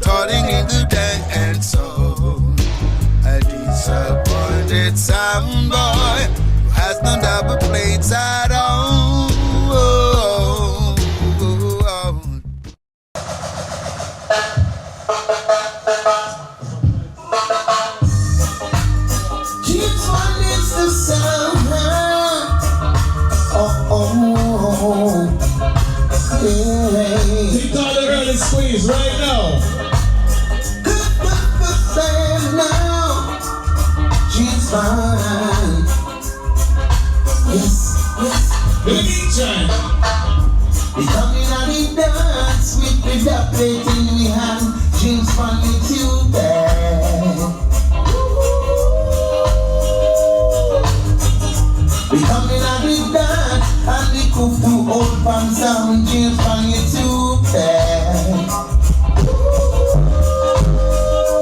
starting in the dance hall. A disappointed some boy who has no double plates at all. Keeps one is the sound. Take all the early squeeze right now. Now, she's fine. Yes, yes. In the meantime, we come in and we dance with the plate in we hand. She's fun with you there. We come in and we dance and we cook to old pan sound. She's fun with you there.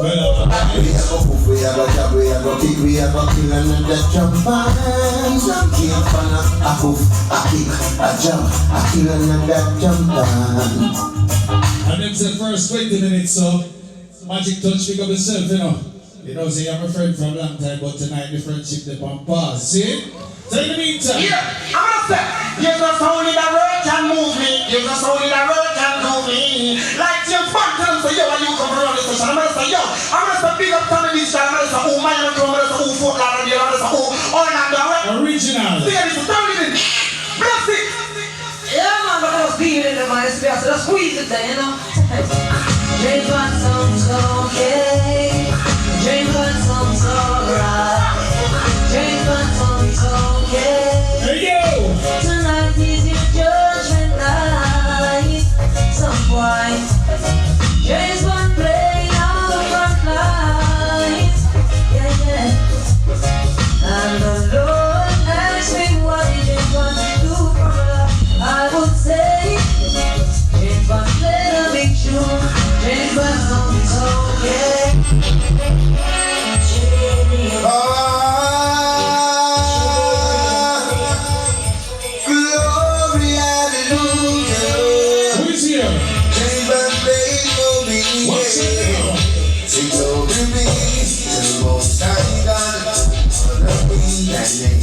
We a go poof, we a go jab, we a go kick, we a go kill and then jump and James Bond a poof, a kick, a jump, a kill and then jump and them said first 20 minutes, so Magic Touch pick up himself, you know. You know, say I'm a friend from a long time, but tonight the friendship they on pause. See? So in the meantime, yeah, I'm gonna say, you're just only the road can move me. You're just only the road can move me. Like James Bond tells you, when you come around the station, I'm gonna say, yo, I'm gonna say, big up Tommy this time, I'm gonna say, oh, my, I'm gonna say, oh, Fort Lauderdale, I'm gonna say, oh, all that, original. See, this is totally in. Bless it. Yeah, man, but I was being in the mind, so just squeeze it there, you know. James Bond sounds okay. James Bond sounds alright. James Bond sounds okay. Hey, yo! Tonight is your judgment night. Some point. James Bond playing on the front lines. Yeah, yeah. And the Lord asked me what did James Bond do for her. I would say James Bond played a big tune. James Bond sounds okay. Glory, hallelujah. Who is here? James Bond played for me. What's it? Sing glory be to the Most High God, honor be thy name.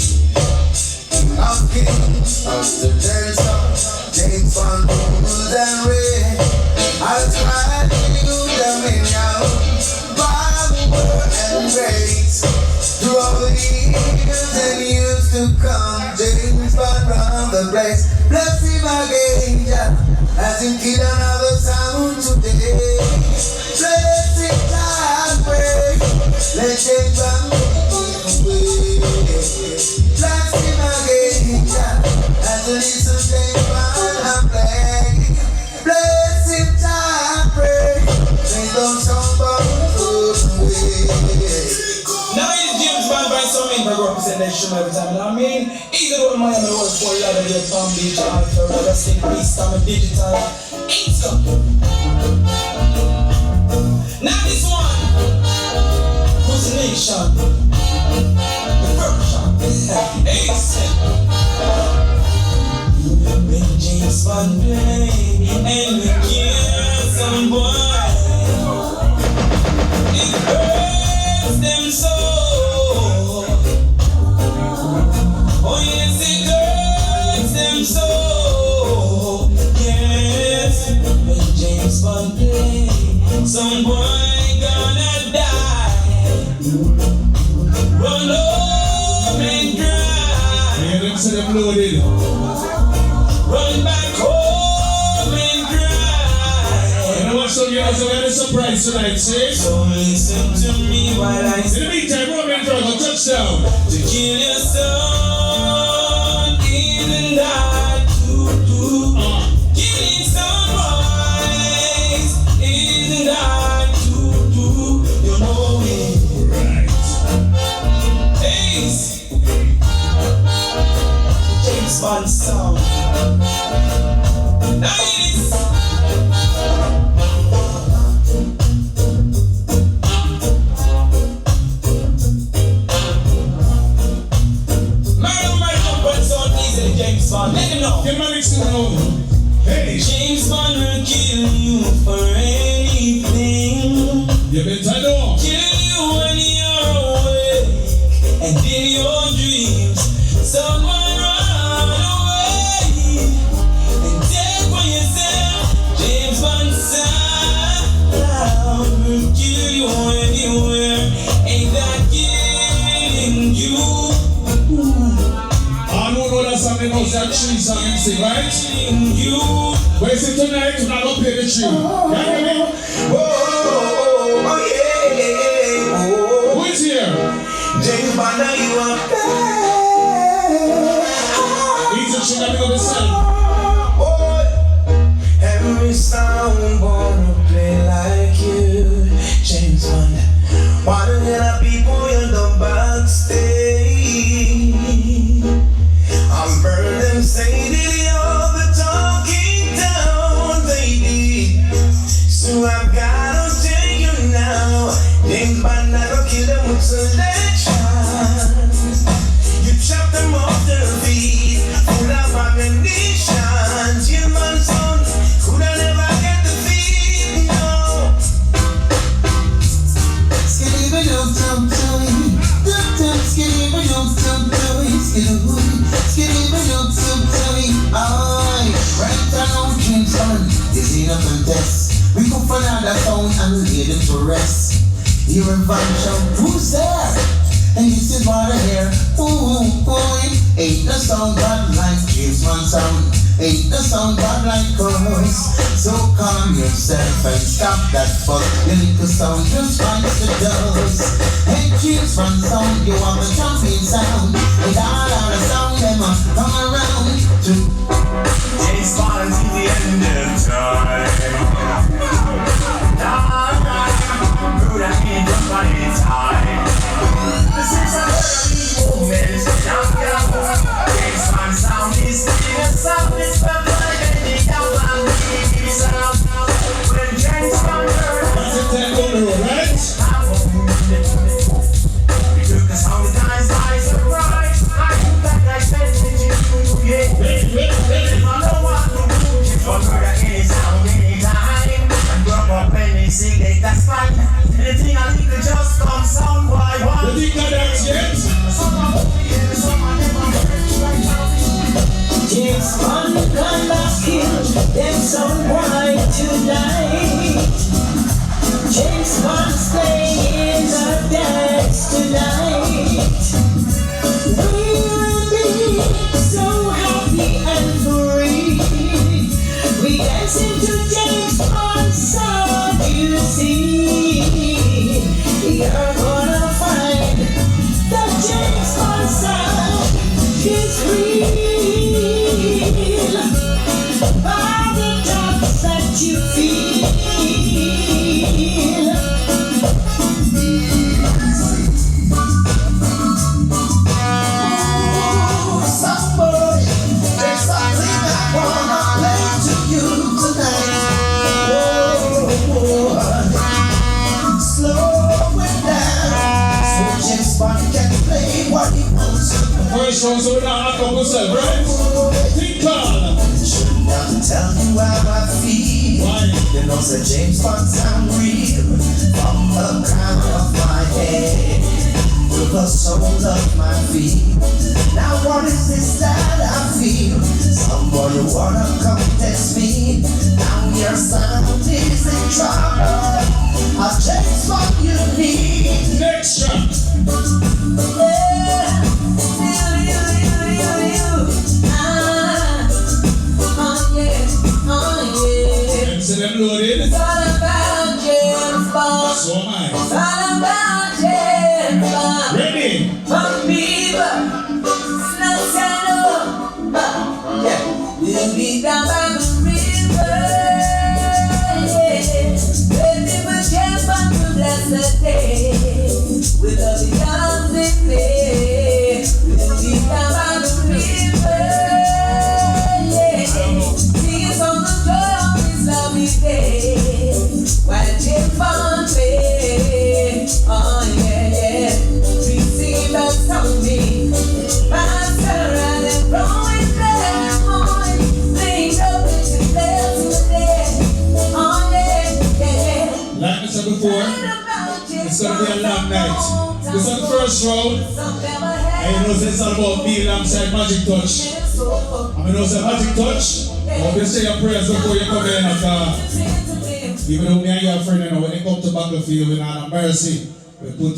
King of kings, of the dance, James Bond rules and reign. I'll try to do dominion, power and grace. Through all the years and years to come, James Bond run the place. Bless him again, Jah, as him kill another sound today. Bless him, Jah, and pray. Let James Bond make way. Bless him again, Jah, as we listen James Bond and play. Bless him, Jah, and pray. Bring down some bones away. Now it is James Bond by some in for representation every time, you know what I mean? Either the one Miami was for Lauderdale, Palm Beach, Alpha, rest in peace, I'm a digital. It's up. Now this one, who's the nation? The version. Ace. When James Bond play, and we kill some boy, it hurts them so. Oh yes, it hurts them so. Yes, when James Bond play, some boy gonna die. Run home and cry. Yeah, them say them loaded. Run back home and cry. You know what, so you guys are very surprised tonight, see? So listen to me while I In the meantime, Roman Drago, touchdown. to kill your son isn't that to do. Killing sunrise isn't that to do. You know it. Right. Ace. James Bond sound. Now it is. James Bond, let him know. Get my next one over. Hey. James Bond will kill you for anything. in your dreams. Someone run away and take for yourself. James Bond sound will kill you anywhere. Ain't that killing you? I don't know that song, they know that tree song and sing, right? But is it tonight? We're not gonna play the tree. You hear me? Oh, yeah. Who is here? James Bond, now you are He's a tree that we gonna sing. every sound wanna play like you, James Bond. Why the hell are people in the backstage? I've heard them say that you're the talking down, baby. So I've gotta tell you now, James Bond, I don't kill them with selection. You chop them off their feet, full of ammunition. James Bond's son could I never get the feet, no. We go for another sound and lay them to rest. Here in Vansham, who's there? And this is what I hear. Ooh, boy, ain't no sound bad like James Bond sound. Ain't no sound bad like us. So calm yourself and stop that fuck. The little sound just finds the dust. Hey, James Bond sound, you have the champion sound. And all of the sound, them come around to James Bond to the end of time. Rude, I can't just find it time. This is a early moment. James Bond sound is still a sound. It's better than any album. When James Bond heard That's it, that on the road, right? we took the sound of eyes by surprise. I think that I said to you, yeah. I know what to do. She for murder any sound, anytime. And broke up any cigarette, that's fine. Anything I think will just come sound by You one. think that that's yet? James Bond gonna kill them someone tonight. James Bond staying in the dance tonight. We'll be so happy and free. We dancing to James Bond song, you see. You're gonna find that James Bond sound is real. By the drops that you feel. somebody. There's something I wanna play to you tonight. Oh, slow it down. So James Bond can play what he wants. First one, so we don't have to ourselves, right? Think on. Shouldn't have to tell you how I feel. Why? You know, say James Bond sound real. From the crown of my head to the soles of my feet. Now what is this that I feel? Somebody wanna come test me. Now your sound is in trouble. A James Bond you need. Next track. Them say them loaded. It's all about James Bond. So am I. It's all about James Bond. Ready? From people This is the first round. And you know it's all about being alongside Magic Touch. And you know it's a Magic Touch. I hope you say your prayers before you come in. Even though me and your friend, you know, when they come to Battlefield, we don't have mercy. We put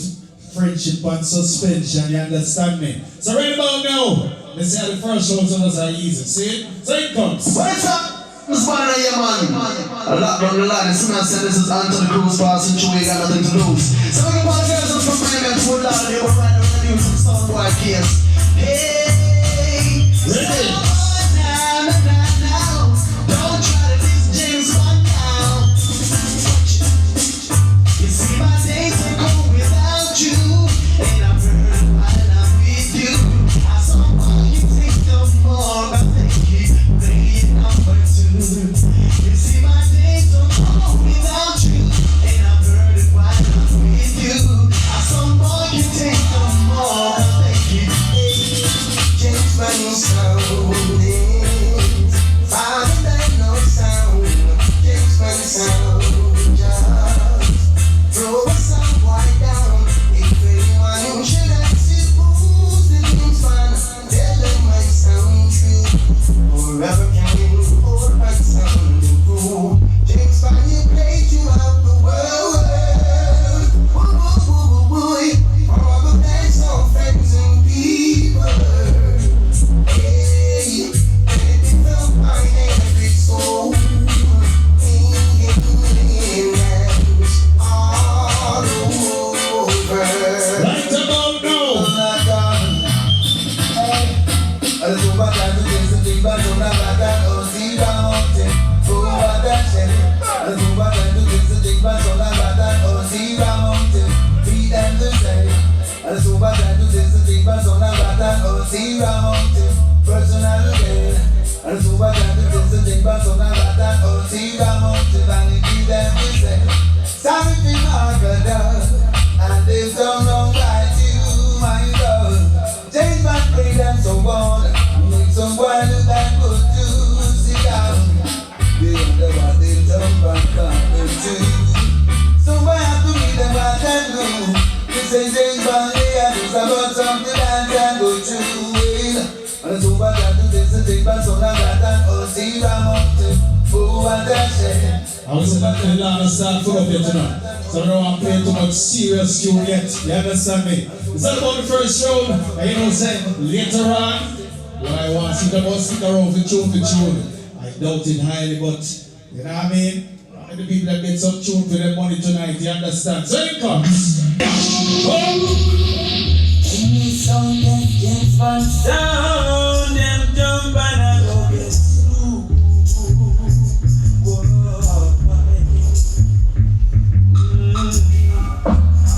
friendship on suspension, you understand me? So right about now, let's see how the first round of us are easy. See it? So it comes. What's up? This man right here, man. A lot from the line. This man said this is Anthony Cruz passing through. He got nothing to lose. So we can put girls up from Premium Full Loud. They were right on the news from Stoneboy Case. Hey, ready? Now. Don't try to diss James Bond now. You see my days are cold without you, and I'm hurt while I'm with you. I saw all you take no more. I think you play number two. You see my days are cold without you, and I'm hurt while I'm with you. I saw all you take no more. I think you James Bond sound is farther than no sound. James Bond sound just throw a sound white down. If anyone should ask it, who's the James Bond? Tell them my sound true. Forever can hold my sound cool. James Bond, you play throughout the world. Woo, woo, woo, woo, woo. All the best of friends and people. Hey, baby, felt my every soul. All over. Right about now. Sorry for my God, and there's no wrong by you, my God. Change my play them so on, make some boy look like good to sit down. They wonder what they jump and come into. So I have to meet them what they do. This ain't James Bond, they are just about something that can go through. And so I got to this and take back so now that oh, see Ramonte, oh, what a shame. I was about to learn to start full of it tonight. So I don't want to play too much serious tune yet. You understand me? It's all about the first round. And you know what I'm saying? Later on, what I want to see about stick around for tune. I doubt it highly, but you know what I mean? The people that get some tune for their money tonight, you understand? So it comes. Sound them James Bond sound them jump and I go get through.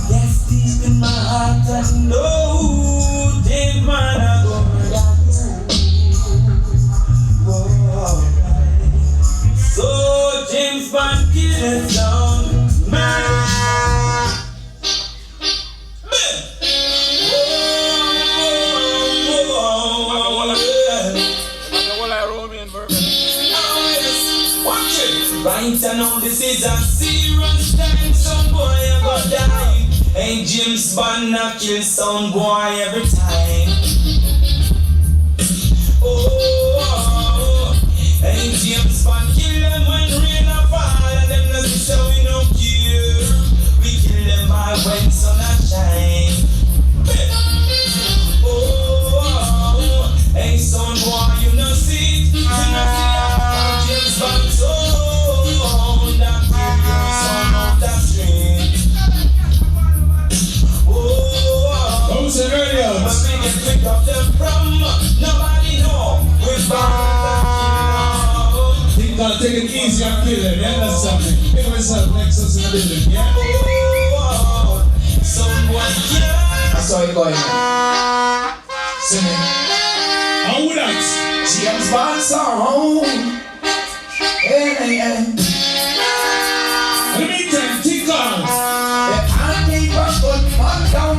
That's deep in my heart I know James Bond I go down. So James Bond kill it down, man. Right now this is a serious time, some boy ever die. Ain't James Bond a kill some boy every time. Oh, ain't James Bond kill them when rain a fall and them not say we no care. We kill them all when sun a shine. Oh, ain't some boy you no see, you no see James Bond so. Say earlier. Pick up them from nobody know. Think I'll take it easy and kill them, you understand me? Pick myself next to us in the building, yeah? Someone yeah. That's how you going, man. Singing. How would that? James Bond song. Hey, hey, hey. In the meantime, think on.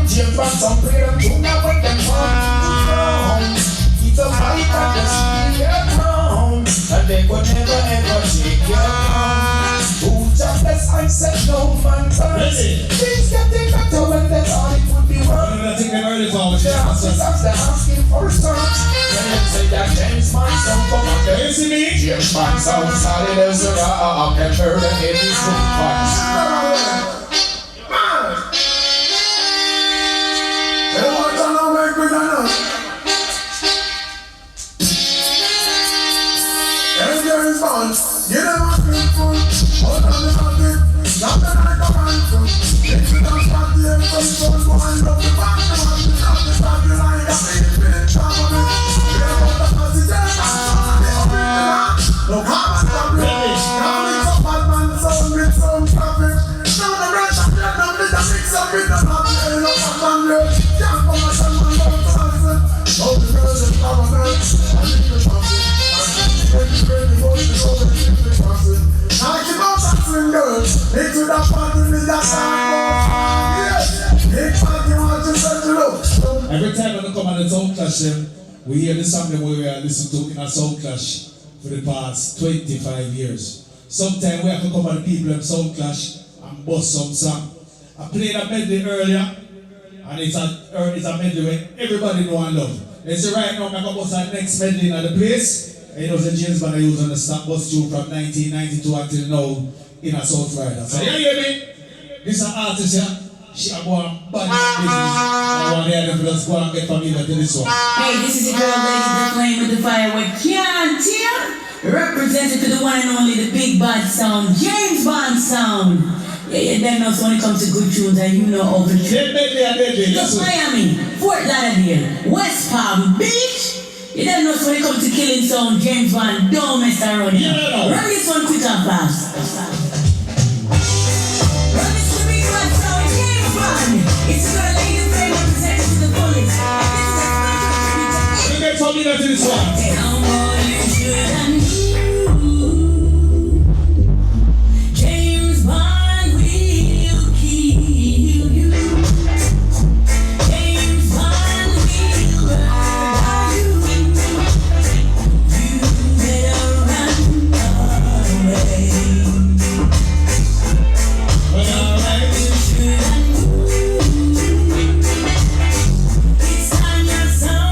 James Bond some play them tune now when them come. It's a fight and the speed ground, and they could never ever take your crown. Who jobless I said no man can. Things getting better when they thought it would be them early forward. They're asking for songs. They say that James Bond song come up there. You see me? James Bond song solid as a rock and heard the heavy boom parts. Man! They want to know where we're going. And James Bond, get them a good food. Hold on the market. Not that I come on from. If you don't stop the episode, go and love the back. Stop the line, I'm in trouble. Yeah, but the passengers are no common problem. Now mix up bad man sound with some traffic. Now the rest of them don't need to mix up with the hot air of a bandit. Can't come and tell man about the answer. Now the girls in government, I need the traffic. When the baby goes to go and keep the traffic. Now keep on dancing girls, into the party with that sound. Yes, big party want to settle up. Every time when I come on the Sound Clash, we hear the song that we listen to in a Sound Clash for the past 25 years. Sometimes we have to come on the people in Sound Clash and bust some song. I played a medley earlier, and it's a medley where everybody know and love. They say right now, I'm going to bust our next medley in the place. And it was a James Bond I used on the Stop Bus tune from 1992 until now in a South Rider. So you hear me? This is an artist here. She a go and bad business. I want to hear them just go and get familiar to this one. Hey, this is your girl, Lady the Flame with the fire with Can't Hear. Represented to the one and only, the big bad sound, James Bond sound. Yeah, them knows when it comes to good tunes and you know all the tunes. Just Miami, Fort Lauderdale, West Palm Beach. You don't know when it comes to killing sound, James Bond, don't mess around here. Run this one quick and fast. Run this to big bad sound, James Bond. It's your Lady the Flame represented to the fullest. You get familiar to this one. Tell more you shouldn't do. James Bond will kill you. James Bond will murder you. You better run away. You shouldn't do. It's time you're sorry.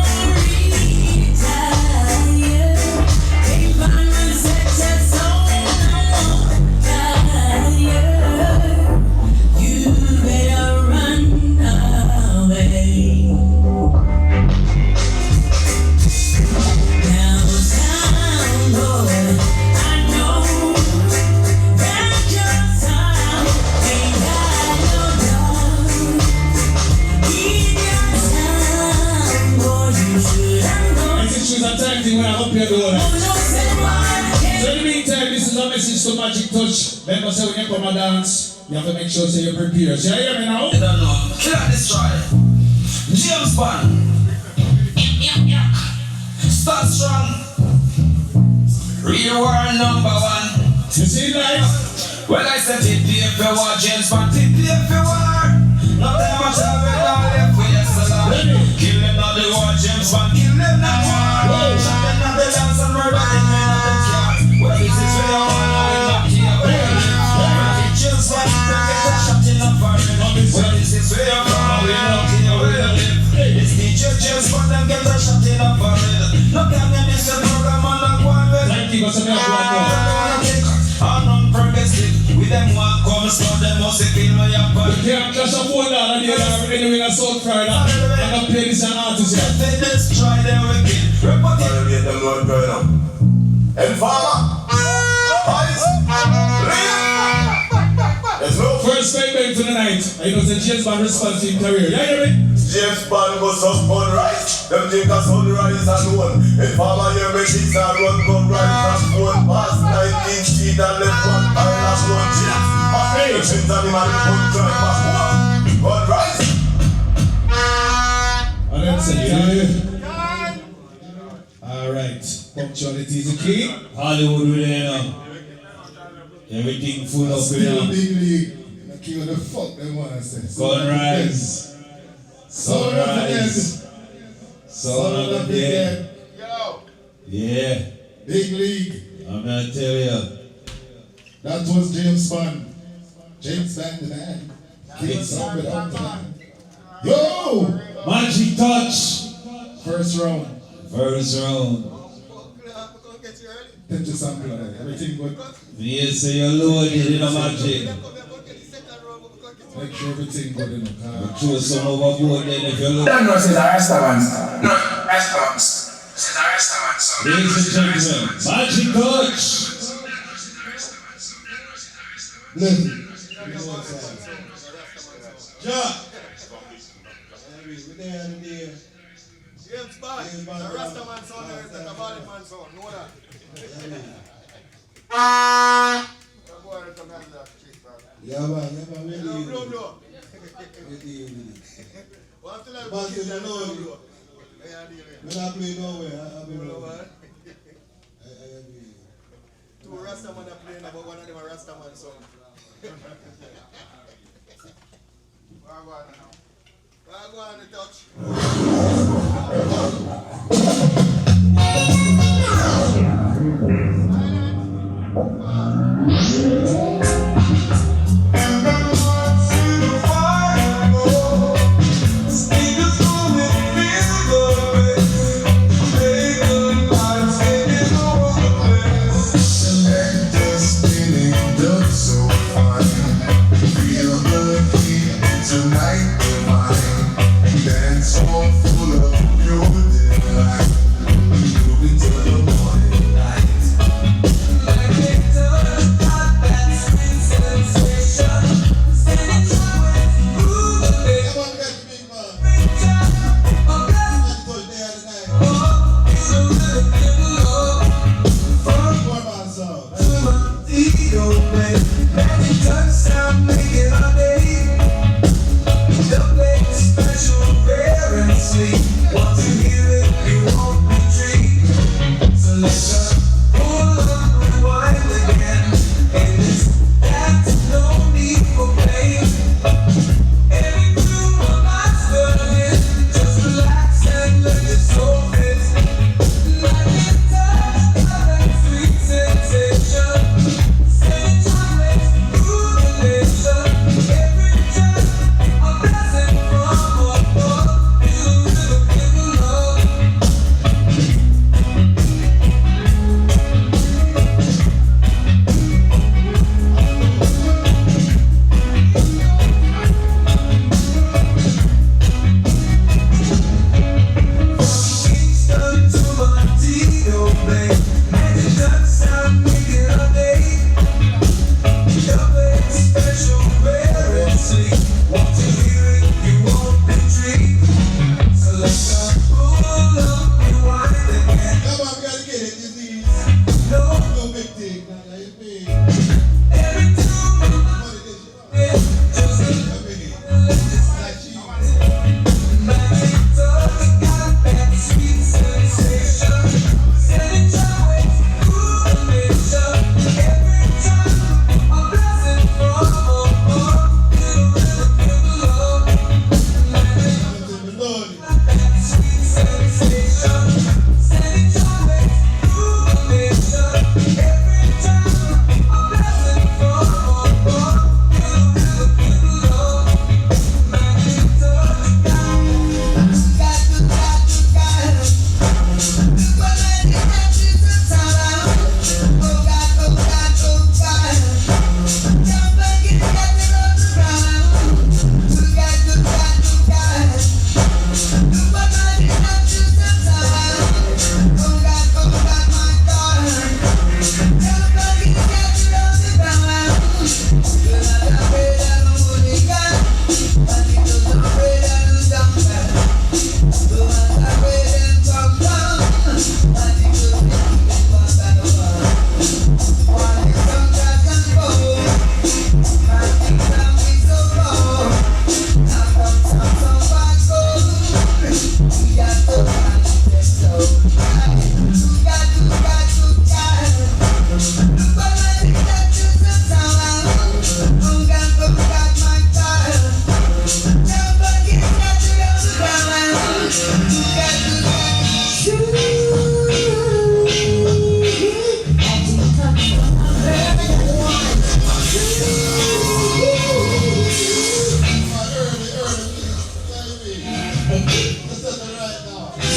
When I open your door. So in the meantime, this is a message to Magic Touch. Remember, say when you come and dance, you have to make sure so you're prepared. So you hear me now? I don't know. Kill and destroy. James Bond. Start strong. Real war number one. You see life? Well, I said it if you war James Bond, it if you war. Not that much of it all left for yesterday. Kill them not the war James Bond, kill them not war. Shot them not the dance and murder them men of them care. Well, this is where you want now in not here. Well, James Bond, don't get a shot in the forehead. Well, this is where you from now in not here. Well, it's DJ James Bond, don't get a shot in the forehead. No can you miss the program on the one way. Thank you, what's up, everyone? Progressive with them one come start them must kill my apple. You can't clash a phone down and you're anyway in a South Rider. I'm gonna play this an artist here. They destroy them wicked. Get them Lord going up. And Farmer. There's no First segment for the night. I know the James Bond response in career. You hear me? James Bond goes up on rise. Them think a sunrise alone. And Farmer here make it a run gun right from 4 past 19 feet and left one barrel of one James. Hey, since animal put join back one. On rise. And then say, alright. Punctuality is the key. Hollywood with it now. Everything full of Still it. big league. I kill the fuck them want to say. Sunrise. Sunrise. Son of the dead. Yeah. Big league. I'm gonna tell you. That was James Bond. James Bond the man. King Song without the man. Yo! Magic touch. First round. First round. Touch the sample. Everything good. You say you're loaded in a magic. Make sure everything good in the car. Throw some overboard then if you look. don't know, says a Rastaman. No, Rastaman. Says a Rastaman. Ladies and gentlemen, magic touch. Listen. Ja. James Bond, the Rastaman sound is the Cavalli man sound, know that? Yeah, man, we Blow, blow, blow. deal with it. What till I Man, blow, you blow, know it. blow. Yeah, deal with it. When I play nowhere, I'll be Blow, wrong. man. I agree. Two Rastaman are playing, but one of them are Rastaman sound. Where go on the touch? Tonight, divine, dance all full of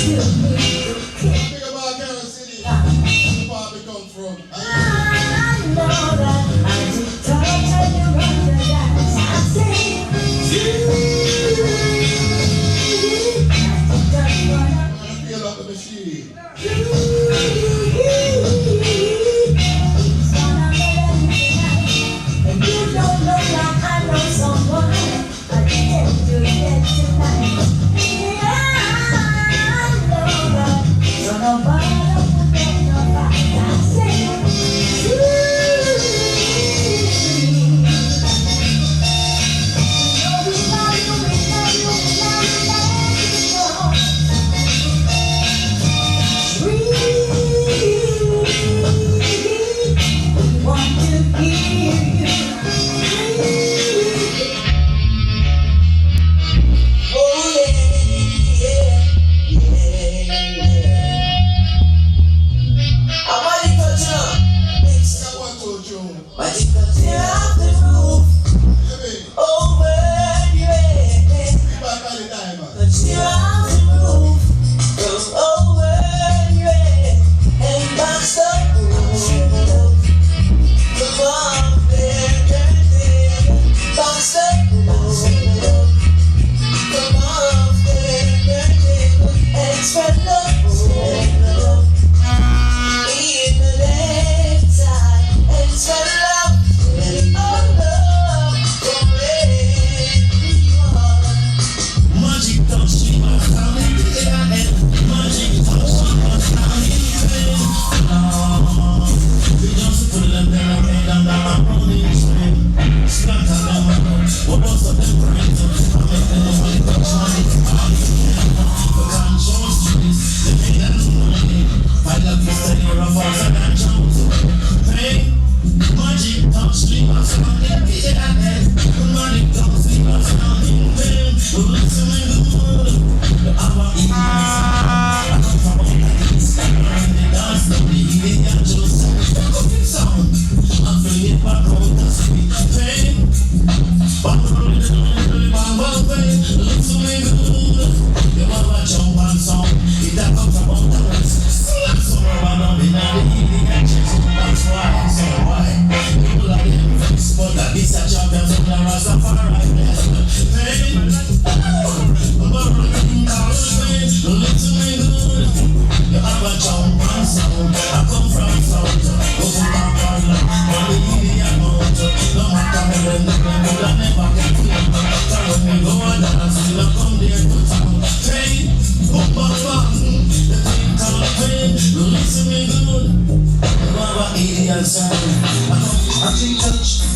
Think about Carol City. Where we come from. I know that I just touch and you run the dance. I say, Feel up the machine. and you don't know like I know someone. I can't do it tonight. Yeah, I know that. So nobody will get nobody. I say,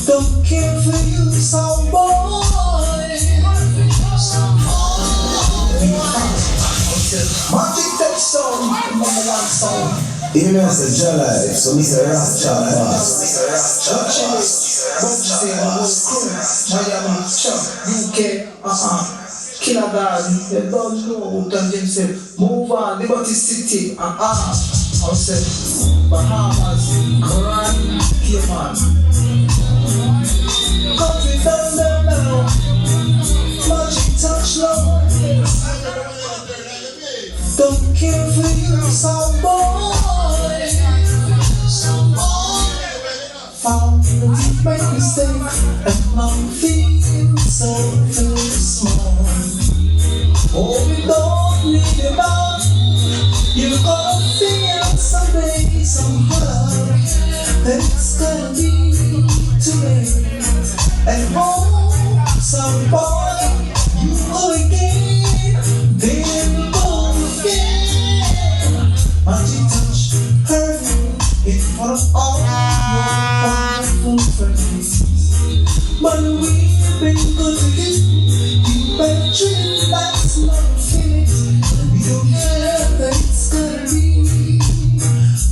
don't care for you, some boy. Magic touch sound, number one sound. Even as a July, so Mr. Rapture Touching it, Bugsy, Miami, Chuck, UK, Killer Garden, they don't know, and James said, move on, Liberty City, I said, Bahamas, Grand Cayman. Country down there now, Magic touch love. Don't care for you, some boy. Found the deep make mistake, and now feel so very small. Oh, we don't need a man. You gonna feel someday, somehow. It's gonna be too late. And oh, some boy, you go again, then go again. Magic touch, hurry in front of all your wonderful friends. But we've been good to you. You better treat that's not feelings. We don't care that it's gonna be.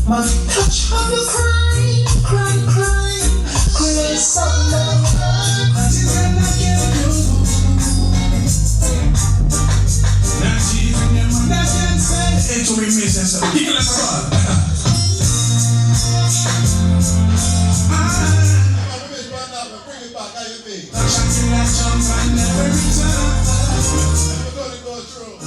Magic touch, how you cry, cry, cry, cry something. Magic and I can't do. That's it, and that's it. It's a remix, and so keep it like a rod. We're gonna go through.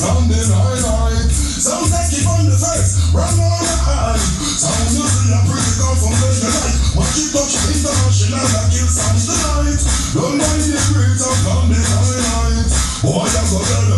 London high. Sound like keep on the first, run on the high. Sound you see a pretty come from where you like. Magic touch international, I kill sound tonight. Don't mind the great of London high. Boy, I go there.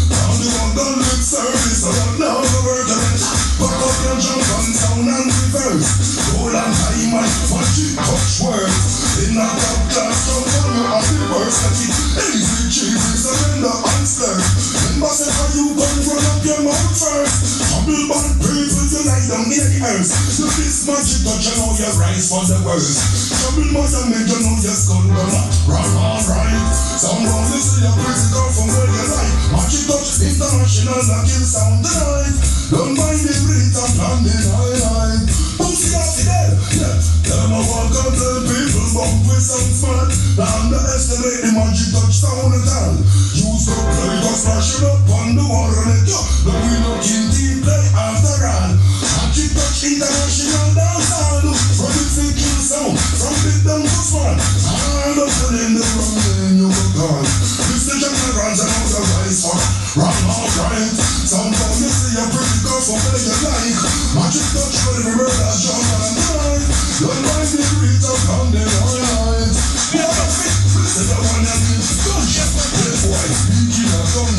Down the one done lip service, so don't know the word of it. Back up your jump on sound and reverse. Roll on high, man, magic touch words. In a top class, jump on me on the verse. Like it easy, cheesy, surrender and slur. Remember, say how you gon' run up your mouth first. Trouble bad people, you lie down near the earth. You this magic touch, you know you rise for the worst. Trouble mother make you know your skull gonna run alright. Someone you see a pretty girl from where you like. Magic touch international, I kill sound tonight. Don't mind the rate of London high. Pussy off the dead, yeah. Tell me what can tell people bump with some smart. Don't underestimate the magic touch sound at all. Use the play, go splash it up on the water and it up. The we looking deep play after all. Magic touch international dancehall. From the thinking sound, from big down to small. All up in the wrong lane you go gone. This the generals and all the rise for. Run alright. Somehow you see a pretty girl from where you like. Magic touch for the murder jump and night. Don't mind the great of London alright. Listen to one of these don't just like this boy. Speaking of some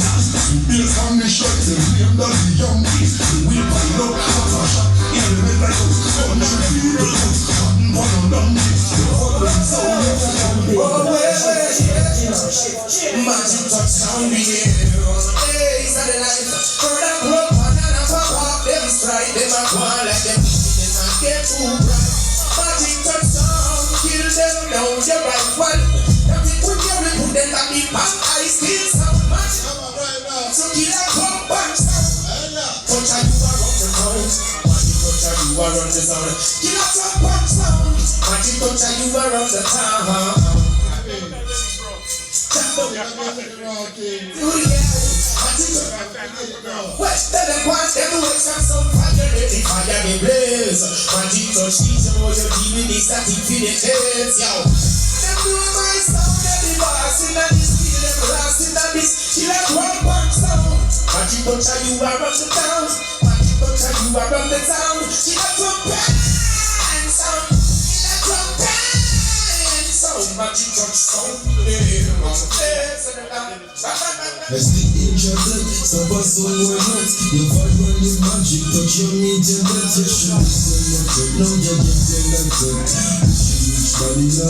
based on the shot, the name that the young kids. We find out how to shot in the middle like those country people. Cotton one on donkey. The open sound of the young. Oh, magic touch sound the days of the life. For that rope and a pop up them strike. Them a go on like them and get too bright. Magic touch sound, kill them down your right one. Every put them back in back, I still sound magic. So kill a pump and sound. Touch and you are on the sound. Magic touch and you are on the sound. Kill a pump and sound. Magic touch and you are on the sound. West tell them what them ways and some fire ready fire the blaze. Magic touch these and all your demon is that infinite yo. Them do my sound and the boss in and this kill them last in and this kill a one back sound. Magic touch and you are on the town. Magic touch and you are on the town. Kill a trumpet and sound. Kill a trumpet and sound. Magic touch sound. As the injured, suppose all were not. You find when the magic touch your media that you should listen. Now you get elected. Vanilla,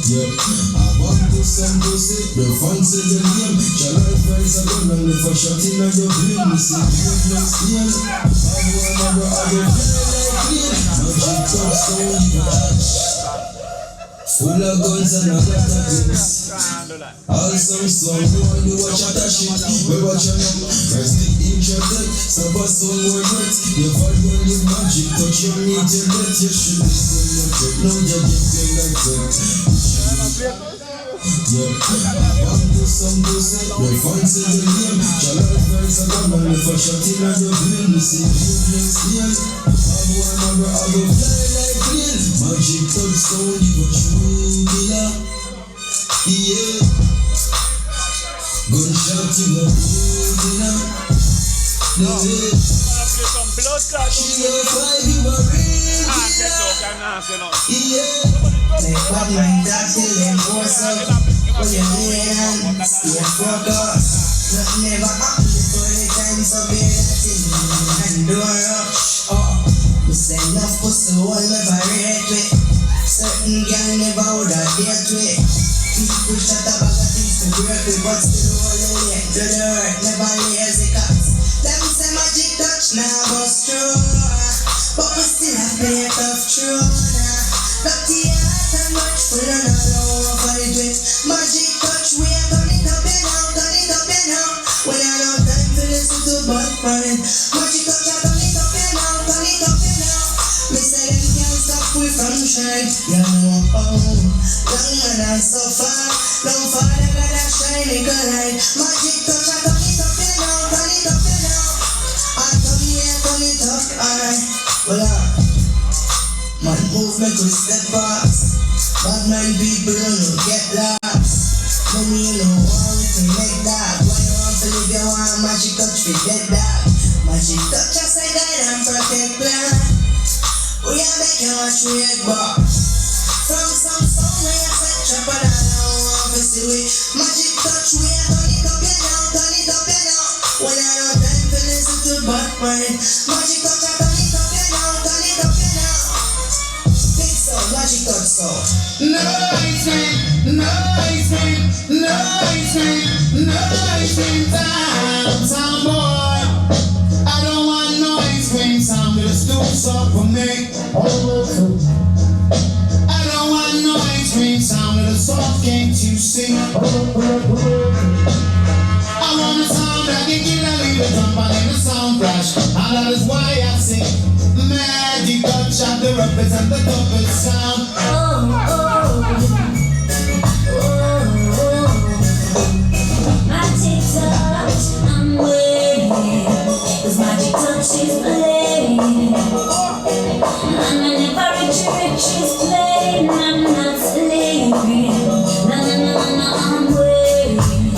yeah. I want to some pussy, the fancy the name. Shall I rise a gun and if I shot in on your brain? You see, you're not steal. I wanna go out of here. Magic touch sound, you full of guns and a lot of things. All some song, you want to watch a shit. We watch a number. Press the internet, suppose some were not. You find when the magic touch your media that you should listen. Now you get elected. Yeah, I want to some pussy, the fancy the name. Shall I rise a gun and if I shot in on your brain? You see, you're not steal. I wanna go fly like green. Magic touch sound, you got true killer. Yeah. Gunshot you got true killer. No way. She got five, you a real killer. Yeah. Make bad mind that till them force up. Put your hand, stay focused. Nothing ever happen before the time, so be that in and don't rush. We say enough pussy all never rate with. Certain girl never would have date with. People shut up about things to break with, but still all the way to the earth, never lazy cats. Them say magic touch now bust through, but we still have play tough true. Dirty heart and much full and all over it with magic touch. We are turn it up and down, turn it up and down. When I don't time to listen to bad friend. Magic touch, I turn it up and down, turn it up and down. Me say them can't stop we from shine. You know long man and suffer. Long father got a shining light. Magic touch, I turn it up and down, turn it up and down. I turn it up, alright. Well, man move me to step fast. Bad man people don't get lost. Money you know how we can make that. Why you want to live if you want magic touch, forget that. Magic touch, I say guide and protect plan. We are making much weird bar. From some song we are set trap and I don't want to see we. Magic touch, we are turn it up, you know, turn it up, you know. When I don't time to listen to bad mind. Magic touch, I turn it up, you know, turn it up, you know. Big sound, magic touch sound. No ice cream, no ice cream, no ice cream, no ice cream time, sound boy. I don't want no ice cream sound, just do something for me. I don't want no ice cream sound, the soft game to sing. I want a sound that can get a little jump and in the sound crash, and that is why I sing. Magic touch at the represent the double sound. Magic touch, I'm waiting, 'cause magic touch is playing. And whenever rich is playing, I'm not sleeping. No, I'm waiting,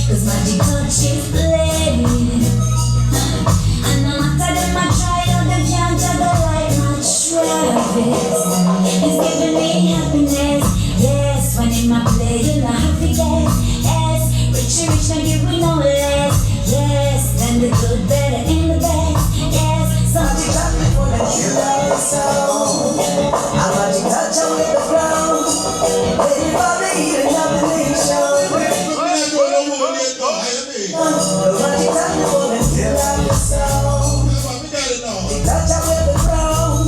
'cause magic touch is playing. And no matter them I try, or them can't juggle like my Travis. It's giving me happiness, yes. When in my play, you know happy guess, yes. Rich, now give me no less, yes. Then the good, better, and the best, yes. So Magic touch before the kill out the sound. A magic touch away the ground. Waiting for the healing of the nation. Magic touch before the kill out the sound. Touch away the ground.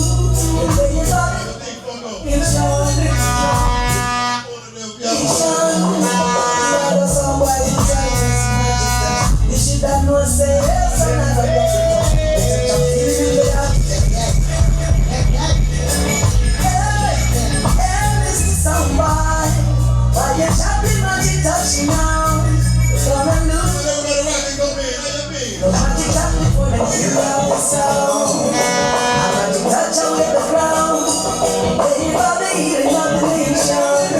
Waiting for the healing. Somebody try this magic touch. You should have known, say yes, and I got magic touch now. Come and look. Magic touch before they kill out the sound. Magic touch away the ground. Waiting for the healing of the nation.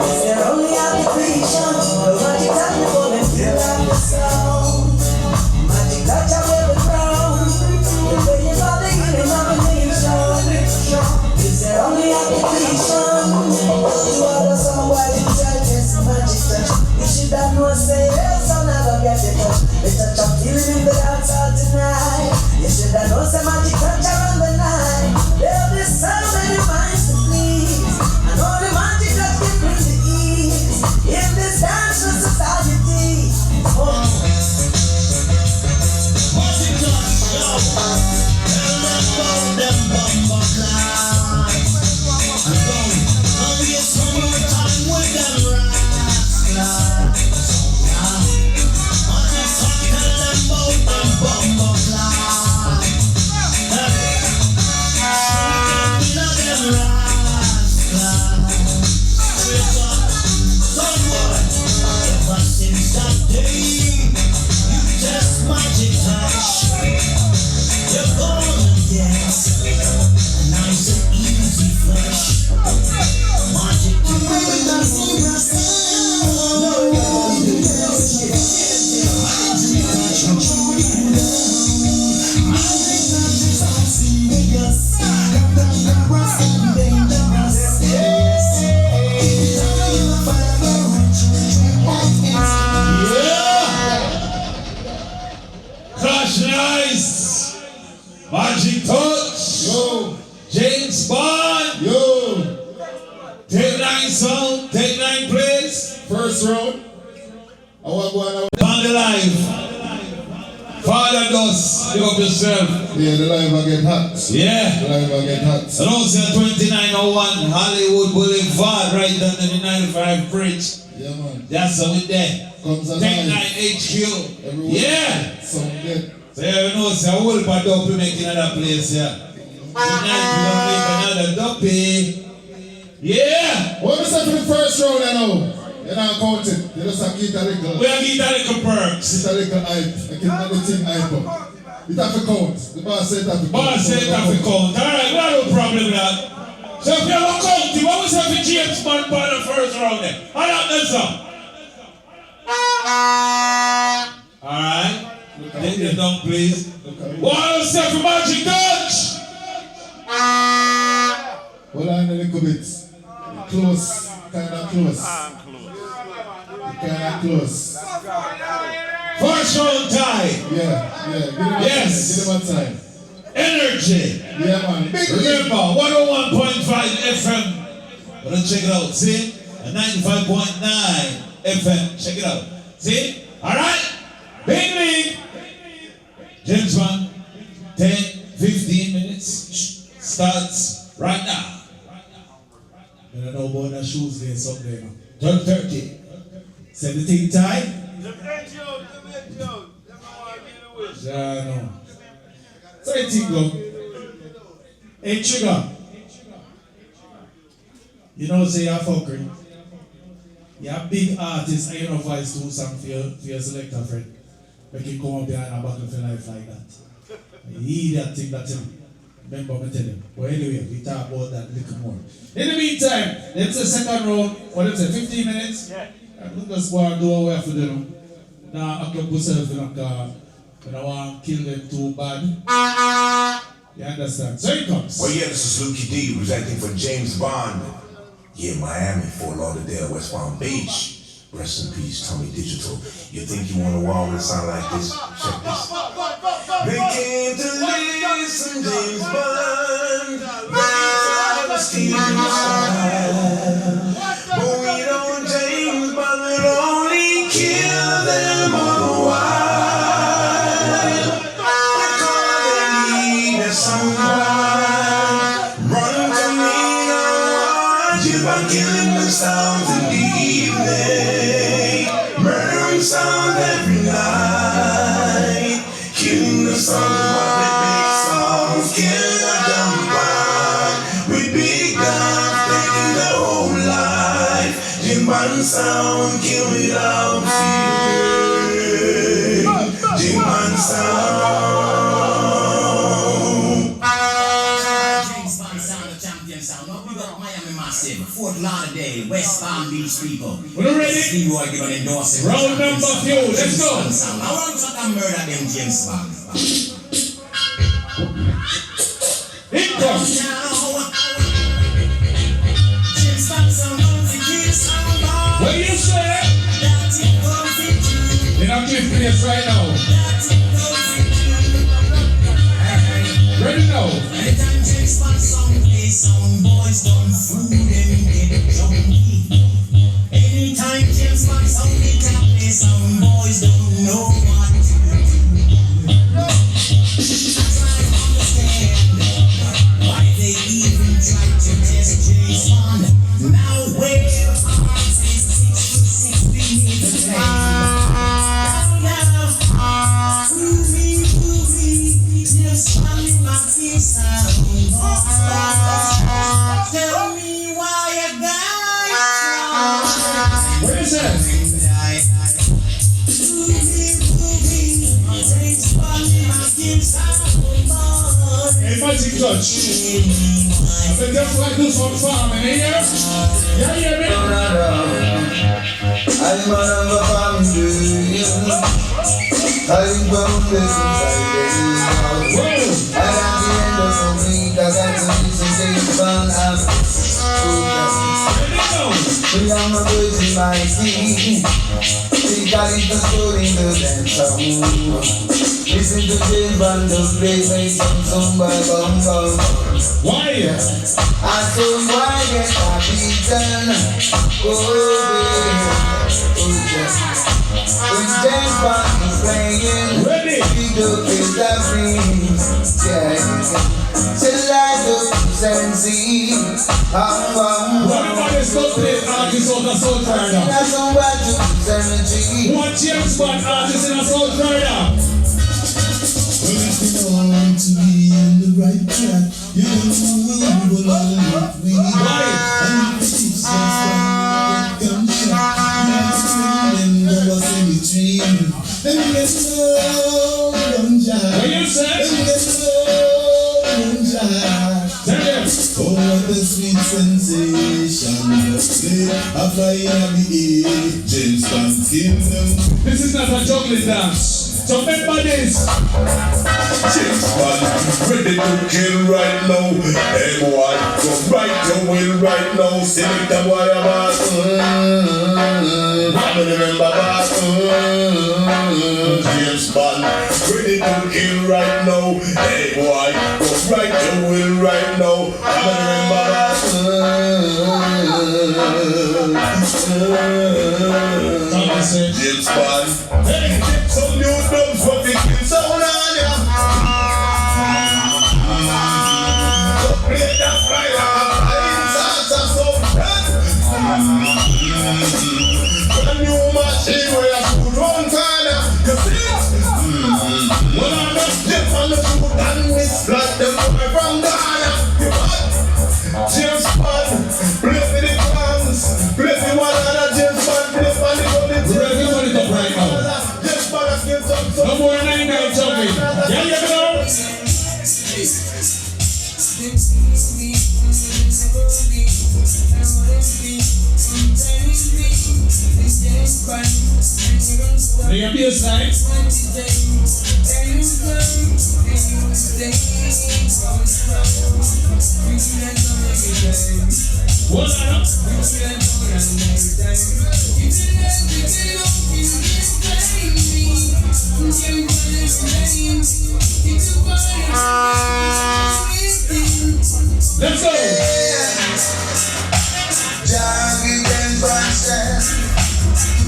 It's their only application. Magic touch before they kill out the sound. Magic touch away the ground. Waiting for the healing of the nation. It's their only application. To order somebody try this magic touch. You should have known, say yes, I'll never get the touch. The touch of healing in the dance hall tonight. You should have known, say magic touch around the night. There'll be sound in your minds to please. I know the magic touch can bring the ease in this dancing society. Magic touch, yo. Tell them about them bumper clouds. I'm going, I'll be some more time with them rascals. I'm just talking to them about them bumper clouds. We love them rascals. Someone, ever since that day, you just magic touch. You're gonna get a nice and easy flush. Magic Crash Nice, Magic Touch, Yo, James Bond, yo, Take 9 sound, Take 9 place, first round. I want to go on. on the live. Father Doss, pick up yourself. Yeah, the live will get hot. Yeah. The live will get hot. And also 2901 Hollywood Boulevard, right under the 95 bridge. Yeah, man. That's how we there. Comes Take 9 alive. HQ. Everyone. Yeah. Sound dead. So yeah, we know, so I will put Duppy make another place here. Tonight we're gonna make another Duppy. Yeah. What is that for the first round, I know? You're not counting. You just have to get a little. We have get a little perks. Get a little hype. I can make the thing hype up. It have to count. The boss said it have to count. Boss said it have to count. Alright, we have no problem with that. So if you have a count, what was that for James Bond for the first round there? How about that, sir? them down, please. One step for Magic Touch. Hold on a little bit. Close. Kind of close. Kind of close. First round time. Yeah. Yes. Give them a time. Energy. Yeah, man. Remember, 101.5 FM. But let's check it out. See? A 95.9 FM. Check it out. See? Alright? Big league. James Bond. 10, 15 minutes. Starts right now. I don't know about the shoes there, something there. 12:30. 17 time? Yeah, no. 13 go. Hey, Trigger. You know, say you're fuckery. You're a big artist and you know voice do something for your selector friend. Make you come up behind a battle for life like that. You that thing that him. Remember me tell him. But anyway, we talk about that a little more. In the meantime, let's say second round. What is it, 15 minutes? Yeah. We'll just go and do what we have to do. Now, I can put yourself in a car. And I want to kill them too bad. You understand? So it comes. Well, yeah, this is Lukey D presenting for James Bond. Yeah, Miami, Fort Lauderdale, West Palm Beach. Rest in peace, Tommy Digital. You think you want a wall with a sound like this? Check this. They came to listen, James Bond. They never steal your style. But we don't James Bond, we'll only kill them all the while. We call them leaders someone. Run to me now, James Bond killing the sounds in the evening. Murdering sound every night. Killing the songs with big songs. Killing the dumb band with big guns. Taking the whole life. James Bond sound kill without fear. James Bond sound. James Bond sound, the champion sound. Now we got Miami Massive, Fort Lauderdale, West Palm Beach people. We're ready? Steve Boy give an endorsement. Round number few, let's go. I want to murder them James Bond. It comes. James Bond sound, What do you say? In a cliff place right now. Ready now? Anytime James Bond song play, sound boys done food and get junky. Anytime James Bond song play, sound boys don't know what to do. I try to understand why they even try to test James Bond. Now where are 6 beneath the plane? James Bond in my face, tell me why you got What is that? Hey, Magic Touch. I think that's why I do some farming, you hear? Yeah, hear me? I'm on the family. I'm bound to Whoa. and at the end of the week, I got to listen to the fun and we are my boys in my team. We got it to go in the dance room. Listen to James Bond, just play make some zumba bum bum. Why? I told why get my beaten. Oh baby, oh yes. When James Bond is playing, Ready? we do kiss the breeze. Yeah, till I do sensi. Everybody's going to play artists out of South Florida. That's on what to cemetery. One James Bond artist in South Florida. Well, if you want to be on the right track, you will always win. And if it's just one gunshot, you have to bring them over cemetery. Let me get slow, gunshot. What you say? Let me get slow, gunshot. Tell them. Oh, what a sweet sensation. I fly in the air, James Bond kill them. This is not a juggling dance. So remember this. James Bond, ready to kill right now. Hey boy, go right your will right now. Select the boy about. Remember that. James Bond, ready to kill right now. Hey boy, go right your will right now. Remember that. James Bond, hey, get some new drums for the kids on ya. Play that fire, salsa so hot. A new machine where you shoot one corner. You see it? Well, I'm not deaf on the foot and miss like them boy from Ghana. You what? James Bond, play for the fans, play for one another. James Bond, play for the Everybody up right now. No more 9 nights of it. Yeah, you know. Play your bass line. What's that up? Let's go. Jogging and Bunsen,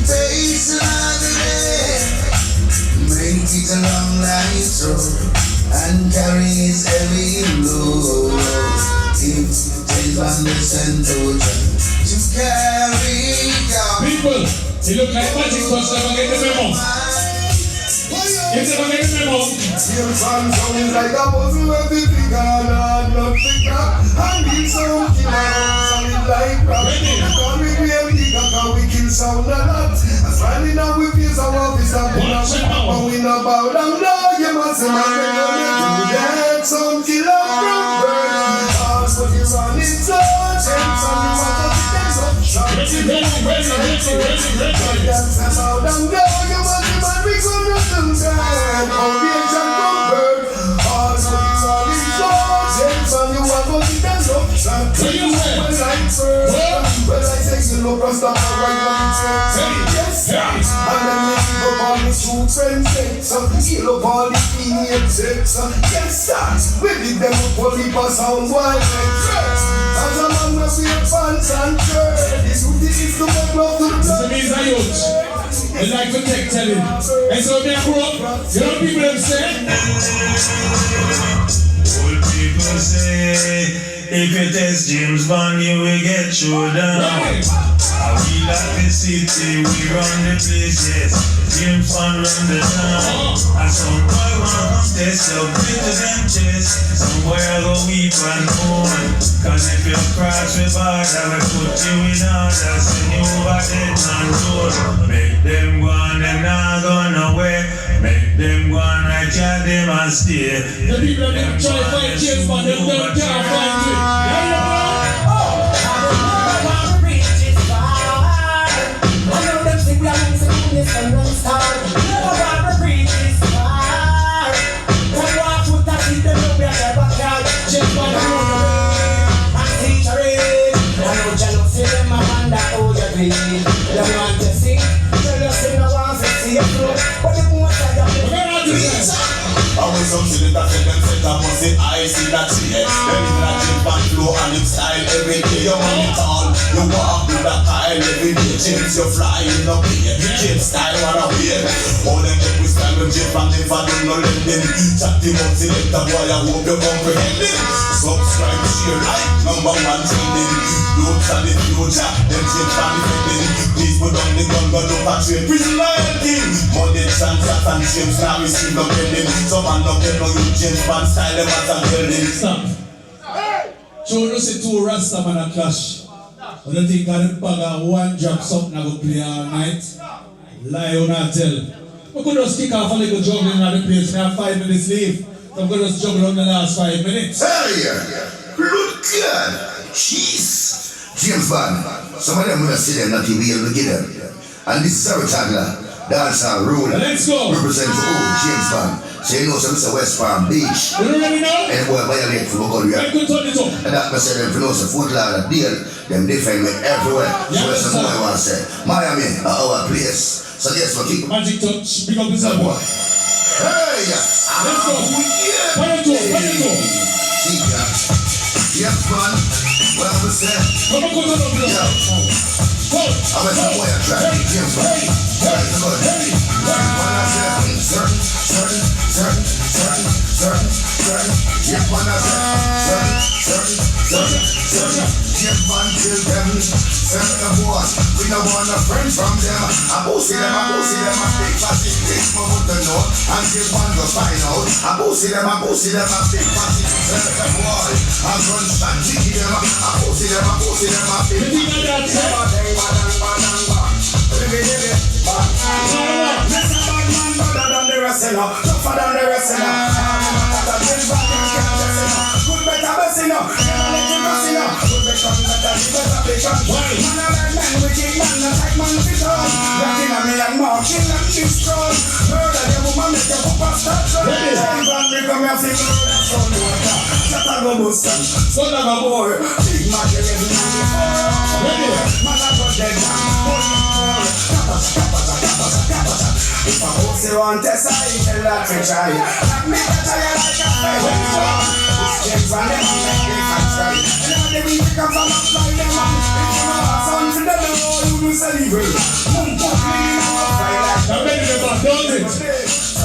face another day. Make it a long night road and carry his heavy load. If James Bond is sent to carry on. People, you look like Magic Touch, never get the memo. If they don't get the memo. James Bond sounds like a puzzle of the figure, not figure. And it's some killer, sounding like rap. Call me real nigga, cause we kill sound a lot. As finding out we feel some officer, but we not bow down, no, you must have man, we're gonna do that. Some killer from birth. Ask what you run in touch, and some you want to see them up shot. Ready. That's bow down, no, you must have man, we gonna do that. Foundation from birth. Ask what you run in touch, and some you want to see them up shot. Well, I say you look Rasta, right now yes, and then you give up all the true friends, you love all the teenage sex, yes, we did them up for the sound wild, as a man must be a pants and shirt, this is the one love to the blood. This is a youth. They like to take telling. And so when I grew up, you know people have said? Old people say, if you test James Bond, you will get showed down. We like the city, we run the place, yes. James Bond run the town. And some boy wanna test your glitters and chest. Some boy I go weep and mourn. Cause if you cross the border, we put you in order. Send you over dead man door. Make them go on, them not go nowhere. Make them go on, right here, them and stay. The people that try to fight James Bond, they can't find it. Always some shit that tell them set up on the I see that shit. Them in that James Bond flow and it's style every day. You want it all, you walk with that Kyle every day. James, you fly in the plane. James style wanna wear. All them get with style with James Bond, never do no lending. Chat him up, select the boy, I hope you comprehend it. Subscribe, share, like, number 1 trending. Youths are the future, them James Bond defending. Please put down the gun, go look at trade. Prison loyalty. Monday chance and James now receive no pending. Some man no get no you James Bond style, them as a building. Stop. So you see two Rasta man a clash. You don't think that bag of one drop something I go play all night? Lie or not tell. We could just kick off a little juggling at the place. We have 5 minutes leave. So I'm going to just juggle on the last 5 minutes. Hey, good God. Jeez. James Bond. Some of them will see them not even able to get them. And this is our tagline. dancehall ruler. Let's go. Represent for James Bond. So you know, so Mr. West Palm Beach. You already know? And boy, violate for God, we are. Turn it up. And that must say them for know, so Foot Lord, deal, them defend me everywhere. So that's the boy want to say, Miami, our place. So yes, we keep Magic touch, big up yourself, boy. Hey, let's go. Fire to. See ya. Yes, man. Well, we said. Come on, yeah. I went to boy, I tried to James Bond. Right, good. Certain. Yes, man, I said, certain. James Bond till them. Certain boys, we don't want a friend from them. I bossy them, I big fussy, big move the north. And James Bond go find out. I bossy them, I big fussy. Certain boys, I run shot, jiggy them. I bossy them, I big tougher than the rest, good better blessing, never let you go see, good better better man a bad man, wicked man, a tight man fit on, rocking on me and marching and destroy, murder the woman, make your papa start running, James Bond, become your thing, murder, son, water, shut up a Boston, son of a boy, big man, you live in the man a go dead man, if I hope they want to say, tell that to try. Like me, I tell you like a face. This James Bond, them on make me can try. And now they will pick up from a fly, them on. If you know what's on to the door, you do sell evil. Boom, boom, clean up a fry like. I'm ready to go, don't it?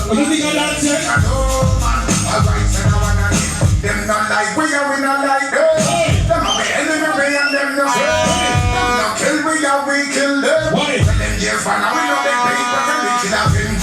What do you think of that, Jack? I know, man. All right, so now I'm not it. Them not like we are, we not like them. Them are the enemy, and them not. Them not kill we are, we kill them. Why? Tell them James Bond, now we know they pay, but them wicked up in.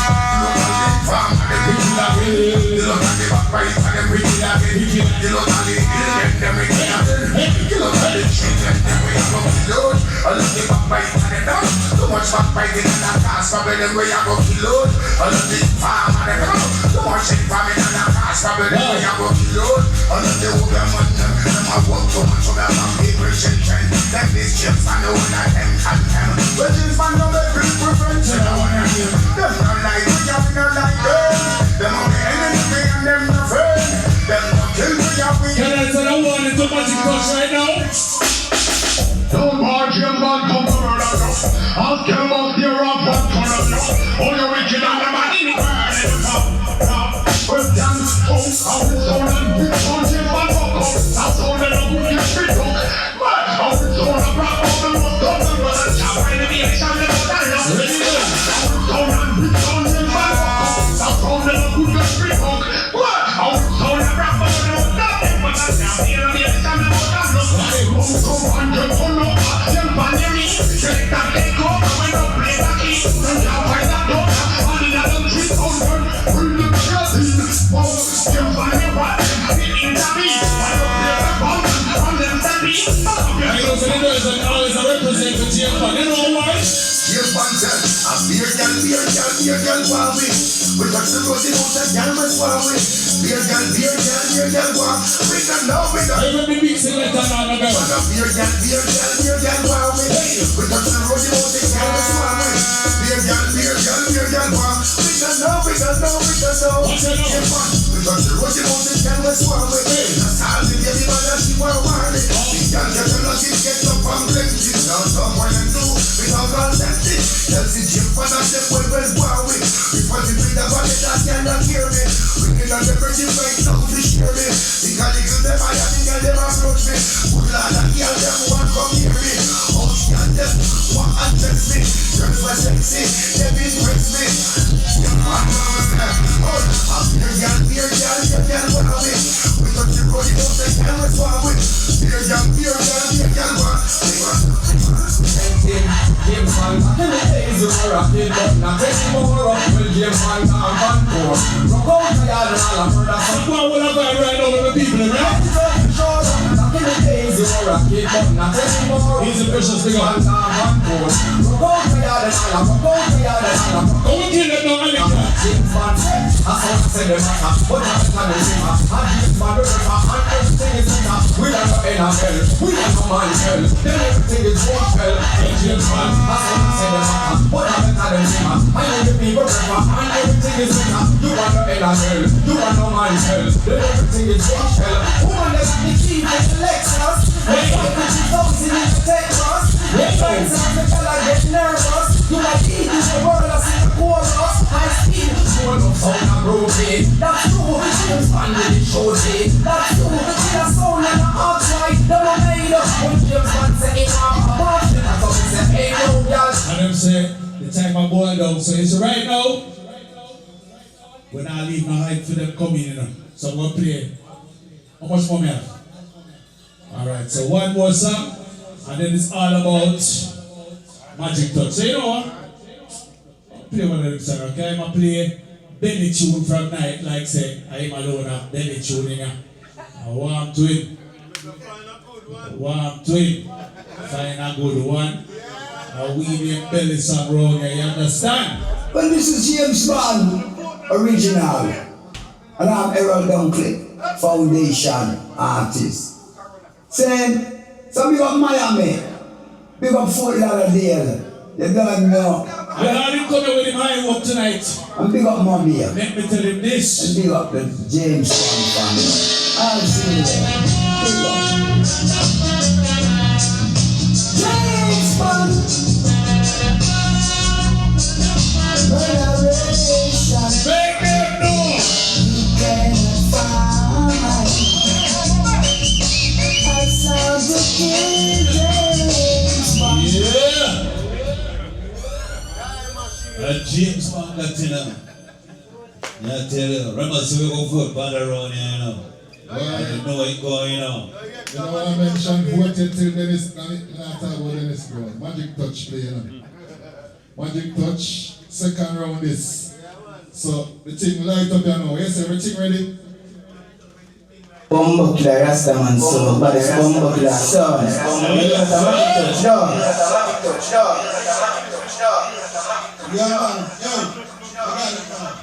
You look at the back right and them wicked again. You look at the hill and them wicked again. You look at the tree and them we are going to load. I look the back right and them down. Too much back biting and that cast problem them we are going to load. I look the farm and them down. Too much shit farming and that cast problem them we are going to load. I look the woman and them I walk too much of them and people shit trend. Them this chips and the one of them can them. But this man don't make people friends. Them not like we are, we not like them. Them are the enemy and them the friend. Them not kill we are, we Can I tell you one into Magic touch right now? Don't march your man, come to murder you. I'll kill off your rock, one corner of you. All your wicked and the man in the burn in the top. Well, dance, how it's on and big on James Bond walk up. That's all that I'm going to get free talk. But how it's on and rock on the most of them, but it's not right to be a shot in the body. How it's on and big on James Bond walk up. That's all that I'm going to get free talk. But how it's on and rock on the most of them, but it's not right to be a shot in the body. Come on, jump on up, jump on your knee. Take that leg off, when you play that key. Don't jump by that door, all the other trees on them. Bring the chassis, oh, jump on your butt. It ain't a beat, while you play the ball, on them the beat. I know so the girls are always a represent for James Bond. You know why? James Bond said, I'm beer girl, wow, we touch the rosy boat and girl, let's wow, we beer girl, wow, we don't know, we don't. I remember big selector now, my girl. Beer girl, wow, we touch the rosy boat and girl, let's wow, we beer girl, wow, we don't know. James Bond, we touch the rosy boat and girl, let's wow, we that's how the baby mother she want it. The girl get a lot, she get up and plenty. Now someone and do, we don't got that thing. Tell the James Bond and them well, wow, we put it with the body that cannot hear me. We cannot separate right now to share me. Because the girl them I have, the girl them approach me. Good Lord, and girl them want come hear me. Oh, she and them want undress me. Girls were sexy, them impress me. Beer girl, wow, we touch the road, you don't say, girl, let's wow, we beer girl, wow. James Bond, and the days are rocking, but not anymore. Well, James Bond, I'm on board. Rock out the yard and all I've heard of. What will I buy right now with the people, right? Back in the days you were a kid, but not anymore. He's a precious big up. One time, one goal. Rock out for y'all and all, rock out for y'all and all. Don't kill them, no, Alex. James Bond said, I saw to say the matter, but not the time is him. And this man the river, and everything is in us. We are not in a hell, we are no man hell. Then everything is one hell. James Bond, I saw to say the matter, but not the time is him. I know the people river, and everything is in us. You are not in a hell, you are no man hell. Then everything is one hell. Woman that's the key for the Lexus. Let's talk with you folks in the Texas. Let's try to make the fella get nervous. You like eat in the world, I see the chorus. High speed, you are no sound and broken. That's true, James Bond with the show day. That's true, the killer sound and the outside. Never made up when James Bond say it's a margin. That's how we say, hey no, y'all. And them say, the time my boy down. So it's right now. When I leave my hype for them coming, you know. So I'm gonna play. How much more we have? Alright, so one more song, and then it's all about Magic Touch. So you know what? I'll play one of them songs, okay? I'm gonna play belly tune from night, like say, I'm alone now, belly tuning. I warm to it. Warm to it. Find a good one. A weaving belly song wrong, you understand? Well, this is James Bond, original. And I'm Errol Dunkley, foundation artist. Saying, so big up Miami, big up Fort Lauderdale, you don't know. I got him coming with him high up tonight. And big up Mommy. Let me tell him this. And big up the James Bond family. I'll see you there. Big up. James Bond. Generation. Make them know. You cannot find. I saw the James Bond. Yeah. James Bond got in there. I tell you, remember, so we go for band around here, you know. I don't know what's going on. You know what I mentioned, voted till Dennis, not talk about Dennis Brown. Magic Touch play, you know. Magic Touch, second round is. So the thing light up, you know. Yes, everything ready? Bumbleclaw, Rastaman, son, but it's Bumbleclaw, son. Magic Touch, dog. Yeah, man, yo, I got it, man.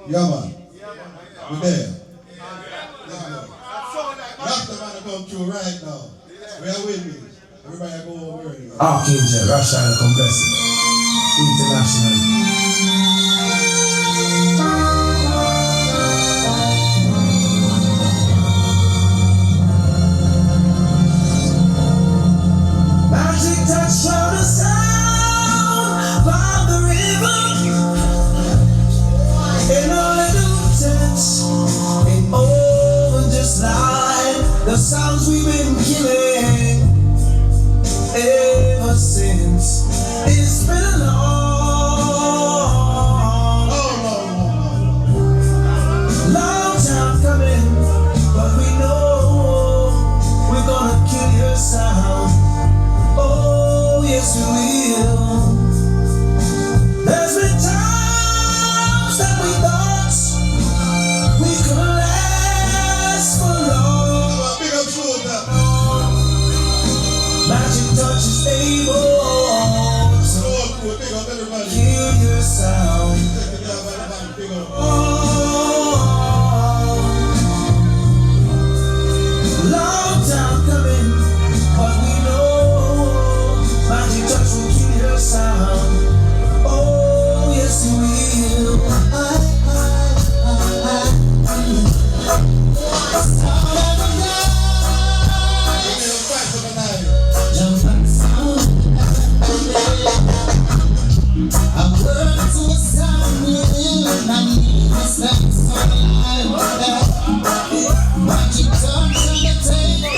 Yeah, man. We're there. Rastaman come through right now. We are with me. Everybody go over here. Archangel, Russian Compressor, International. Magic touch from the sound by the river. In a little touch, in over just like the sounds we've been killing. Ever since it's been a long time coming, but we know we're gonna kill your sound. Oh yes we will. There's been times that we thought we could last for long. Big up shoulder. Magic touch is able to kill your sound. Long time coming, but we know magic touch will kill your sound. Oh yes it will. I work to a sound within, and I need this next time. Magic touch on the table.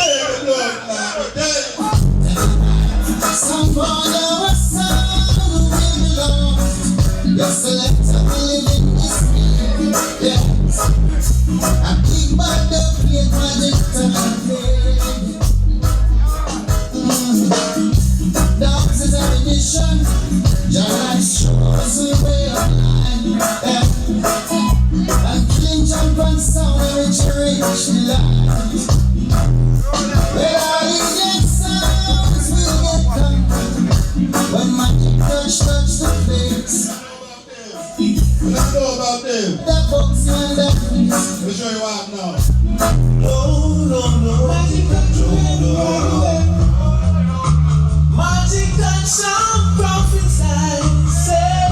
Some part of a sound will be lost. Your selector will live in this field. Yeah. I keep my plate, And killing jump and sound rich the life. Where all Indian sounds will get conquered when magic touch the place. What I know about them? The books and the peace. Let me show you what now. No, magic touch, magic touch, some prophets I say,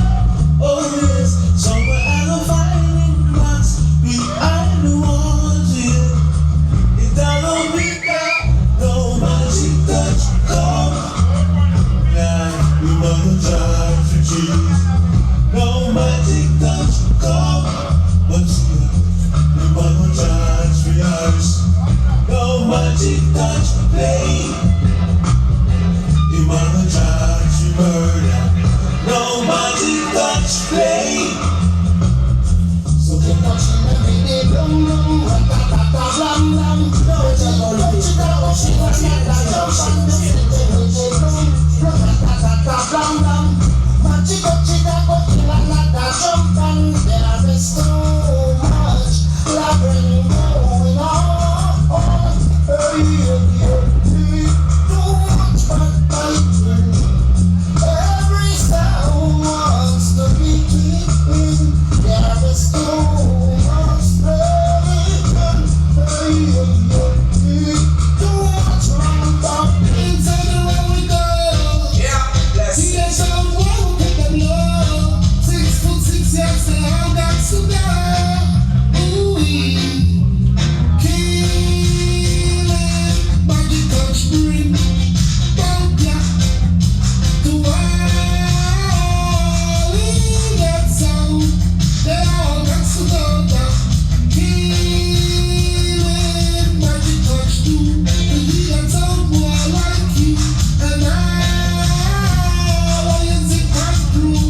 oh yes, somewhere I go finding rocks behind the walls, yeah. It don't be there, no magic touch, come. Now we must charge for cheese. No magic touch, come. But still, we must charge for yours. No magic touch, play. You must charge for murder. No magic touch, play. So they touch him every day, blum blum, blam blam. No, touch it out, she was not that jump and the city with the blum, blam blam. Magic touch it out, but you are not that jump and there is too much labyrinth going on. Too much backbiting. Every sound wants to be keeping. There is too much religion. Too much wrong talk. Inside the way we go. Yeah, See that sound won't take them low. 6'6" yards, they all got to go. Ooh-wee. Killing, magic touch bring. Bump ya. To all in that sound, they all got to go down. Killing, magic touch do. And we got some boy like you and I. Lions in my crew.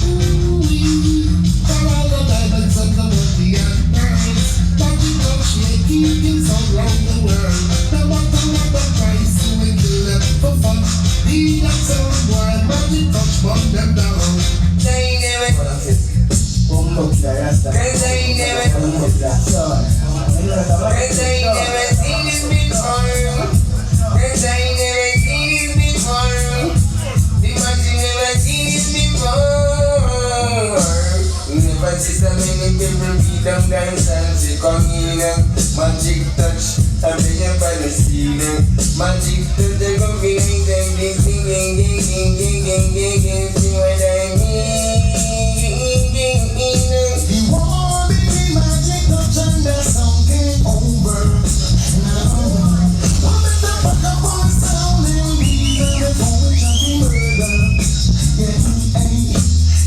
Ooh-wee. For all the diamonds and the money and pearls, magic touch making things all around the world. No matter what the price, you will kill them for fun. Need that sound boy, magic touch burn them down. they never, they never seen this before. They never seen this before. Because you never seen this before. You never see so many people beat them dance and they come in and magic touch. I beg you by the ceiling. Magic touch, they go ding ding ding ding ding ding ding ding ding ding ding. See what I mean? The war between magic touch and the sound came over. Now, one at the back up on the sound and leave them before we shall be murdered. Yeah, hey.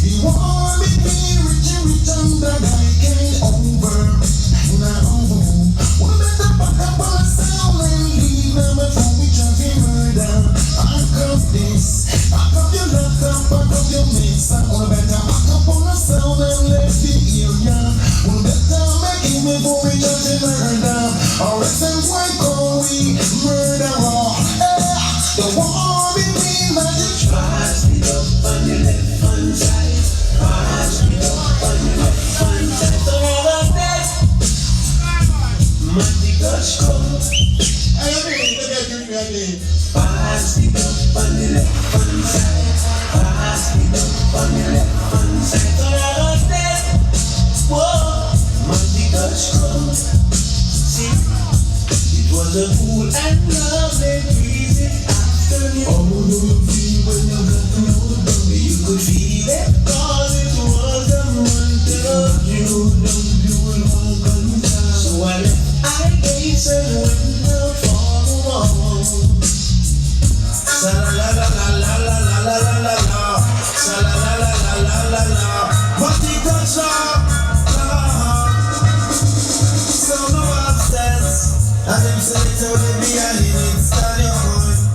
The war between rich and the guy came over. Now, one at the back up on the sound and leave them before we shall be murdered. I love this. I love your love, I love your mix. I wanna better back up on the sound and let the area. Wanna better make it before we judge and murder. Or else then why call we murderer? The war between magic. Pass it up on your left hand side. Pass it up on your left hand side. So never dead. Magic touch come. Pass it up on your left hand side. Pass it up on your left hand side. So never dead. Whoa, magic touch come. See, it was a cool and lovely breezy afternoon. How do you feel when you got to know the dog? You could feel it, cause it was a month. You will walk on time. So I left eye gates and went out for the wall. Sa la la la la la la la la la la. Sa la la la la la la la. Magic touch so no upstairs. And them say it will be behind it. Stand your mind.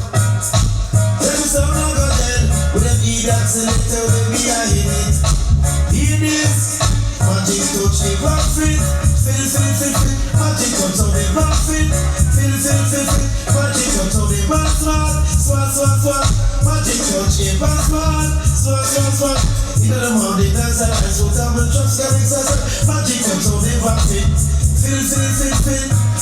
Them some no go dead. With them idiots in it will be behind it. Hear this. Magic touch the profit. Feel. Magic touch on the profit. Feel. Magic touch on the swat. Magic touch the swat. Tell them how they dance and I so time and trust can exercise. Magic touch so they rock it. Feel.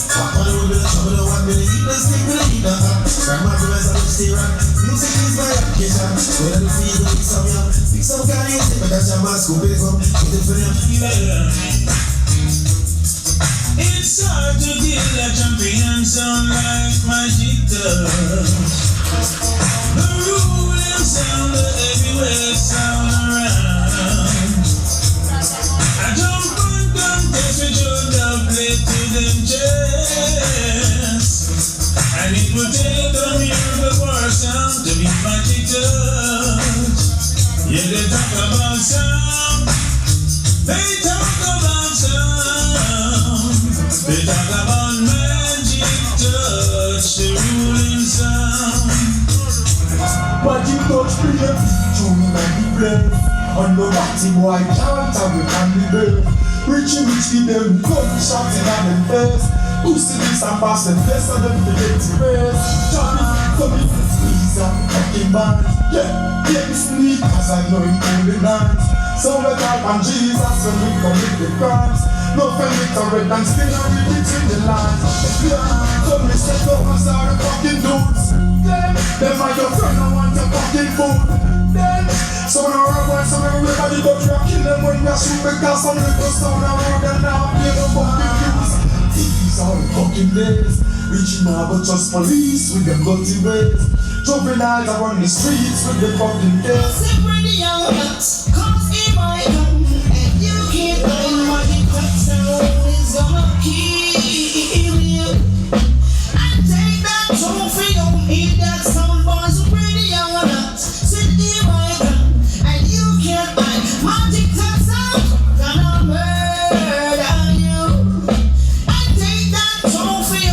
Papa the road with the trouble, the 1 minute eat the stick, the eat the hot. Grandma the rest of the stay rock. Music is my application. When I feel the mix of you, pick some kind of music, but that's your mask, go big up, get it for them. It's hard to get a champion sound like Magic Touch. The ruling sound, the heavyweight sound around. I jump on contest with your doublet to them chest. And it will take a miracle for a sound to be Magic Touch. Yeah, they talk about sound. They talk about sound. They talk about Magic Touch, the ruling sound. Magic Touch play, tune in and the play. On the batty boy can't have it on the bed. Richie Rich give them gunshot in them face. Pussy this and pass them face and them to get to race. Johnny, come in to squeeze up fucking band. Yeah, this neat cause I know it all the dance. So we call on Jesus when we commit the crimes. No friend with a red and still a read it in the lines. Yeah, so me set up as all the fucking dudes. Them are your friend, I want your fucking food. Some of our boys, some of everybody but we kill them when we shoot because some little sound around and now play the fucking views. These are the fucking days. Reaching out but just police with them dirty ways. Juveniles around the streets with the fucking days. Sit ready, young nuts, cause in my gun, and you can't find Magic Touch sound is gonna kill you. And take that trophy, don't eat that sound, boys. Ready, young nuts, sit in my gun, and you can't find Magic Touch sound, gonna murder you. And take that trophy,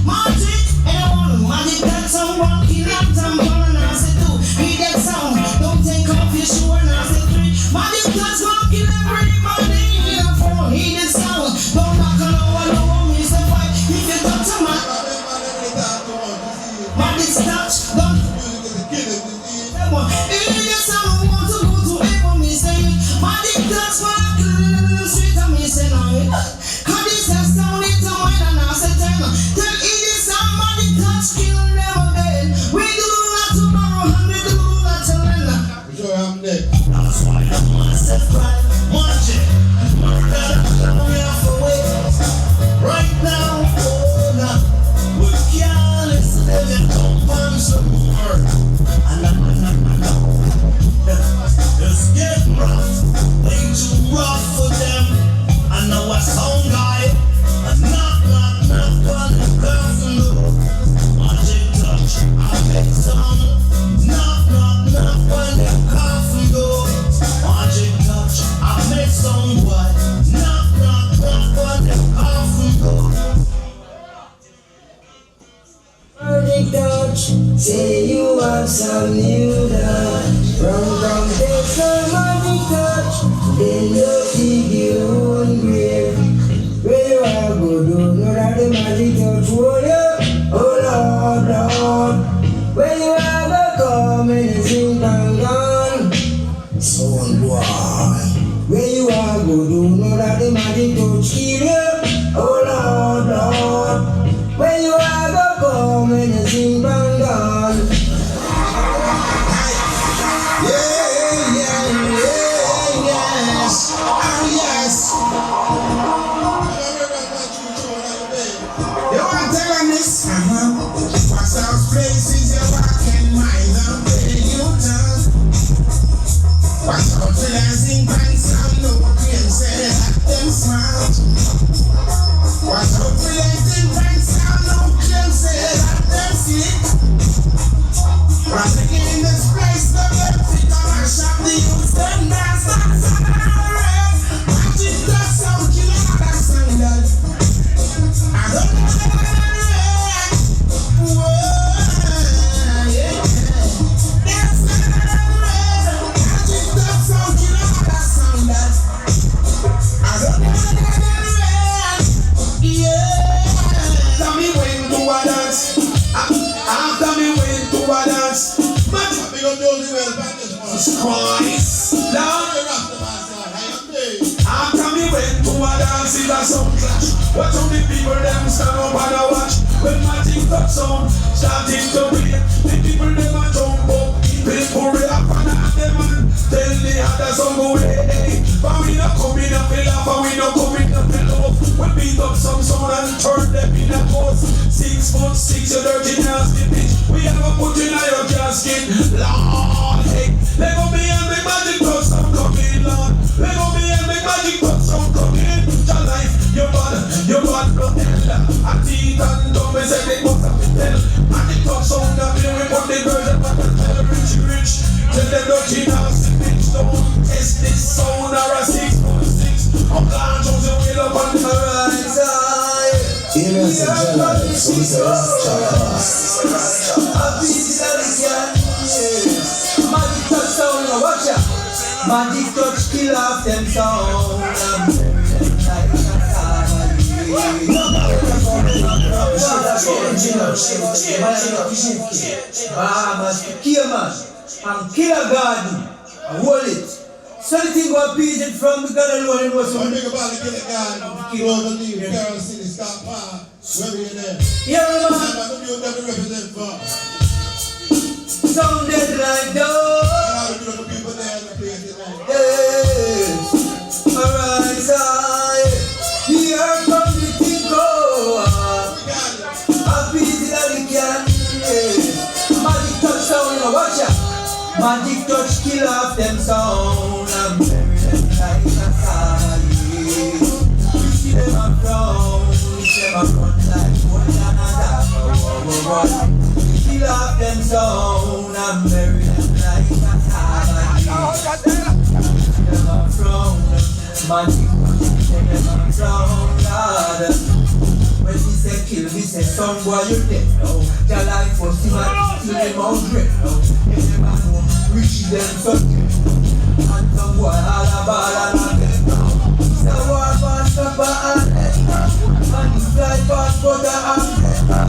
Magic, and I want Magic Touch sound, one kill that sound, and I say two, eat that sound, don't take off your shoe, and I say three, Magic Touch one kill everybody, and four, eat that sound, don't knock on the wall, me say five, if you touch a man, Magic Touch, don't eat that sound, want to go to heaven, me say, Magic Touch one kill straight, and me say no, cause this has sound into mine, and I say ten, tell eat this sound, Magic Touch kill them again, we do that tomorrow, and we do that till then. Sure I'm there. That's why I want to cry, Magic, right now, oh no, we can't listen to them compound some more. It's getting rough, way too rough for them. I know a sound guy, a knock on the curtain door. Magic Touch, I make some knock on the coffin door. Magic Touch, I make some what? Knock on the coffin door. Magic Touch, say you have some new dance. From take some Magic Touch, then you dig your own grave. Where you are go do, know that the Magic Touch will you, oh Lord. Where you are go come and sing bang on. Son boy. Where you are go do, know that the Magic Touch kill you, oh Lord. Where you are go come and sing bang on. You want to tell them this? What's those places you're walking miles out there you turn? What's those dancing pants and no green say that them smart? is a sound clash. Watch how the people them stand up and a watch. When Magic Touch sound starting to play, the people them a jump up. People react and ask them and tell the others some go hey. But we not coming up in laugh and we not coming up in love. We beat up some sound and turn them in a post. 6 foot 6, you dirty nasty bitch. We have a put in your casket. Lord, hey, let go me and make Magic Touch sound coming, Lord. Let go me and make Magic Touch sound coming. Your life, your bad, blood, a teeth and dumb, we say they must have been tell. Magic Touch sound up here, we put the girls up and tell rich. Tell them dirty nasty bitch, don't test this sound or a 6 foot 6. I'm glad Jose will up on the right side. Amen, so Jelly, so we say this is Chaka. Magic Touch sound, watch out. Magic Touch kill off them sound. And kill a garden and hold it. So the thing go appease it from the God alone and was one big about the kill a garden, kill all the leaves, Carol City, Scott Park, wherever you're there. Yeah, man. I'm going to represent for. Sounded like those. How do the people there in the place tonight? Yes. Alright, side. Here comes the thing go. Appease it all you can. Magic Touch sound, watch out. Magic Touch kill off them sound and bury them like a family. We see them a frown, we see them a run like one another. We kill off them sound and bury them like a family. We see them a frown, Magic Touch kill them a frown, God. When we say kill, we say son boy you dead now. Your life was him and kill him out red now. Rich them something. And some boy all about and a dead now. It's a war past papa and dead now. And he fly past brother and dead now.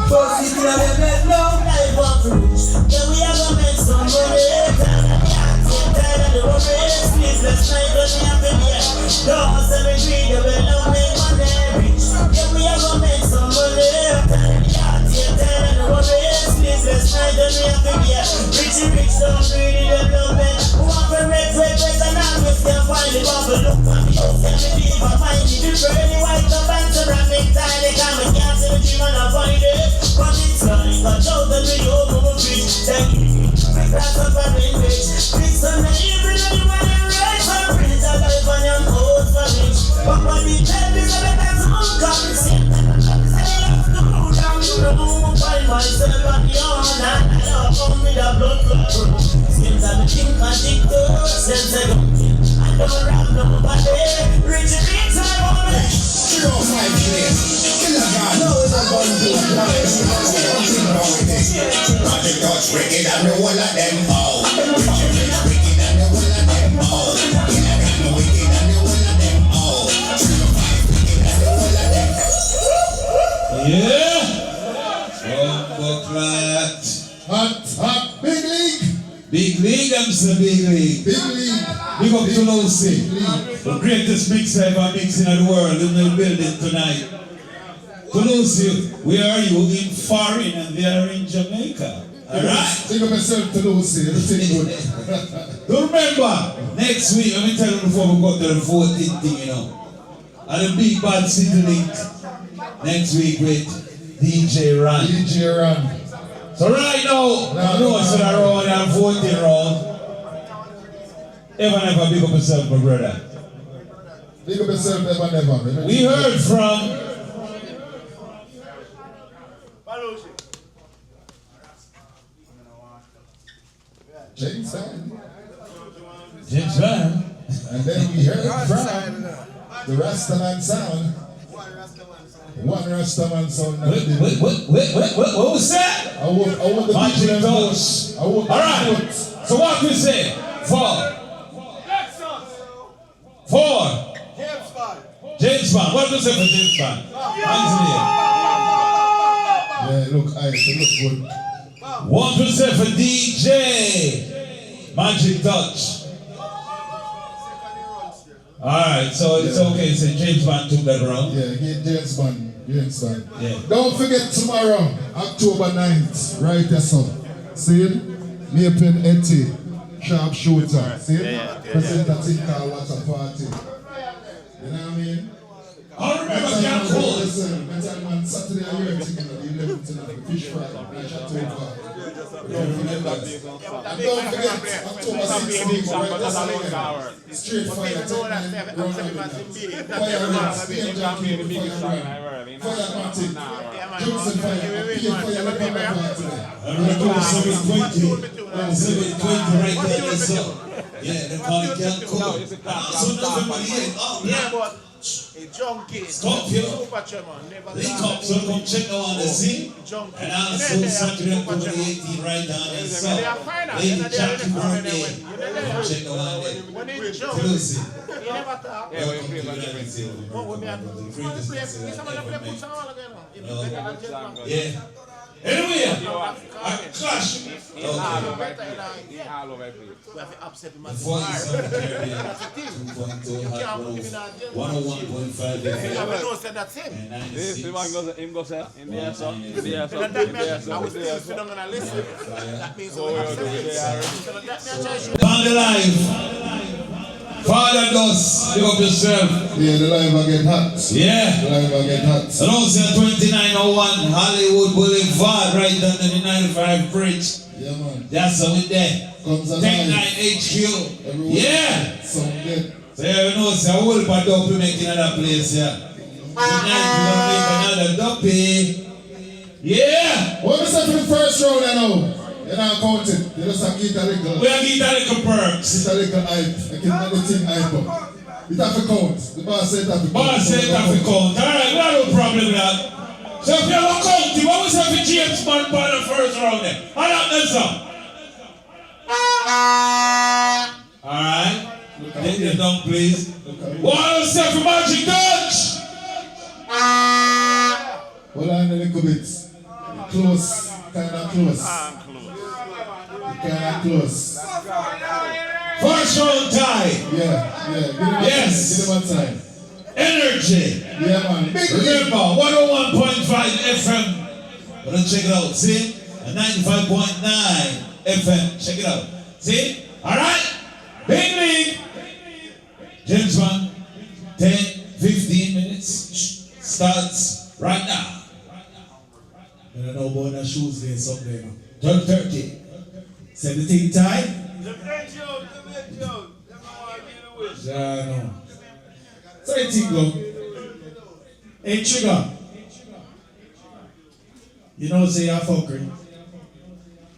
But it's in a dead now. Life of rich. Yeah, we have to make some money. Tired of the worry. Sleepless night when we have to be here. Don't say we greedy, we don't make money. Yeah, we have to make some money. Tired of the worry. Sleepless night when we have to be here. Rich, don't greedy, they don't make. Who want to make and always can't find the bubble. Look for me, send me deep, I find it. You pretty white, the bands are rapping tiny. Come and can't see the dream and I find it. But it's like a joke that we over my bridge. Thank you. That's a very rich. It's a name, everybody right for bridge. I live on your own for rich. But when you tell me that that's uncommon, find myself at the honor. I don't come with a blood clot. Since I'm a king addicted, since I don't rap nobody. Rich, I want it. You don't find place. Kill a god. No, it's not going to be a Magic Touch wicked and the whole of them all. Rich wicked and the whole of them all. Kill a god wicked and the whole of them all. 305 wicked and the whole of them. Yeah. Hot, big league. Big league, I'm saying big league. Big league. Big up to Lucy. The greatest mixer ever mixing in the world in the building tonight. To Lucy, where are you? In foreign and they are in Jamaica. Alright? Think of myself to Lucy, everything good. Don't remember, next week, let me tell you before we go to the 14th thing, you know. At the Big Bad City Link. Next week with DJ Ran. DJ Ran. So right now, I know I said around and 14 round. Ever never big up yourself, my brother. Big up yourself, never. We heard from James Van. And then we heard from the Rastaman sound. One Rastaman sound. What was that? I want the Magic Touch. Alright, so what we say? Four. James Bond. What do you say for James Bond? Yeah, look nice, it look good. What do you say for DJ Magic Touch? Alright, so it's okay, so James Bond took that round. Yeah, James Bond. Yeah. Don't forget tomorrow, October 9th, right there, so. See it? Maple Etty, Sharpshooter. See it? Present a thing called What a Party. You know what I mean? I remember Camp Cool. Listen, on Saturday, I hear taking the 11th tonight, the fish fry, and Chateau. Don't forget that. And don't forget, October 16th, right there, Straight Fire, take Fire Johnson Fire, I'm going to go to 720. 720 right there, that's up. Yeah, they call it Camp Cool. So everybody here. Oh, yeah, but a junkie. Stop here. Link up, so come check out on the scene. And also Saturday, October 18th, right down there. So, Lady Jackie birthday. Come check out on there. Close it. Welcome to the United States. Yeah. Anyway, clash. Okay. Before you start the Caribbean, 2.2 Hot Rose, 101.5 FM, and 96. On the live. Father Doss, pick up yourself. Yeah, the live will get hot. Yeah. The live will get hot. And also 2901 Hollywood Boulevard, right under the 95 bridge. Yeah, man. That's how we there. Tech 9 HQ. Yeah. So good. So yeah, we know it's a whole part of we make another place here. Tonight we're going to make another duppy. Yeah. What is that for the first round I know? You're not counting. You just have to get a little. We have to get a little perks. Get a little hype. I can make the thing hype up. It have to count. The boss said it have to count. Boss said it have to count. Alright, we have no problem with that. So if you have a counting, what was that for James Bond for the first round there? How about that song? Alright. Take it down, please. One step for Magic Touch. Hold on a little bit. Close. Kind of close. Kind of close. First round tie. Yeah. Yes. Give them a time. Energy. Yeah, man. Remember, 101.5 FM. But check it out. See? 95.9 FM. Check it out. See? Alright? Big league. James Bond. 10, 15 minutes. Starts right now. I don't know about the shoes lace up there now. 12:30. 17 time? Yeah, no. So I think go. Hey Trigger. You know say you're fuckery.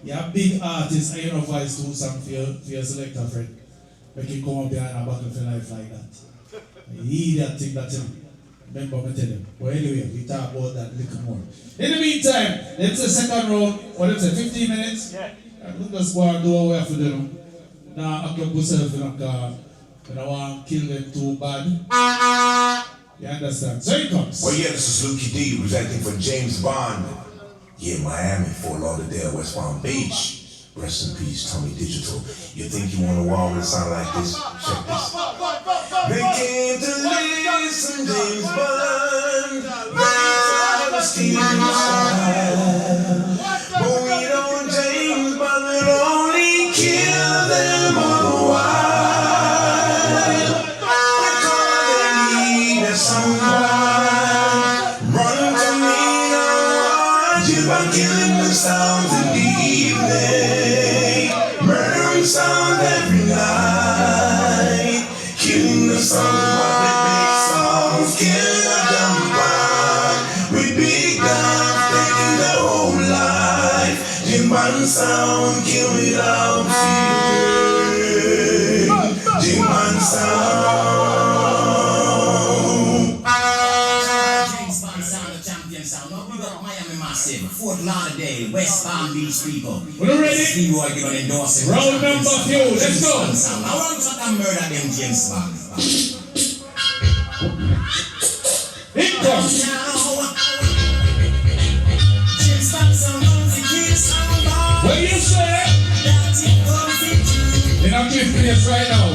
You're a big artist and you know voice do something for your selector friend. Make you come up here and battle for life like that. You idiot thing that him. Remember me tell him. But anyway, we talk about that a little more. In the meantime, let's say second round, what is it, 15 minutes? Yeah. We'll just go and do what we have to do. Now, I can myself in a car. I don't want to kill them too bad. You understand? So it comes. Well, yeah, this is Lukey D presenting for James Bond. Yeah, Miami, Fort Lauderdale, West Palm Beach. Rest in peace, Tommy Digital. You think you want a wall with a sound like this? Check this. They came to listen, James Bond. They never steal your style. But we don't James Bond, we'll only kill them all the while. I call them need a someone. Run to me now, you are killing the sounds in the evening. Murdering sound every night. Killing the songs, what they make songs. Killing the dumb band. With big guns, taking their whole life. Jim Band sound, kill without fear. Jim Band sound. James Band sound, the champion sound. Now we got Miami Massive, Fort Lauderdale, West Palm Beach people. We're ready? Steve Boy give an endorsement. Round number few, let's go. I want to murder them James Bond. It comes. What do you say? In a cliff place right now.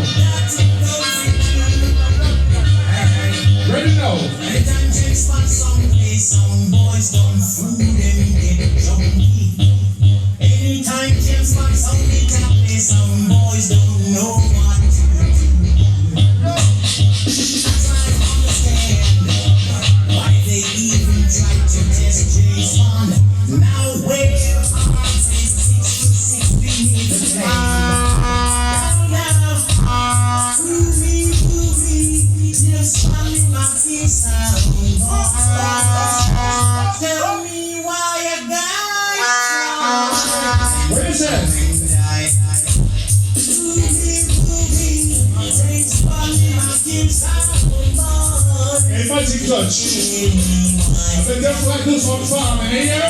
Hey, Magic Touch. I said, just like this one farming, you hear?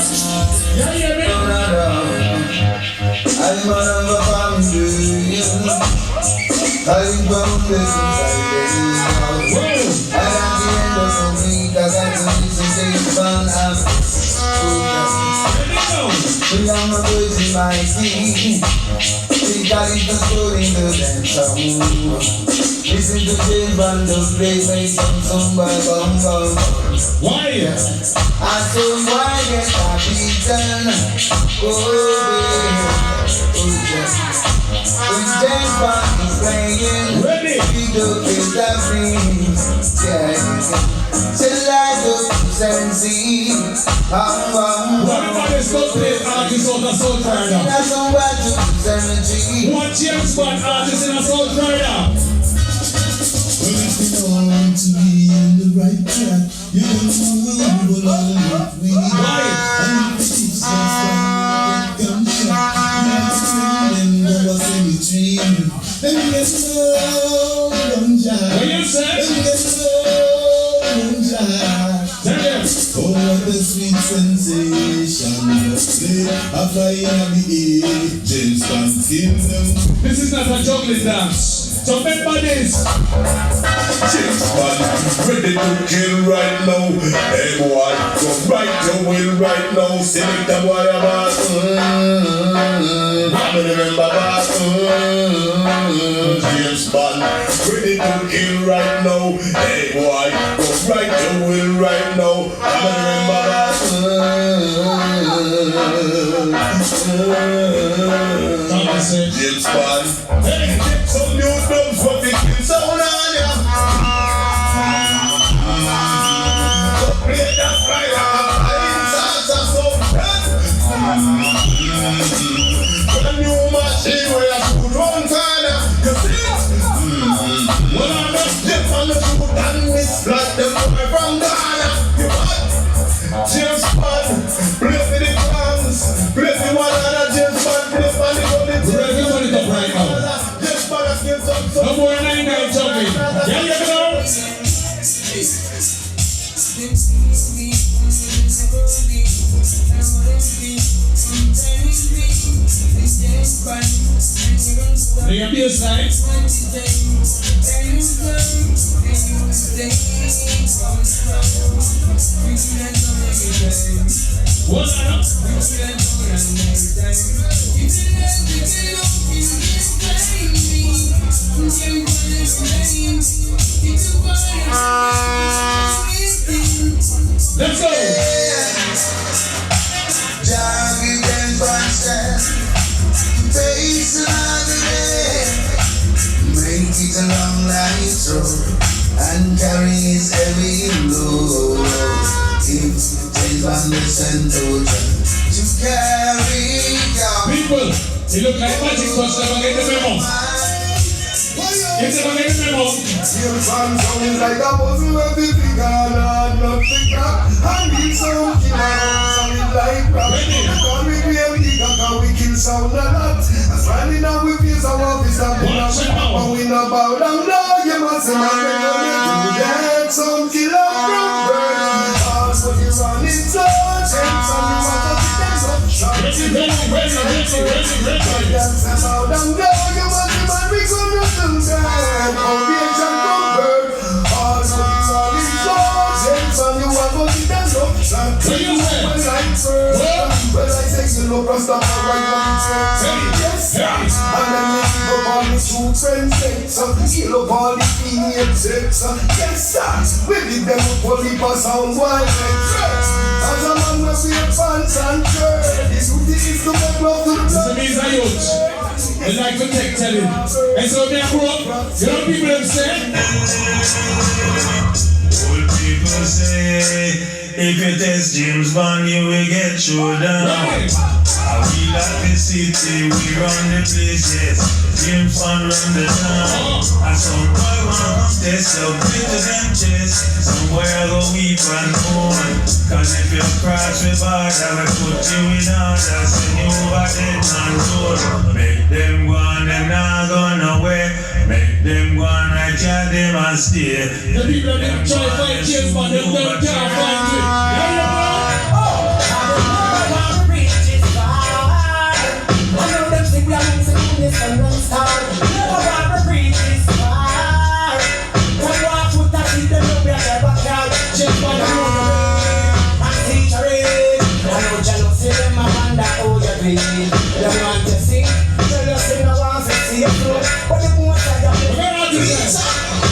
Yeah, hear me? I'm one of a family. I'm bound inside the house. And at the end of the week, I got to listen to fun and we are not losing my feet. We got it just going to dance. Listen to James Bond, just play make some song by bum bum. Why? I told why get a beaten. Oh baby, oh yeah. When James Bond is playing, we do kill the breeze. Yeah. Till I go and see. What is not playing artists on the South Florida? What James Bond artists in the South Florida? Well, if you don't want to be in the right track, you don't move along with me. And if it's just get gunshot, you have to bring them over cemetery. Let me get slow, don't jive. What you say? Let me get slow, don't jive. Oh, what a sweet sensation. I fly in the air, James Bond Kingdom. This is not a juggling dance. So remember this. James Bond, ready to kill right now. Hey boy, go right your will right now. Select the boy about I remember that James Bond, ready to kill right now. Hey boy, go right your will right now. I remember that James Bond. Hey, get some new drums for the kids on ya. Play that fire, inside some brand new machine where I should run kinda. You see it? Well, I'm not deaf on the food and miss like them from Ghana. You what? James Bond, play for the fans, play for one another. James Bond, play for the Everybody up right now. No more 9-9 juggling. Yeah, you know. Bring your baseline. What's that? Let's go. Jogging and bunches, face another day. Make it a long night road and carry his heavy load. If James Bond the center to carry down. People, you look like Magic Touch, never get the memo. You never get the memo. James Bond sounds like a puzzle of the figure, not figure. I need some killer, something like rap. Call me BM Digger, cause we kill sound a lot. As running out with his office, I'm but we not bow down, no, you must have a to get some killer from birds. All what you running so, James Bond, you want to be them up shot. Ready. Dance bow down, no, you must have a we gonna do that. Foundation from bird. All what you running so, James Bond, you want to be them up shot. Well, I say you look across the right yes, and then you keep up all the true friends, you love all the female sex, yes, sir. We did them up for the sound wild, as a man must be a pants and shirt. The duty is to make love to the blood. This is a youth. They like to take telling. And so when I grew up, you know people have said? Old people say, if you test James Bond, you will get showed down. We like the city, we run the place, yes. James Bond run the town. And some boy wanna test your glitters and chest. Some boy I go weep and mourn. Cause if you cross the border, we put you in order. Send you over dead man door. Make them go on, them not go nowhere. Make them go on right here. of them and stay. The people that didn't try to fight James Bond, them can't find it.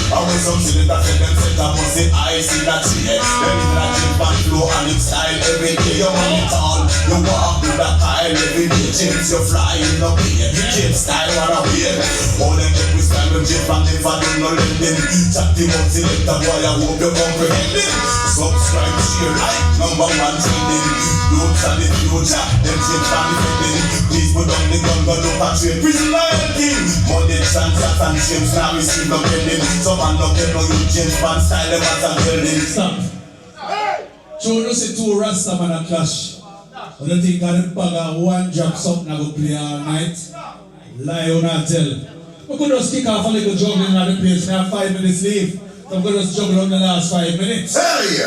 Always something that tell them set up on the I see that shit. Them in that James Bond flow and his style every day. You want it all, you walk with that Kyle every day. James, you fly in the plane. James style what a way. All them get with style them James Bond never do no lending. Chat the multi-lector boy, I hope you comprehend it. Subscribe, share, like, number one trending. Youths are the future, them James Bond defending. Please put down the gun, go look at trade. Prison loyalty. Monday chance and James now we see no pending. Some man no get no you James Bond style them as a building. Stop. So you see two Rasta man a clash. I don't think I bag of one drop something I go play all night. Lie or not tell. We could just kick off a little juggling at the place. We have 5 minutes leave. So I'm going to just juggle on the last 5 minutes. Hey,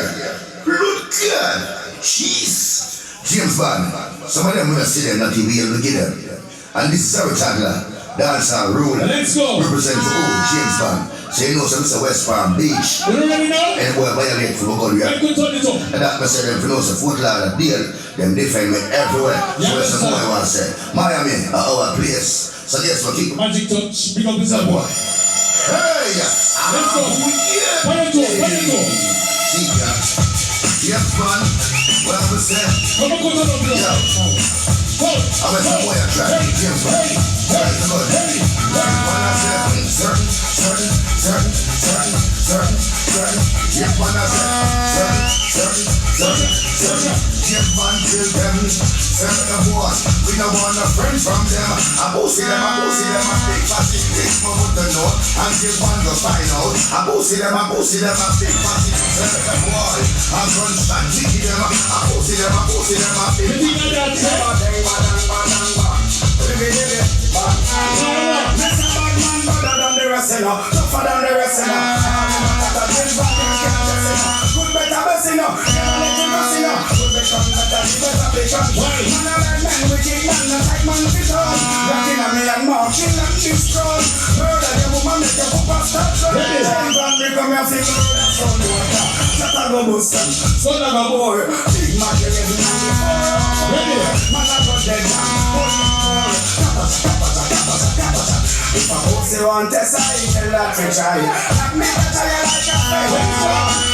good God. Jeez. James Bond. Some of them will see them not even able to get them. And this is our Tagler. Dancer ruler. Let's go. Represent for James Bond. So you know some Mr. West Palm Beach. You already know? And boy violate for God. And that must say them for know some foot ladder deal. Them defend me everywhere. So that's some boy want to say. Miami are our place. So yes, we keep Magic Touch, big up yourself, boy. Hey, let's go. Where you go? See ya. James Bond. Well, we say. Come on, yeah. I'm a boy I try to James Bond. That's good. When I say certain. James Bond I say certain. James Bond till them. Certain boys. We don't want a friend from them. I bossy them. I big fussy big move the north. And James Bond go find out. I bossy them. I big fussy. Certain boys. I'm gun shot chicky them. I bossy them. I big tougher than the rest, good better blessing, never let you go, good better patient. Man a right man, wicked man, a tight man fit on. Rocking on me and marching and be strong. Murder the woman, make your papa stop. James Bond, become your thing, murder son water. Shut up go bust, son of a boy. Big man, you live in the floor. Man a go dead man, if a pussy want to say, tell her to try. Like me, I tell you like a friend.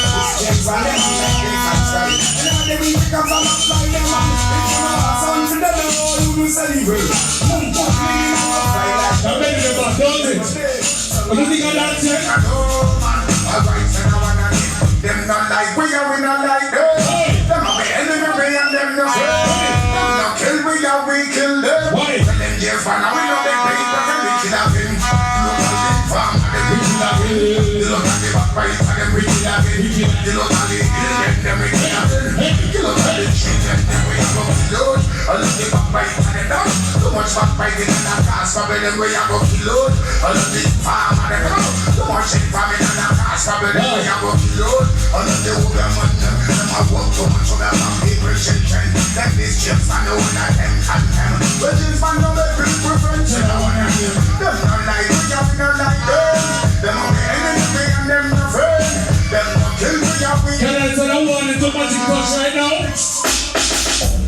This James Bond, them make me try. And now they will pick up from a fly, them man. If you know a son to the Lord, you will celebrate. Boom, boom, clean up, fly like. I'm ready to go, don't it? What do you think of that, sir? I know, man. All right, so now I'm not it. Them not like we are, we not like them. Them are the enemy, and them not. Them not kill we are, we kill them. Why? Tell them James Bond, now we know they pay, but them wicked of him. You look at the back right and them wicked of him. You look at the hill and them wicked of him. You look at the tree and them we are going to load. I look the back right and them down. Too much back right in the cast, probably them we are going to load. I look the farm and them down. Too much in farming and the cast, probably them we are going to load. I look the woman and them I walk too much from them people children. Them this James Bond, no one of them can them. But James Bond no make people friends. You know what I mean? Them not like we are, we not like them. Them are the enemy and them no friend. Them no kill we are, we. Can I tell you one into Magic Touch right now?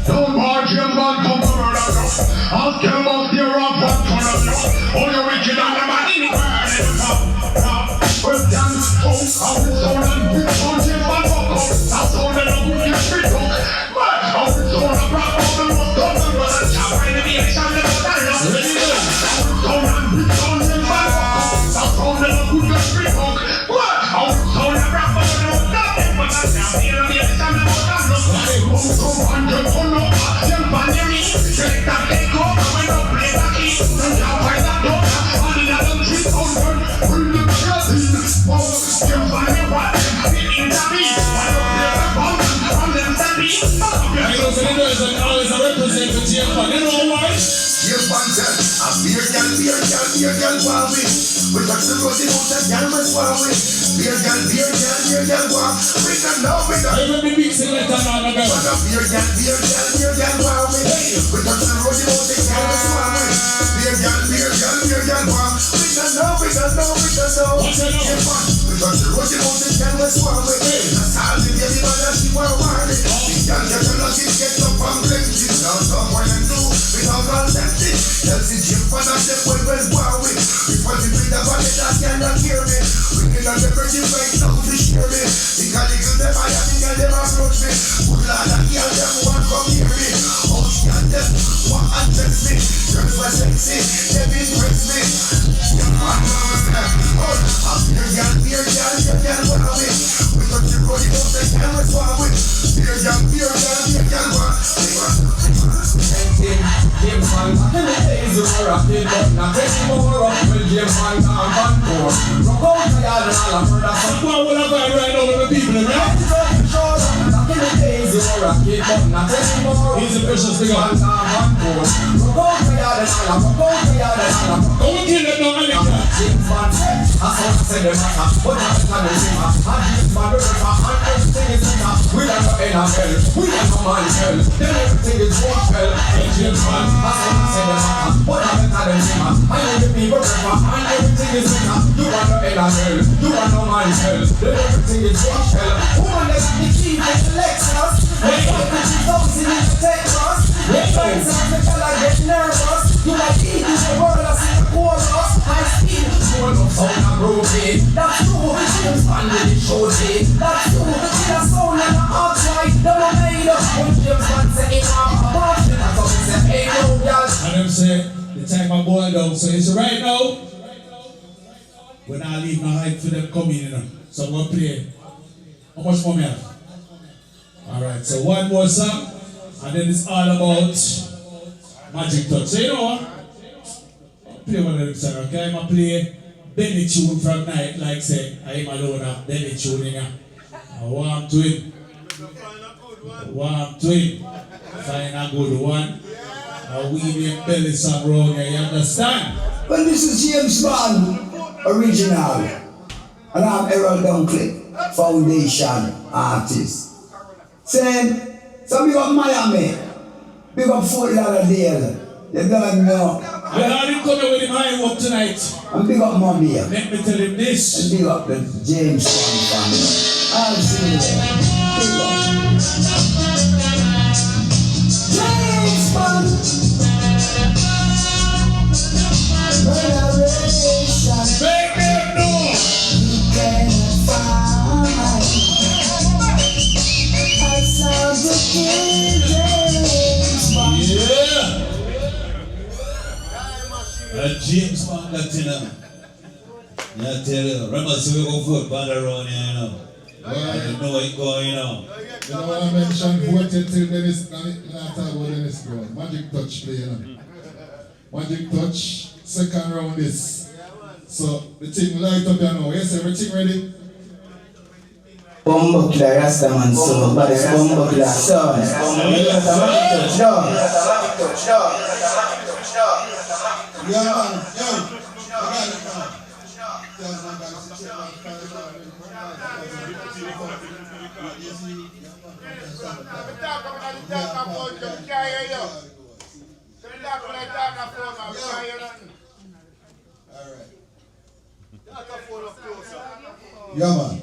Don't march James Bond come to murder you. I'll kill most your off one corner of you. All your wicked and the man in the burn in the top. Question, how is someone and big on James Bond fuck up? That's all that I'm going to get hook. But how is someone and rock all the most of them but a job in the beach and the water. Ready to go. How is someone and big on James Bond fuck up? That's all that I'm going to get hook. But how is someone and rock all the most of them but a job in the beach and the water. Come on, jump on up, jump on your knees. Take that leg up, when you play the key. Jump by that door, all the other trees on one. Bring the chassis, jump on your what? swarm with. Beer girl, go. We don't know, we don't. Even the big selector now, no girl. Beer girl, go with. We don't know what you want to get the swarm with. Beer girl, go. We don't know. What's your number? We don't know what you want to get the swarm with. That's how the baby mother she want to want it. The girl get a lot, she get up and plenty. Now someone and do without all that thing. Tell the gym for that them well war with. Because the breed of a that cannot hear me. We cannot ever give right now to share me. Because the good them I have, the girl them approach me. Good lad, I hear them want come hear me. Oh, she and them want undress me. Girls were sexy, them impress me. Beer girl, wow with. We got the road, you don't take time with wow with. Beer girl, wow. James Bond, in the days you were rocking, but not anymore. Well, James Bond, I'm on board. Rock out the yard and all I've heard of some. What will I buy right now with the people, right? Back in the days you were rocking, but not anymore. He's a precious big up. I'm on board. Rock out the yard and all I've Go and kill them now, Alexa. James Bond, I saw to say the matter, but not the kind of thing. And James Bond, and everything is better. We don't know in a hell, we don't know man hell. Then everything is one hell. James Bond, I saw to say the matter, but not the kind of thing. I know the people forever, and everything is better. You don't know in a hell, you don't know man hell. Then everything is one hell. Woman, let's be cheap and select us. Let's fight with you, those in the tech us. Let's fight some of the color get nervous. You like eat in the world, I see the chorus. I speak more of sound and broken. That's true, the James Bond really shows it. That's true, the killer sound and the outside. The one made up when James Bond say it out. That's how we say, hey no, y'all. And them say, the time I boil down. So it's right now, when I leave my hype for them coming, you know. So I'm going to play. How much more we have? Alright, so one more song, and then it's all about Magic Touch. So you know what? I'll play one of them songs, okay? I'm going to play Benny tune from night, like say, I'm alone now, Benny tune, you know. I want to it. Find a good one. A weaving belly song wrong, you understand? Well, this is James Bond, original. And I'm Errol Dunkley, foundation artist. Saying, so big up Miami, big up Fort Lauderdale. You don't know. I got him coming with him high up tonight. And big up Mobile. Let me tell him this. And big up the James Bond family. I'll see you there. Big up. James Bond. Generation. Make them know. You cannot find. I saw the James Bond. Yeah. James Bond Latina. I tell you, remember, so we go for band around here, you know. I don't know what's going on. You know what I mentioned, voted till Dennis, not talk about Dennis Brown. Magic Touch play, you know. Magic Touch, second round is. So the thing light up, you know. Yes, everything ready? Bumbleclaw, Rastaman, so, but it's Bumbleclaw, son. Magic Touch, dog. Yeah, man. Yo. I got it, man. Yeah, man.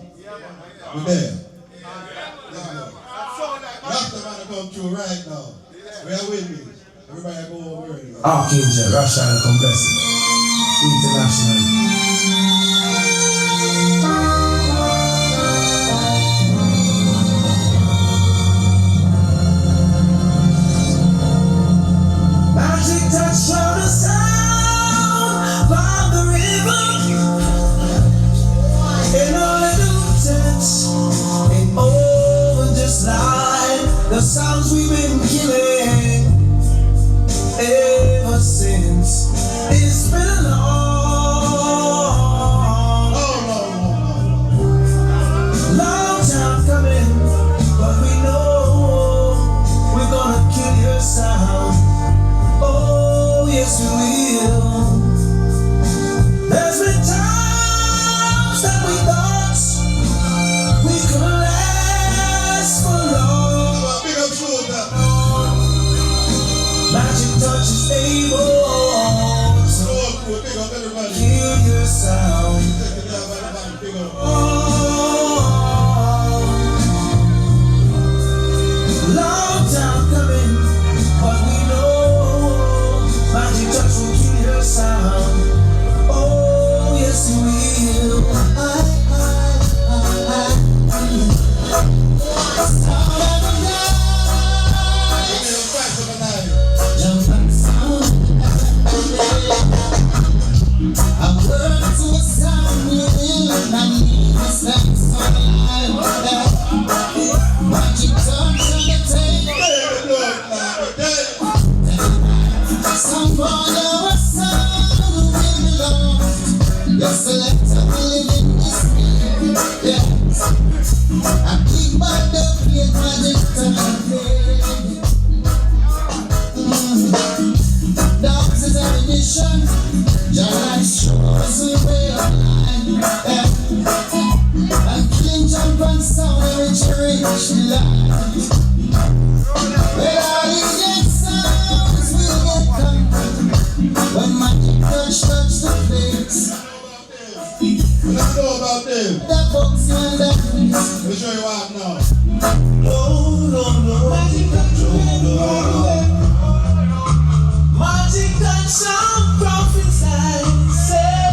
We're there. Rastaman come through right now. We are with me. Everybody go over here. Archangel, Russian Compressor. International. Magic touch from the sound by the river. In a little touch, and over just like the sounds we've been killing ever since. It's been a long change and run sound every change the life. Well, all you get sounds will get come when magic touch the place. What I know about them? The books and the Let me show you what now. No, magic touch, no. Magic touch, some prophesy, say,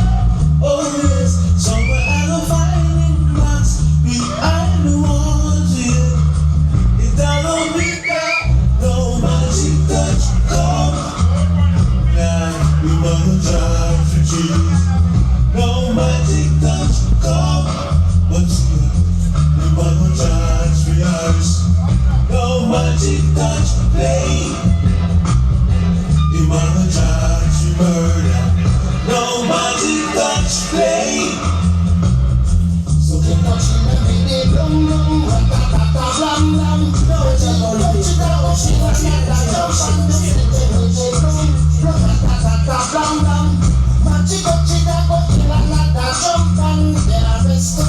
oh yes, somewhere I go find it, rocks behind the walls, yeah. If that don't be there, no magic touch, come. Now we wanna drive for cheese. No magic touch, come. But still, we wanna charge for yours. No magic touch, play. You wanna charge for murder. No magic touch, play. so they touch him every day, blum blum, blam blam. No, touch it down, she was not that jump and the every day, blam blam. Magic touch it down, but you are not that jump and there is so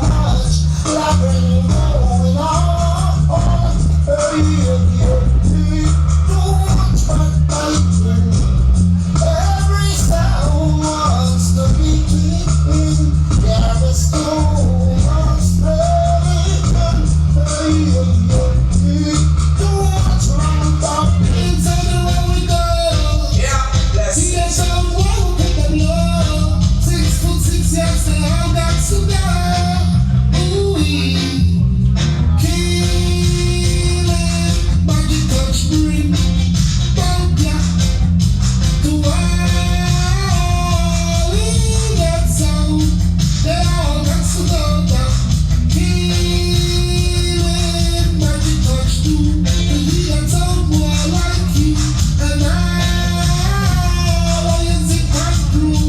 much labyrinth going on. Hey, too much backbiting. Every sound wants to be keeping. There is too much breaking. Hey, too much wrong talk. Inside where we go. Yeah, See that sound won't take the blow. 6'6" yes, they all got to go. Ooh-wee. Killing, magic touch bring. Bump ya. To all in that sound, they all got to go down. Killing, magic touch too. And we got some boy like you. And I is it my crew.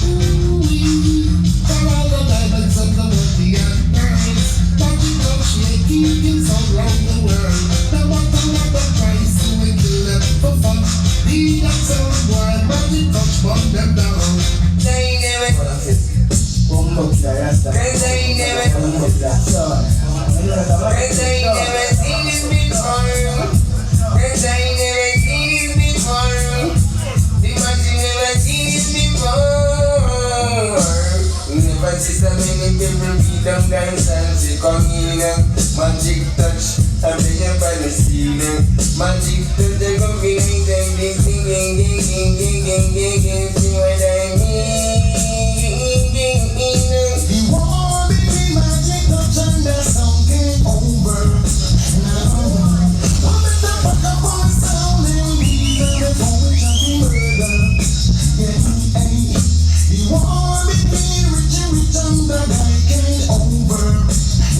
Ooh-wee. For all the diamonds and the money and pearls, magic touch making things all around the world. No matter what the price, you will kill them for fun. Need that sound boy, magic touch burn them down. they never, they never, they never seen this before. They never seen this before. Because you never seen this before. Never see so many people beat them dance and she come in and magic touch. I'm playing by the ceiling. Magic touch, they go ding ding ding ding ding ding ding ding ding ding ding ding. See what I mean? The war between magic touch and the sound came over. Now, I'm at the back up on the sound and we are the going to murder. Yeah, hey, the war between rich and the guy came over.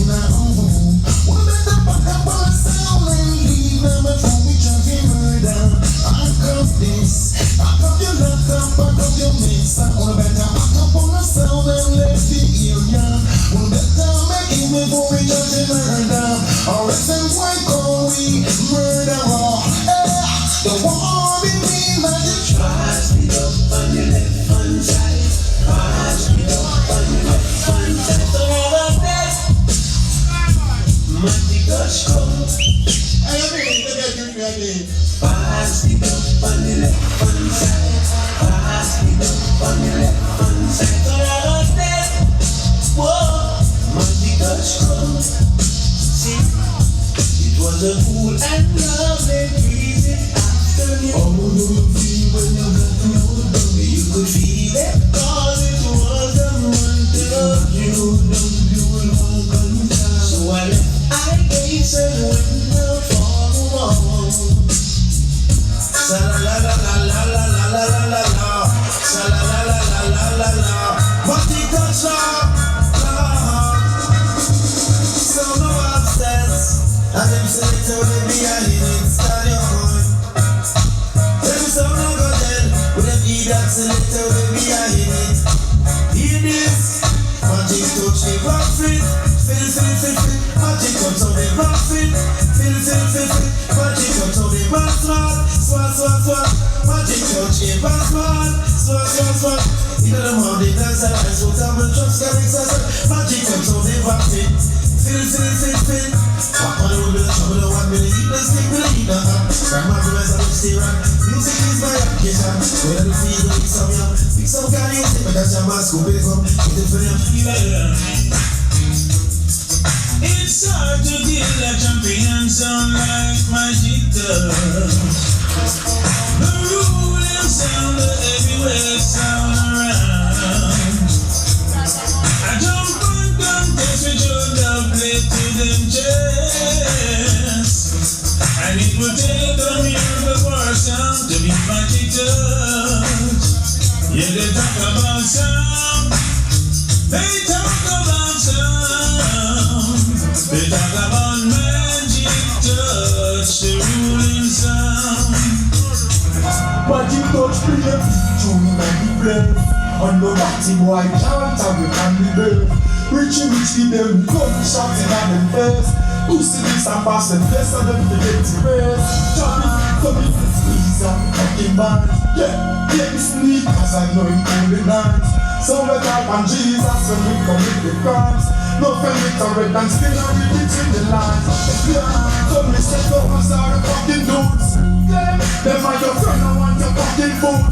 Now, I'm at the back up on the sound and leave them before we try to murder. I got this, I got your laptop, I got your mixer. Wanna better back up on the sound and let the area. Wanna better make it before we try to murder. Or else them white call we murderer. The war between magic. Pass it up on your left hand side. Pass it up on your left hand side. So never dead. Magic touch come. Pass it up on your left hand side. Pass it up on your left hand side. So never dead. Whoa, magic touch come. See, it was a cool and lovely breezy afternoon. How do you feel when you got to know the baby? You could feel it, cause it was a month of June. You will walk on time. So I left I gaze and went out for a walk. Sa la la la la la la la la la la la. Sa la la la la la la la. Magic touch so no upstairs. And them say it will be behind it, stadium. Them some no go dead. With them E-Dots and it will be behind it. Hear this. Magic touch the profit. Feel. Magic touch on the profit. Feel. Magic touch on the swat. Magic touch in swat. You know them all the dance and I so time and trust can exercise. Magic touch so never fit. Fit. Walk on the road with a trouble, the 1 minute eat the stick, will eat the hot. Grandma realize I wish they run. Music is my application. Whether the feel will pick some young. Pick some kind of music, but that's your mask, go pick up. Get it for them. It's hard to kill a champion sound like Magic Touch. The ruling sound, the heavyweight sound around. I jump on contest with your doublet to them chest. And it will take a miracle for a sound to be Magic Touch. Yeah, they talk about sound. They talk about sound. They talk about Magic Touch, the ruling sound. Magic Touch play a tune in the place. And no batty boy can't have it on the bed. Richie Rich give them gunshot in them face. Who see this and pass them face and them forget to race. Johnny, come in to squeeze up fucking band. Yeah, me sneak cause I know him only dance. So we talk on Jesus when we come with the crimes. No friend with a red and still a read between the lines. Yeah, so me say those are the fucking dudes. Them are your friend, I want your fucking food.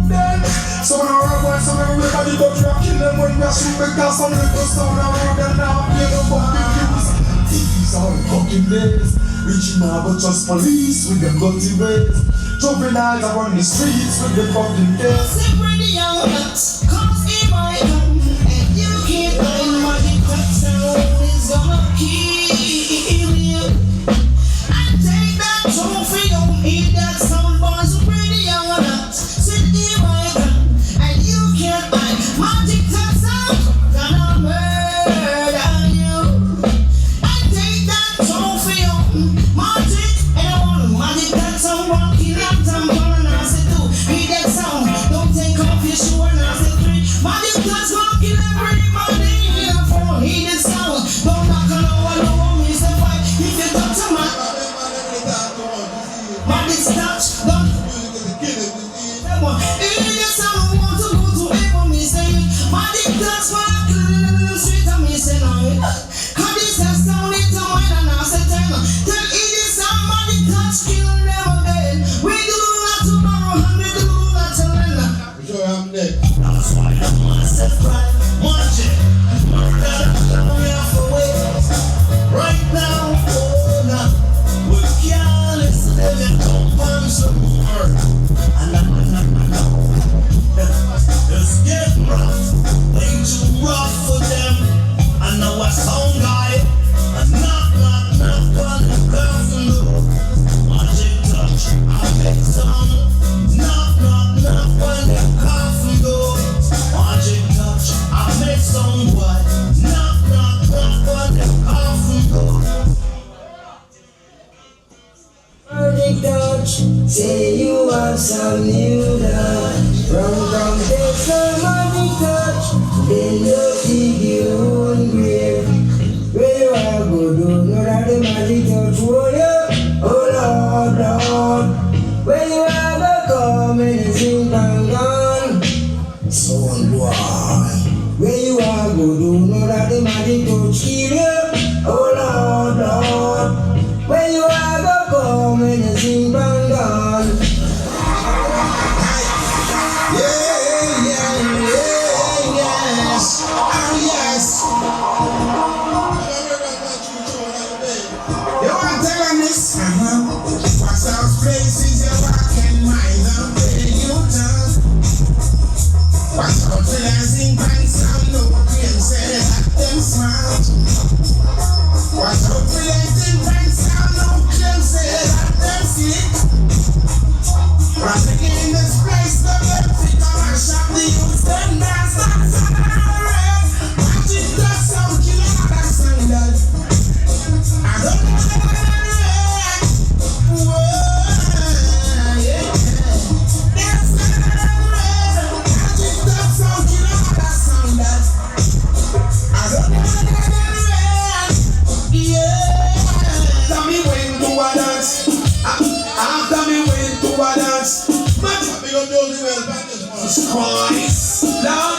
Them, some are a boy, some are everybody but you kill them when you shoot because some little stone around and now play the fucking views. These are the fucking days. Reaching out but just police with them dirty ways. Juvenile around the streets with the fucking kids. Say pretty young nuts, cause in my gun, and you can't find Magic Touch sound is gonna kill you. And take that trophy, don't eat that sound, boys. So pretty young nuts, sit in my gun, and you can't find Magic Touch sound, gonna murder you. And take that trophy, Magic, and I want Magic Touch sound, one kill and time, and I say two, eat that sound, don't take off your shoe, and I say three, Magic Touch one kill everybody, for eat that sound, don't knock on the wall, me say fight, if you touch a man, Magic Touch, don't eat that sound, want to go to heaven, me say, Magic Touch one kill straight, and me say no, cause this has sound into mine, and I say tell eat this sound, Magic Touch kill them again, we do that tomorrow, and we do that tonight. Sure, I'm next. That's why I want to cry, Magic. Right now, oh no, we can't listen to them come some more. And it's getting rough, way too rough for them. I know a sound guy, a knock on the curtain door. Magic Touch, I make some knock on the coffin door. Magic Touch, I make some what? Knock on the coffin door. Magic Touch, say you have some new love. From this Magic Touch, then you dig your own grave. Where you are go do know that the Magic Touch warrior. Oh Lord, where you are go come and sing pangan. Son boy, where you are go do know that the Magic Touch kill you. Oh Lord, where you are go come and sing pangan. Yes. You want to tell them this? What's those places you walk and mind up there you turn? What's up to dancing pants and no cream say that them smart? What's up to dancing pants and no cream say that them slick? What's again this place the them fit on my shop the youth them dance and Magic Touch sound killer that sound that I don't know Christ, Lord.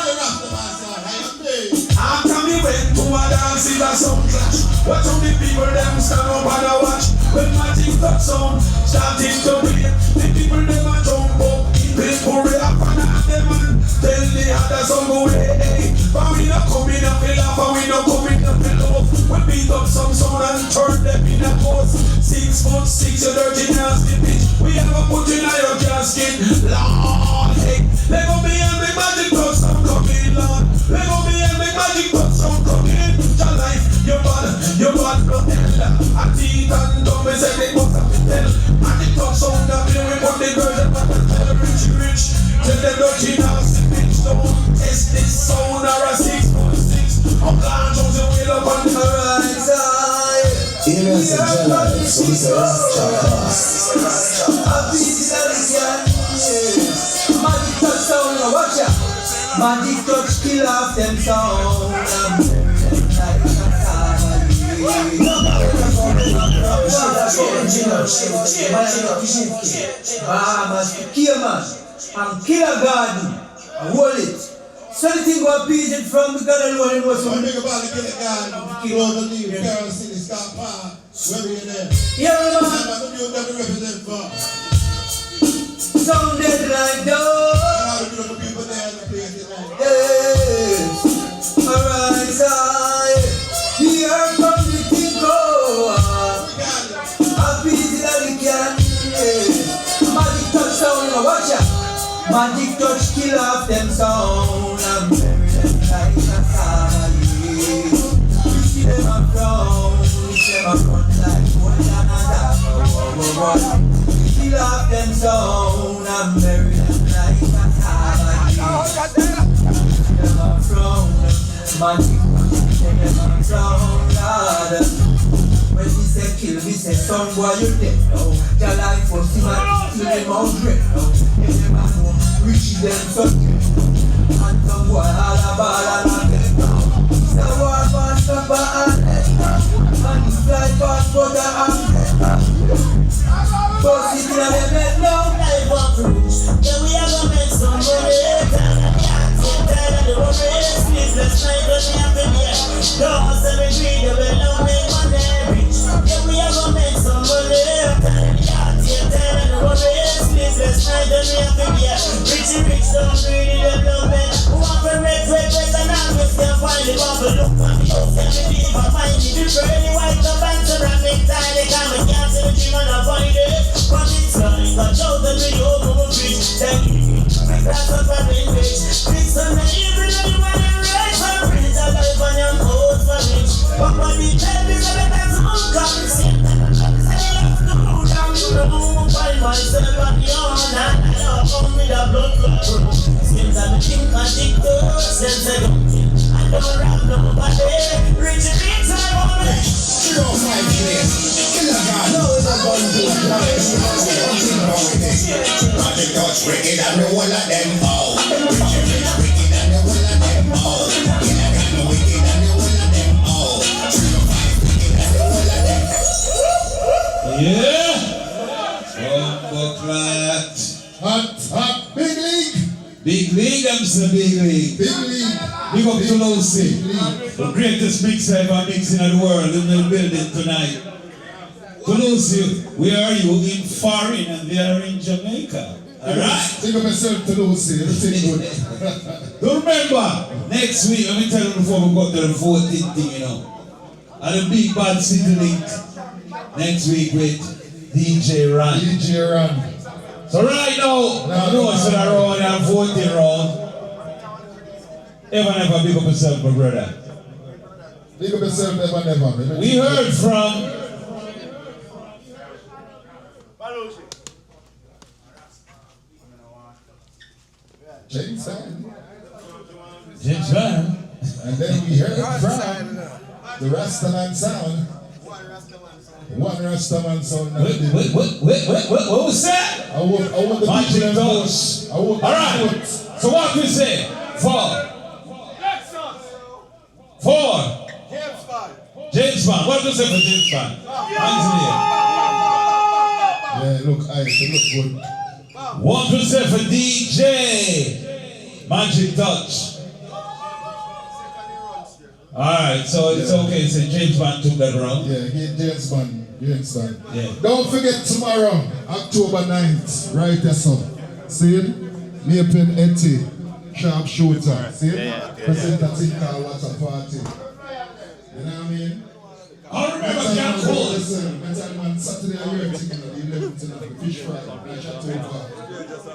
is a sound clash. Watch how the people them stand up and a watch. When magic touch sound starting to play, the people them a jump up. People react and ask them and tell the others some go hey. But we not coming up in laugh and we not coming up in love. We beat up some sound and turn them in a post. 6 foot 6, you dirty nasty bitch. We have a put in your casket. Lord, hey, let go me and make magic touch sound coming, Lord. Let go me and make magic touch sound coming. Your life, your bad, no hell. A teeth and dumb is a big butter. Magic touch sound up here, we put the girls and rich. Tell them dirty nasty bitch, don't test this sound or a 6 foot 6. I'm gonna choose the wheel up on the right side. Areas of July, so we say Magic touch sound, watch out. Magic touch kill off them sound. I'm killer garden. I hold it. Something go appease it from the God alone. It was one big about the killer garden. You know the leave, Carol City, Scott Park, wherever you're there. Yeah, man. I'm going to represent for. Sounded like those. How do the people there in the place tonight? Yes. Alright, side. Here comes the thing go. Appease it as we can. Magic touch sound, watch out. Magic touch kill off them sound. I'm bury them like a family. You see them a frown, you see them a run like one another. Kill off them sound. I'm bury them like a family. Them a frown, magic touch them a frown, Lord. When we say kill, we say son boy you dead now. Your life was him and kill him out red now. You never know, rich them something. And some boy all a ball and a dead now. It's a war past papa and dead now. And he fly past brother and dead now. Bust it in a bed now. Life of rich, yeah we are gonna make some money. Can't sit tired of the worry. Sleepless night when we have been here. Don't say we greedy, we don't make money. Yeah, we are gonna make some money. Can't take time and worry. Sleepless night and we have to be rich, don't greedy development. Who want to make and always can't find the bubble. Look for me, send me deep, I find it. You pretty white, the bands are rapping tiny. Come and can't see the dream and avoid it. But it's like a joke that we over a bridge. Thank you, that's what I'm in rich. It's a name, everybody right for bridge. I live on your own for rich. But what we tell is that that's find myself at the honor. I don't come with a blood clot. Skins and think I think those. Them say don't kill. I don't rap nobody. Rich, I want it. You don't find place. Killer God. No, it's a gun to a Magic touch wicked and the whole of them out. Rich wicked and the whole of them out. Killer God wicked and the whole of them out. 305 wicked and the whole of them out. Yeah. Hot, big league. Big league, I'm saying big league. Big league. Big up to Lucy. The greatest mixer ever mixing in the world in the building tonight. To Lucy, where are you? In foreign and they are in Jamaica. Alright? Think of myself to Lucy. Everything good. Don't remember, next week, let me tell you before we go to the 14th thing, you know. At the Big Bad City Link. Next week with DJ Ran. DJ Ran. So right now, I know I said around and 14 round. Ever big up yourself, my brother. Big up yourself, never. We heard from James Van. And then we heard from the Rastaman sound. One Rastaman sound. What was that? I want the Magic touch. Alright. So what we say? Four. James Bond. What do you say for James Bond? Yeah, look nice. It look good. What do you say for DJ Magic Touch? Alright, so it's okay, so James Bond took that round. Yeah, James Bond. Yeah. Don't forget tomorrow, October 9th, right there, so. See it? Maple Etty, Sharpshooter. See it? Present a thing called What a Party. You know what I mean? I remember Jan Cole. Listen, on Saturday, I hear it, the 11th tonight, Fish Fry,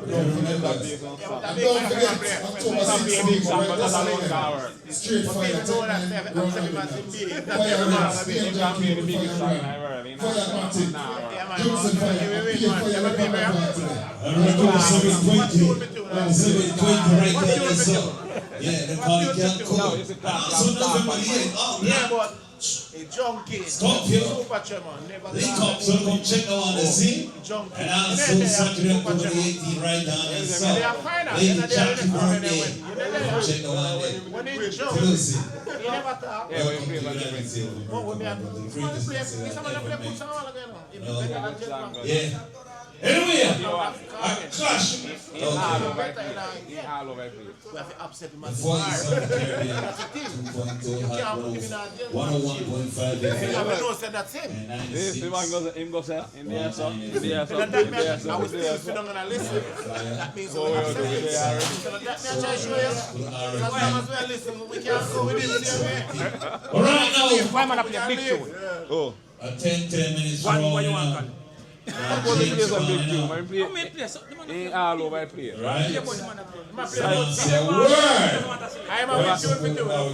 Don't forget that. And don't forget, October 16th, right there, Straight Fire, yeah, they call it Jan Cole. So everybody here, but a junkie. Stop here. Link up so come check out on the scene. And also Saturday, October 18th, right down in the south. Lady Jackie birthday. Come check out on there. Close it. Yeah. Anyway, Clash. We have to upset him. Before you saw the Caribbean, 2.2 Hot 101.5 FM. That's him. Him go say, in there, so. I was still sitting on a list. That means we have to as long as we are listening, we can't go with him. All right, now. Why am I not playing big tune? Oh. 10 minutes from now. I'm going to play some big tune. I'm play all over the place. Right?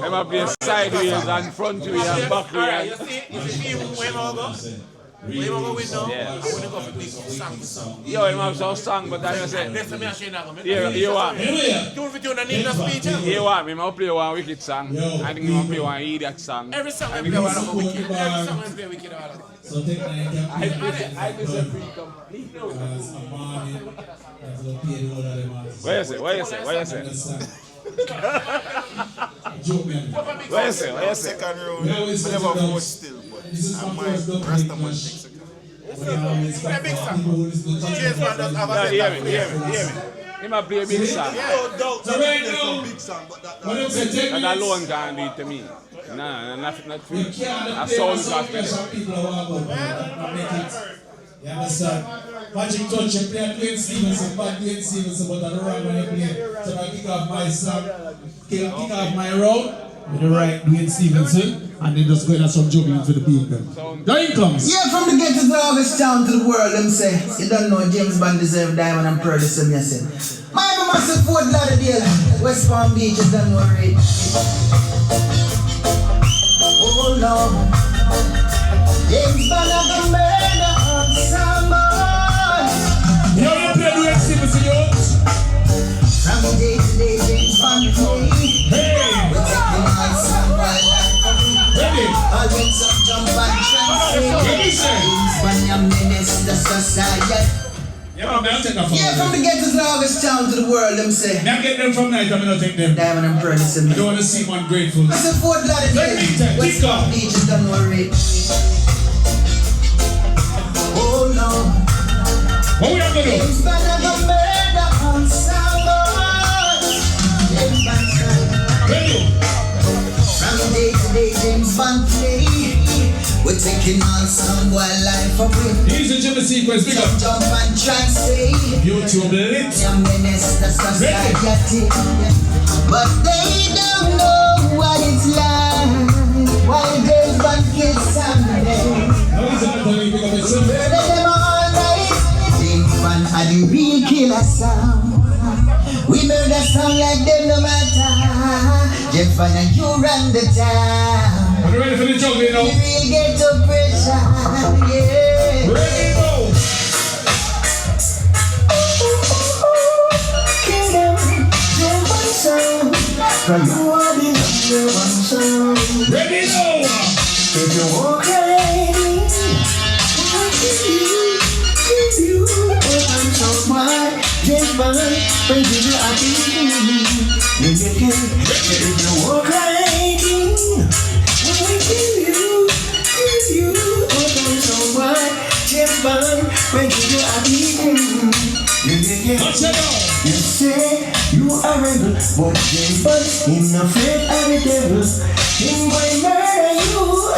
I'm play sideways and front way and back way. You see where I'm going? We will go with now. I'm going to go for big song. Yo, I'm have some song, but I say. You want me? You want me? I'm play one wicked song. I think I'm play one idiot song. Every song I play one wicked. Every song I play wicked. So take I miss a free complete. What you say? What you say? What you say? What you say? What you say? Second round. I never vote still, but I might rest of my things. It's a big song. James Bond does have a hear me. He might play a big song. So right now, big song, but that alone can't do it to me. Nah, not for me. A sound class. You understand? Magic Touch, you play at Dwayne Stevenson, but Dwayne Stevenson, but at the right when you play. So I kick off my song, kick off my round with the right Dwayne Stevenson, and then just go in some juggling for the people. There he comes. Yeah, from the ghetto to August town to the world, them say, you don't know James Bond deserve diamond and pearl, some you say. My massive Fort Lauderdale, West Palm Beach, you don't worry. Oh Lord, James Bond of the murder on someone. You know you play Dwayne Stevenson, yo? From day to day, James Bond play. Hey! We're taking on some wild life. Ready? I'll get some jump and translate. James Bond, you menace the society. Yeah, man, I'll take that from Yeah, from the ghetto to August town to the world, them say. Now get them from night, I'm not take them. Diamond and pearl, listen. I don't want to see one grateful. I said Fort Lauderdale, West Palm Beach, don't worry. Oh no. What we have to do? James Bond of a murder on someone. James Bond style. Ready? From day to day, James Bond play. We're taking on some wildlife for free. Here's the Jimmy sequence, big up. Jump and translate. YouTube lit. Your menace, the society. But they don't know what it's like. Why James Bond kids someday. Murder them all night. James Bond are the real killer sound. We murder sound like them no matter. James Bond and you run the town. Are you ready for the juggling now? We will get to pressure, yeah. Ready, go! Kingdom, James Bond sound. From you are the number one sound. Ready, go! If you walk away, give you open so wide. James Bond, bring you happy. If you walk away, we give you open so wide. James Bond, bring you happy. You say you are rebel, but devil him no afraid of the devil. Him going murder you.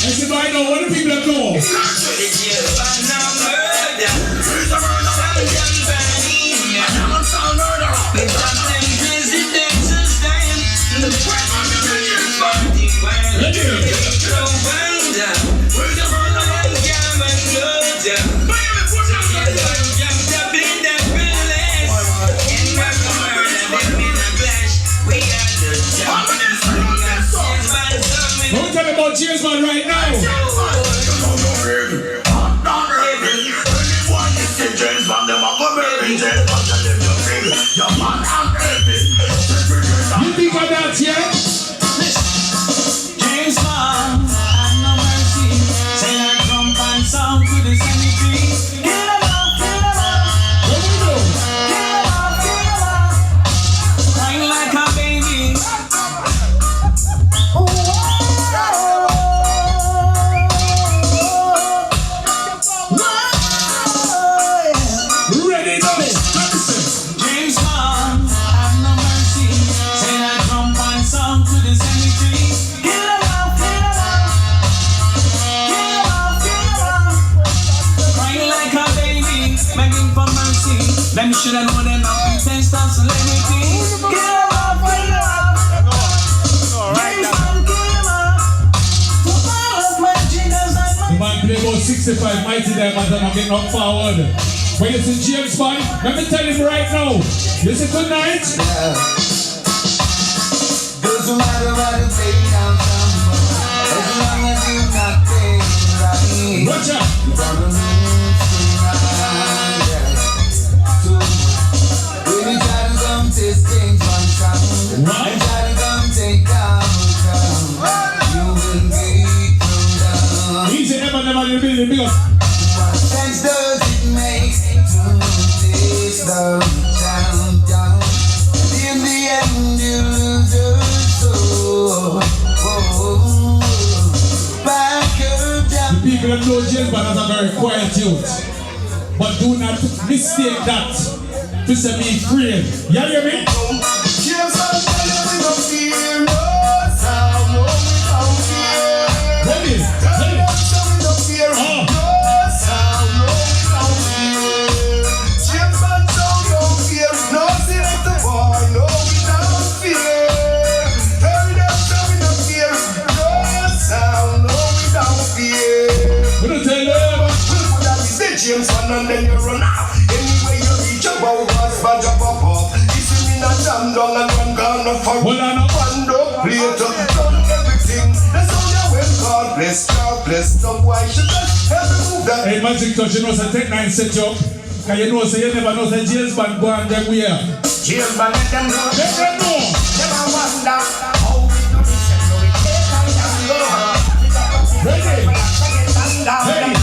Everybody know what the people are doing. Don't tell me about James Bond right now. You think of that, yeah? James Bond, have no mercy. Say that drum and sound to the cemetery. Kill them all, kill them all. What we do? Kill them all, kill them all. Crying like a baby. Ready now. James Bond, have no mercy. Say that drum and sound to the cemetery. Kill them all, kill them all. Kill them all, kill them all. Crying like a baby, begging for mercy. Them should have known them not pretend to celebrity. Kill them all, kill them all. James Bond, kill them all. To all of my jiggers and The man play about 65 mighty there, man, I'm getting up forward. When you see James Bond, let me tell him right now. Listen tonight. Doesn't matter what you pay down as long as you not pay right. Watch out. You're gonna lose tonight, yeah. Too much. When you try to come taste things one time, and try to come take down, you will get thrown down. Easy, never in the building, big up. What sense does it make to taste the champion? In the end, you lose your soul. Whoa. Back your The people that know James Bond as a very quiet youth. But do not mistake that to say be free. You hear me? James Bond, tell you we don't fear no sound, no we don't fear. Ready? Tell them so we don't fear no sound, no we don't fear. James Bond sound don't fear, no selector boy, no we don't fear. Tell them so we don't fear no sound, no we don't fear. We don't tell them. We could have said James Bond and then you run out. Anyway you reach about what's bad up up. Listen me not jam down and run gone for band up later. Done everything. That's how you will. God bless. So why should I ever move that? Hey, Magic Touch, you know, say Tech 9 set you up. Cause you know, say you never know, say James Bond go and them where. James Bond let them know. Let them know. Never wonder how we do this and how we take and go. Ready? Hey.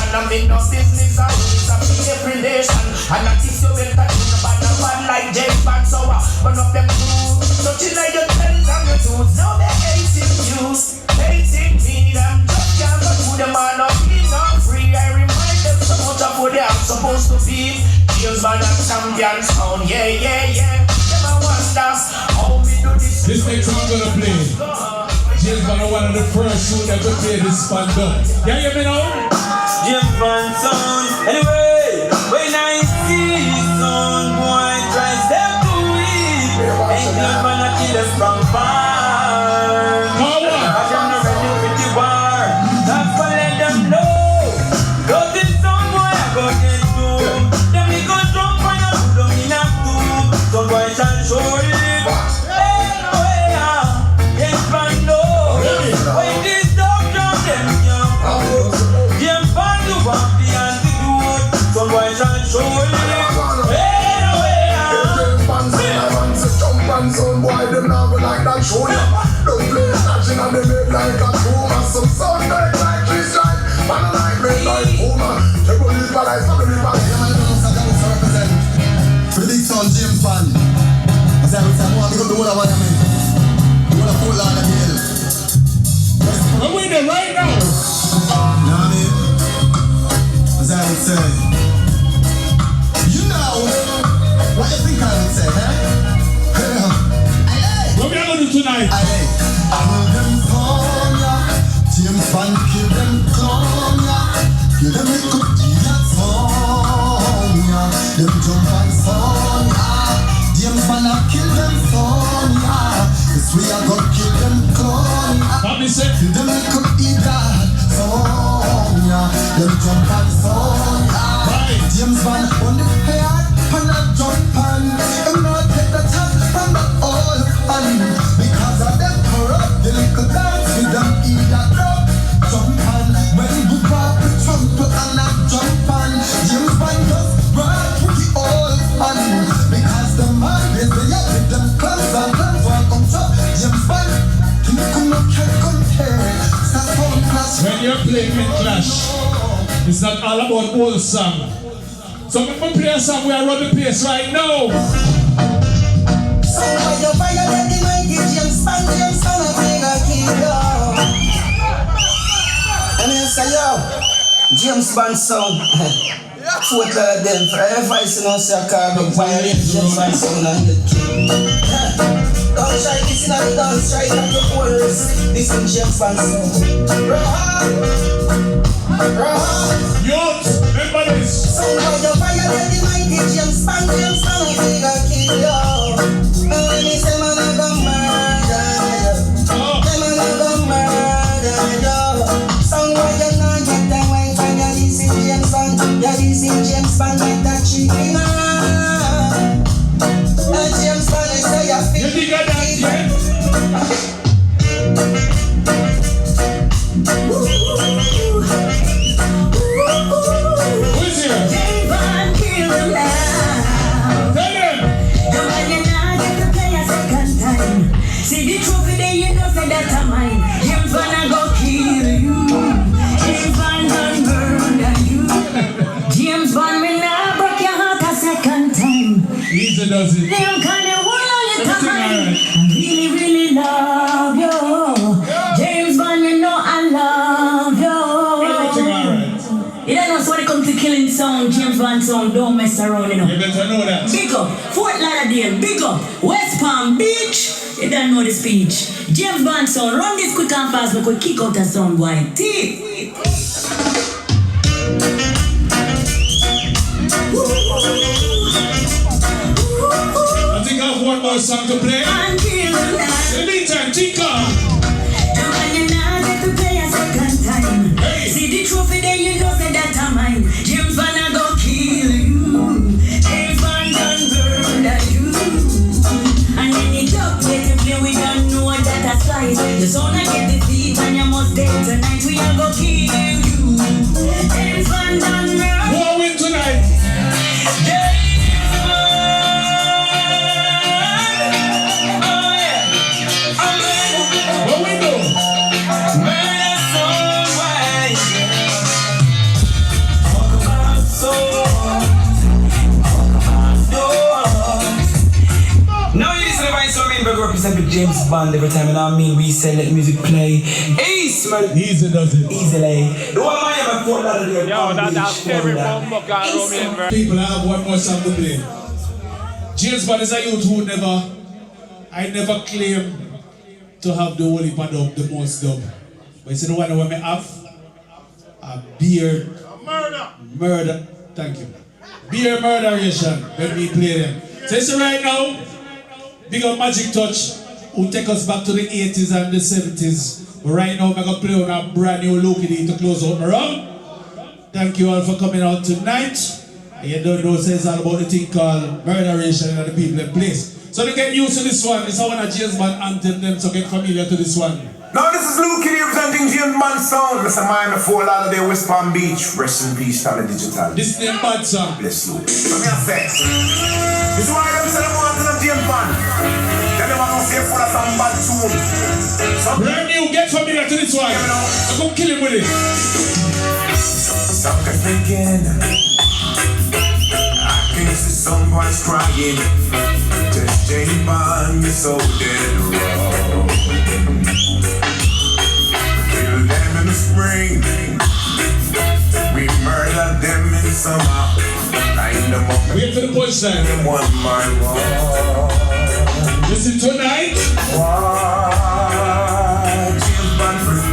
I'm in no business, I'm in every nation. And I think you better think about the one like James Bond. So one of them too. So till I your friends and your dudes, now they're hating you, hating me. Them just can't go to them and not be not free. I remind them so much of what they are supposed to be. James Bond and champion sound, yeah. Never wonder how we do this. This next song I'm gonna play. James Bond one of the first who ever played this Band up. You hear me now? James Bond sound. Anyway, when I see sound, boy, try step to it. Ain't no man a kill us from far. I am not ready for the war. That's why let them know. Cause this sound, boy, I go get through. Then we go jump on your foot, don't mean have to. So boy, shall show it. James Bond know. When this dog jump, them young. James Bond, you want the antidote. So boy, shall show it. I would say, I want to go to the whole of Miami. The whole of Fort Lauderdale. We're winning right now. Know what I mean? As I would say, you know what you think I would say, eh? What we are going to do tonight? Kill them phone, yeah. James Bond, kill them clone, yeah. Kill them little idiot phone, yeah. Them jump and phone, yeah. James Bond, kill them phone, yeah. Yes, we are gonna kill them clone, yeah. Kill them little idiot phone, yeah. Them jump and phone, yeah. James Bond on the head, and a jump and I'm not take the top from the old pan. Because of them corrupt, the little dance with them idiot drop. Jump and when we walk the trumpet and a jump and James Bond just rock with the old pan. Because the man is the young with them clans and clans walk on top. James Bond, you come up and compare. When you're playing with Clash, it's not all about old song. So when we play a song, we are running the place right now. So when you violate the mighty James Bond, I think I kill you. And I say, yo, James Bond song. Fort Lauderdale, for every voice in us, I call me violate James Bond song and get killed. Don't try this in the dance, try not to chorus. This is James Bond song. Youth, remember this. So when you violate the mighty James Bond, I think I kill you. And when he say man I go murder you, say man I go murder you. So when you not get the wife and you listen James Bond, you listen James Bond with that chicken. And James Bond I say you feel. You think I dance yet? Who's here? James Bond, kill him now. Tell him. The man you not get to play a second time. See the trophy there, you know say that a mine. James Bond I go kill you. James Bond done murder you. James Bond me now broke your heart a second time. Easy does it. Them kind of world you Everything time. alright. I really, really love you. James Bond, you know I love you. Everything alright. You don't know, so when it comes to killing sound, James Bond sound, don't mess around, you know. You better know that. Big up, Fort Lauderdale, big up, West Palm Beach. You don't know the speech. James Bond sound, run this quick and fast, we could kick out a sound boy. Teeth. I think I have one more song to play. In the meantime, Tika. See the trophy there, you know say that a mine. James Bond I go kill you. James Bond done murder you. And any dog get to play, we don't know that a size. The son I get defeat and you must dead tonight. We are go kill you. James Bond done murder. Who will win tonight? What we do? Represent with James Bond every time, and I mean we say let music play. Ace man, easy does it. Easily. The one I am at Fort Lauderdale. Yo, that's every bumbo car Roman. People, I have one more song to play. James Bond is a youth who I never claim to have the whole heap of dub, the most dub. But you see the one that I have? A beer. Murder. Thank you. Beer murderation. Let me play them. So you see right now, big up Magic Touch, who take us back to the 80s and the 70s. But right now, I'm going to play on a brand new look to close out my round. Thank you all for coming out tonight. And you don't know, so it's all about the thing called murderation and the people in place. So to get used to this one, it's one of James Bond anthem them, so get familiar to this one. Now this is Luke Kiddy representing James Bond sound. Mr. Miami, Fort Lauderdale, West Palm Beach. Rest in peace, Tommy Digital. This is the bad song. Bless you. Come here, sex. This is why them say them want to James Bond. Then they want to say full of some bad tune. Brand new, get familiar to this one. I'm going to kill him with it. Stop thinking. I can see some boys crying. Just James Bond. so dead wrong. Kill them in the spring, we murder them in summer. Line them up. Wait for the punchline. One by one. Listen tonight. Watch James Bond free.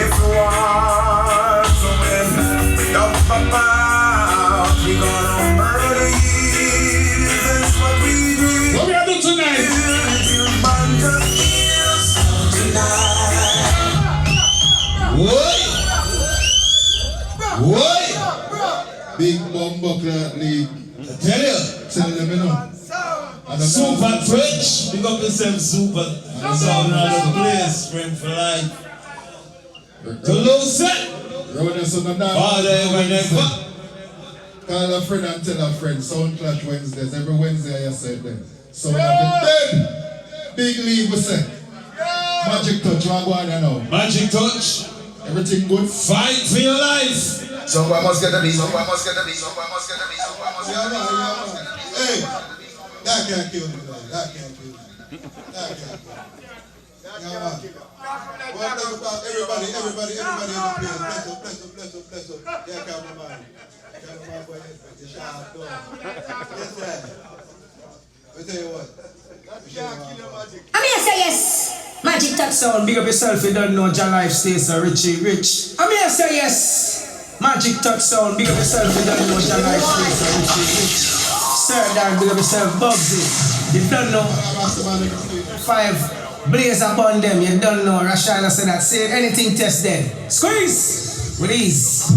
If you want to win, don't pop out. We gonna murder you. That's what we do. What we are doing tonight? James Bond just kills tonight. What? Big Bumbuckler League. I tell you. Tell them, you know. Super Twitch. Big up yourself, Super. That's all around the place. Friend for life. Toulouse. Father ever never. Call a friend and tell a friend. Sound Clash Wednesdays. Every Wednesday I said them. Sound of the dead. Big League we say. Magic Touch. What go on now? Magic Touch. Everything good. Fight for your life. Someone must get the beat. Someone must get the beat. Someone must get the beat. Someone must get the beat. Hey, that can't kill me, man. That can't kill me. That can't kill me. Yeah, man. Well, everybody in the place. Bless up. Yeah, cameraman. Cameraman, boy, you sharp dog. Yes, sir. I'll tell you what. I'm here say yes. Magic Touch Sound, big up yourself, you don't know your life stays so rich. I'm here say yes. Magic Touch Sound, big up yourself, you don't know your life stays so rich. Sir Dan, big up yourself, Bugsy. You don't know. 5 blaze upon them, you don't know. Rashana said that. Say anything, test them. Squeeze! With ease.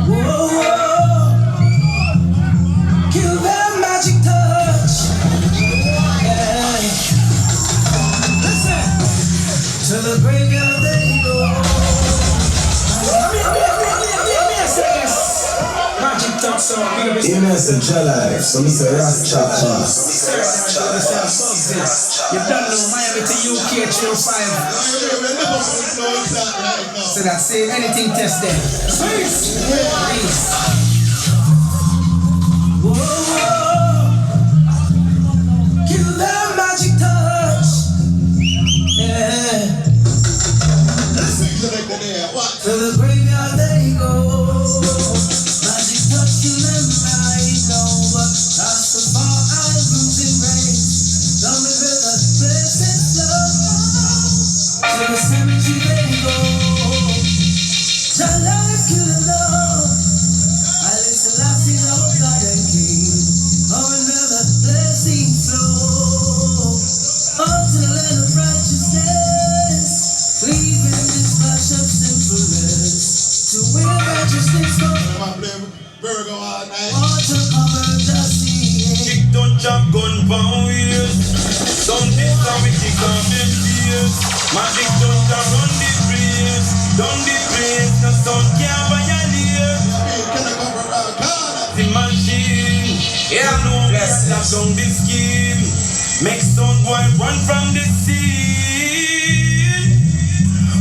Whoa. Kill them, Magic Touch. Yeah. Listen. To the graveyard they go. Magic Touch Sound. Innocent life, so Mr. Ras Chop Chop. You don't know Miami to UK 305. So that say anything test them. Please. Kill them, Magic Touch. Yeah. To the graveyard they go. Magic Touch, kill them right now. That's the far eyes losing race. Love me with a blessed love. To the cemetery they go. Your life kill the love. I listen, I see Lord God and King. Oh, and let the blessing flow. Oh, to the land of righteousness. Leaving this flash of sinfulness. To where righteousness goes. Virgo all night. Water cover the sea. Kick don't jump gun pound wheels. Don't this time we kick off them tears. Magic don't run the place. Down the place, no sound can't violate. The machine, yeah, no less lock down the scheme. Make sound boy run from the scene.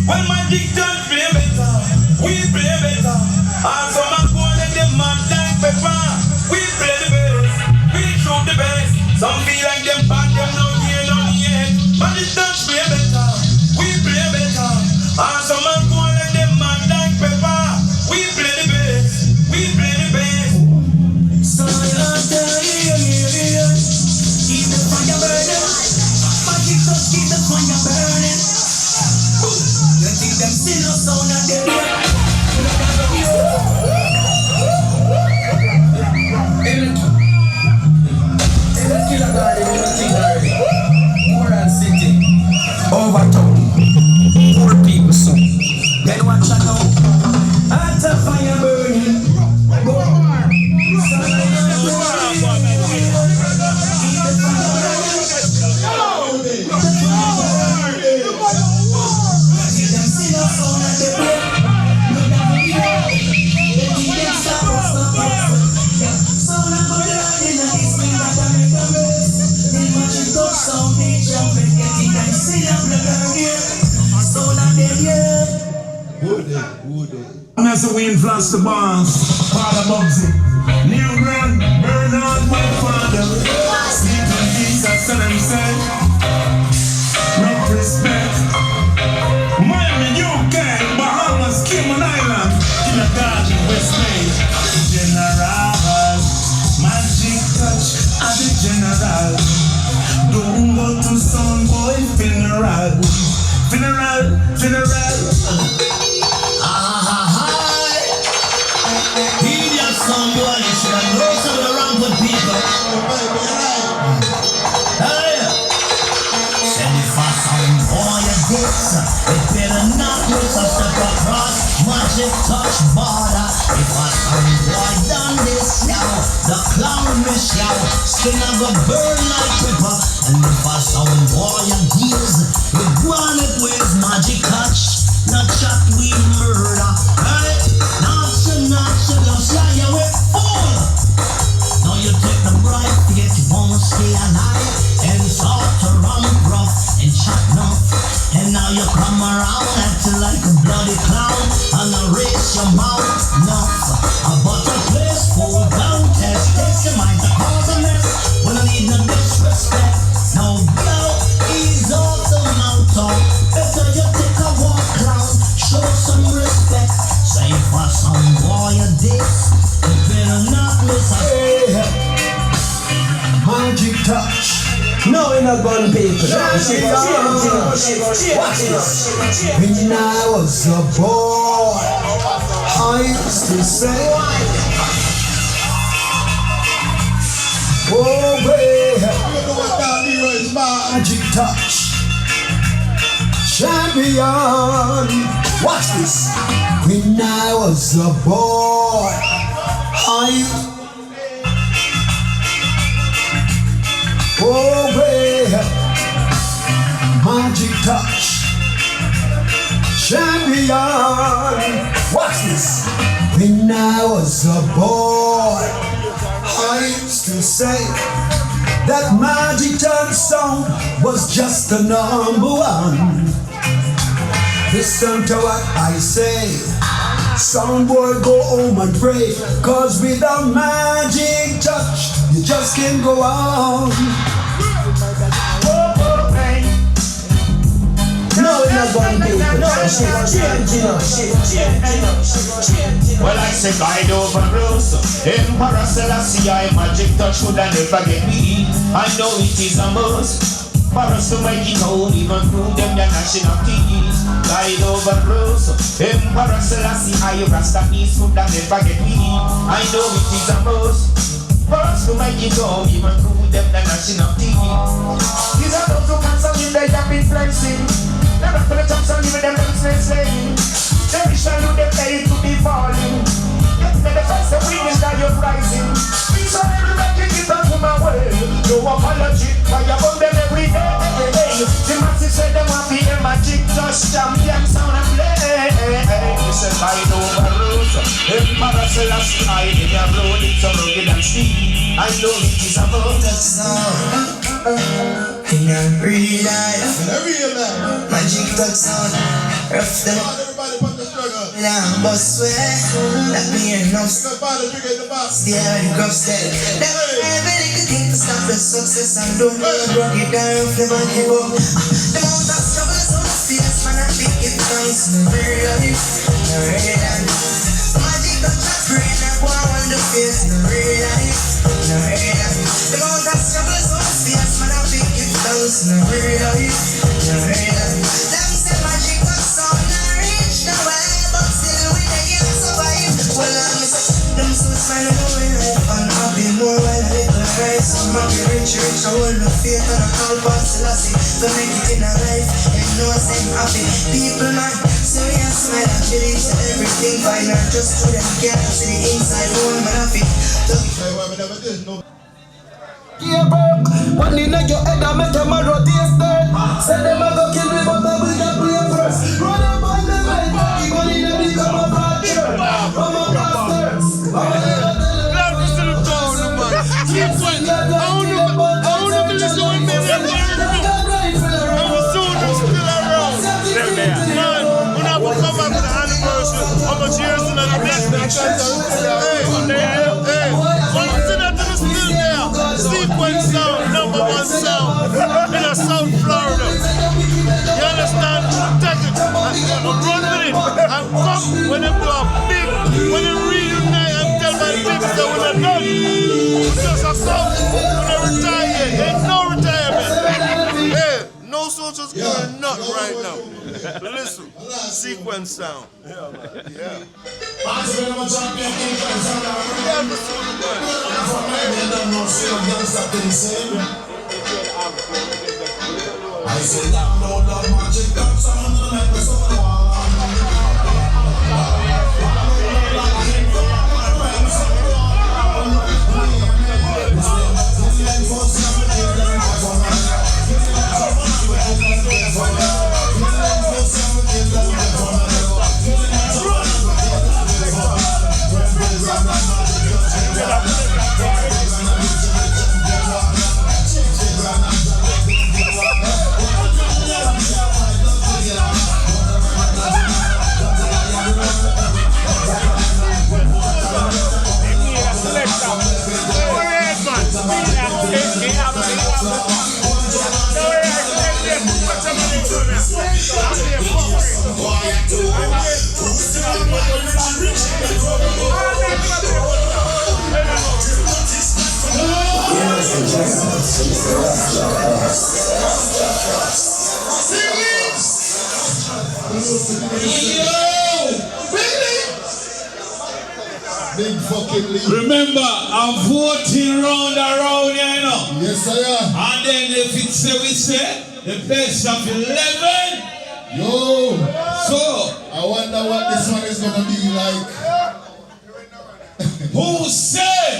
When Magic don't play better, we play better. Also my goal and them mad like pepper. We play the best, we shoot the best. Some feel like them bad, them no hear no yet. Magic don't play better, we play better. Also my goal and them mad like pepper. We play the best, we play the best. So keep the fire burning. Magic Touch, keep the fire burning. You think them still no sound at the door? Overtown, poor people so. Then watch out now. At a fire burning. Go. And as we influence the bonds, Father Bugsy, New Grand, burn on my father. Sleep in peace, I son and this. It better not miss a step across Magic Touch border. If a some boy done this, yo, the clown miss yo, skin of a burn like pepper. And if a some boy deals, we want it with Magic Touch. Not shot we murder. Hey, not so just lie you with fool. Now you take the bright yet you wanna stay alive. And sort to run rough and shot enough. And now you come around acting like a bloody clown. And I raise your mouth enough. But a place full down test. Takes your mind to cause a mess. When I need no disrespect. Now go ease off the mountain. Better you take a walk clown. Show some respect. Say for some boy a this. You better not miss a Magic Touch. No, we're not gun people. Watch this. When I was a boy, I used to say, oh, baby, Magic Touch. Champion. Watch this. When I was a boy, oh, baby, Magic Touch, champion. Watch this. When I was a boy, I used to say that Magic Touch sound was just the number one. Listen to what I say. Some boy go home and pray, cause without Magic Touch, you just can't go on. No, we're not going to do it. No, well, I say guide over Rose. Emperor Selassie, Magic Touch would I never get me. I know it is a must for us to make it out, even prove them the national team. Guide over Rose. Emperor Selassie, Rasta East would I never get me. I know it is a must for us to make it out, even prove them the national team. These are those who cancel in the yapping flexing. Never for the jumps on even them slaying. They wish I knew them day to be falling. Yet me the first to finish that you're rising. Please on everybody can get out to my way. No apology, why you burn them every day. The masses said them want to be a Magic Touch champion sound and play. You said I know the rules. Emperor Selassie, I in your road, it's so rugged and steep. I know it is about us now. In a real life, Magic Touch sound, rough them up. But swear that me ain't no stay on the crop step. Never ever little thing to stop the success and don't broke it down, never give up. The amount of struggle is on the face, man, I think it nice in real life. Magic Touch a brain, I go on the face in real life. The amount of struggle is on the face, man, I think it nice in real life. Them say Magic Touch sound not reach nowhere. Well, I'm them so smile and away life and happy more while a little rise. Some of the rich, I hold my faith and I call past Selassie. So make it in a life and know I'm happy. People man, so we have smile and believe so everything fine. Not just to them, can't see the inside, one man happy. Yeah, bro, one in your head, I make them a rotate start. Say them a go kill me, but I will not play first. Run up on the right, even in the big of a fracture. I'm a bastard. Love is to the town, man. Keep going. I want to listen to me. I'm soon to still around. Man, when I will come back to the anniversary, how much years in the next hey, one thing that is still there. Sequence sound, #1 sound in South Florida. You understand? Take it and run with it and come when they do a big, when they reunite and tell my things that when they're done. Just a sound when they retire. Ain't no retirement. Hey, no soldiers going nut right now. Listen, sequence sound. Yeah, man. Yeah. say download the Magic Touch sound and episode 1. Big fucking league. Remember, I'm voting round around here, you know. Yes, I am. And then if it's say we say the best of 11. Yo. So I wonder what this one is gonna be like. Who said?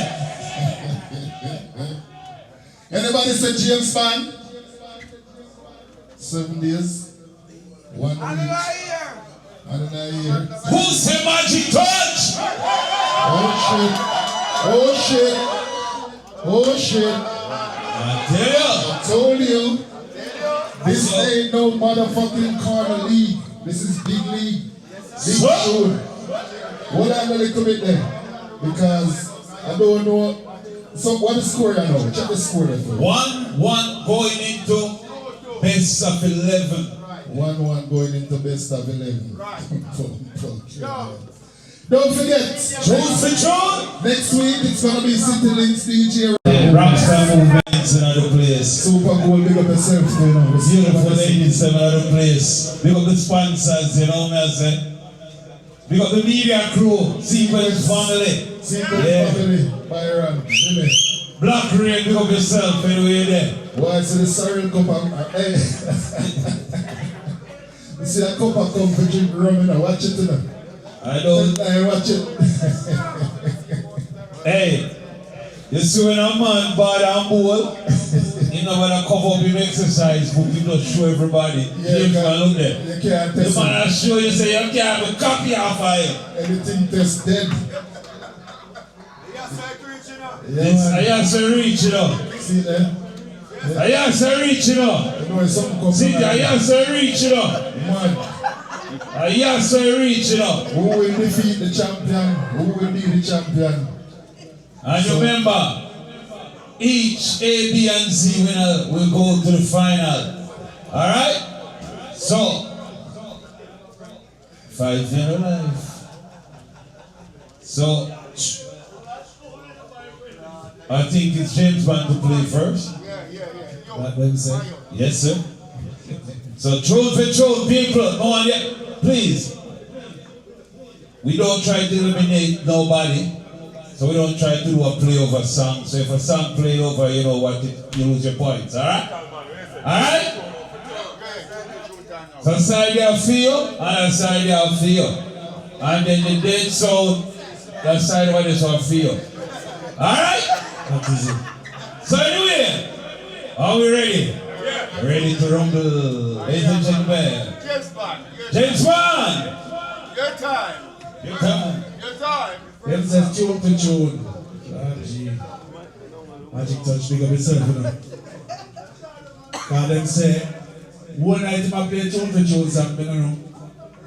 Anybody say James Bond? 7 days. 1 week. Another year. Who said Magic Touch? Oh shit. Oh shit. Oh shit. I told you. This ain't no motherfucking corner league. This is big league. Big show. Hold on a little bit there. Because I don't know. So what is the score I know? Check the score there for 1-1 going into best of 11. 1-1 going into best of 11. Don't forget, next week it's gonna be City Links DJ. Rockstar Movements in another place. Super cool, big up yourself, you know. Beautiful ladies in another place. Big up the sponsors, you know what I say? Big up the media crew, Sequence Family. Sequence Family, Byron, really. Black Rain, big up yourself anyway there. Why is the Cyril cup and hey. You see that cup and come for drink rum, you know, watch it, you know. I don't. I watch it. Hey, you see when a man bad and bold, you know when I cover up him exercise book, you just show everybody. Yeah, you can look there. You can't test the man I show you say you can't have a copy off of him. Anything test dead. I have to reach, you know. See there? I have to reach, you know. See, I have to reach, you know. Man. I have to reach, you know. Who will defeat the champion? Who will be the champion? And remember, each A, B, and C winner will go to the final. Alright? So, 5 years life. So, I think it's James Bond to play first. What them say? Yes, sir. So, throne for throne, people, no one yet. Please. We don't try to eliminate nobody. So we don't try to do a play over song. So if a song play over, you know what, you lose your points. Alright? Alright? So side you feel, and a side you feel. And then the dead sound, that side what is our feel. Alright? That is it. So anyway, are we ready? Ready to rumble, ladies and gentlemen. James Bond! Your time. Your time. Your time. Them says tune to tune. Magic Touch, big up yourself, you know. Because them say, one night you play tune for tune something, you know.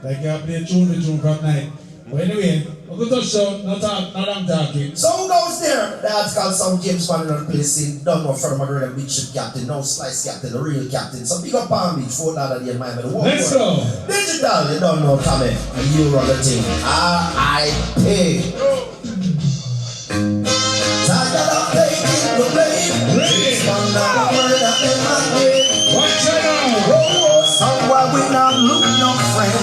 Like you play tune for tune from night. But anyway, we go touchdown, not I'm talking. So who goes there? The article sound James Bond on placing, don't know from the big ship captain, no slice captain, the real captain. So big up Palm Beach, $4 in Miami. Let's go. Digital, you don't know, Tommy. You run the thing. R.I.P. Tired of playing the blame. James Bond now murder in my brain. Watch it out. Oh, somewhere we not look no friend.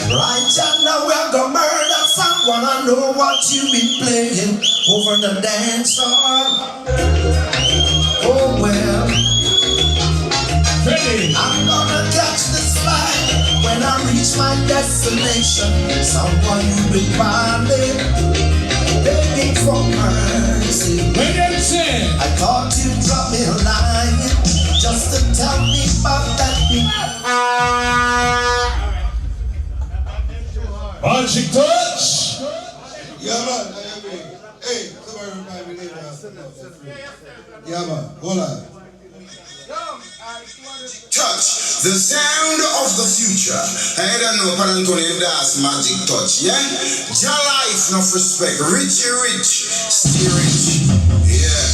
Right now we're gonna murder someone. I know what you've been playing over the dance floor. Oh well, I'm gonna catch this flight when I reach my destination. Someone will find me, begging for mercy. I thought you'd drop me a line just to tell me about that thing. Magic touch. Yeah, man. Hey, somebody remind me later. Yeah, man. Hold on. Touch, the sound of the future. I don't know, Pan Antonio, that's magic touch, yeah? Your life, enough respect. Richie rich, stay rich. Yeah.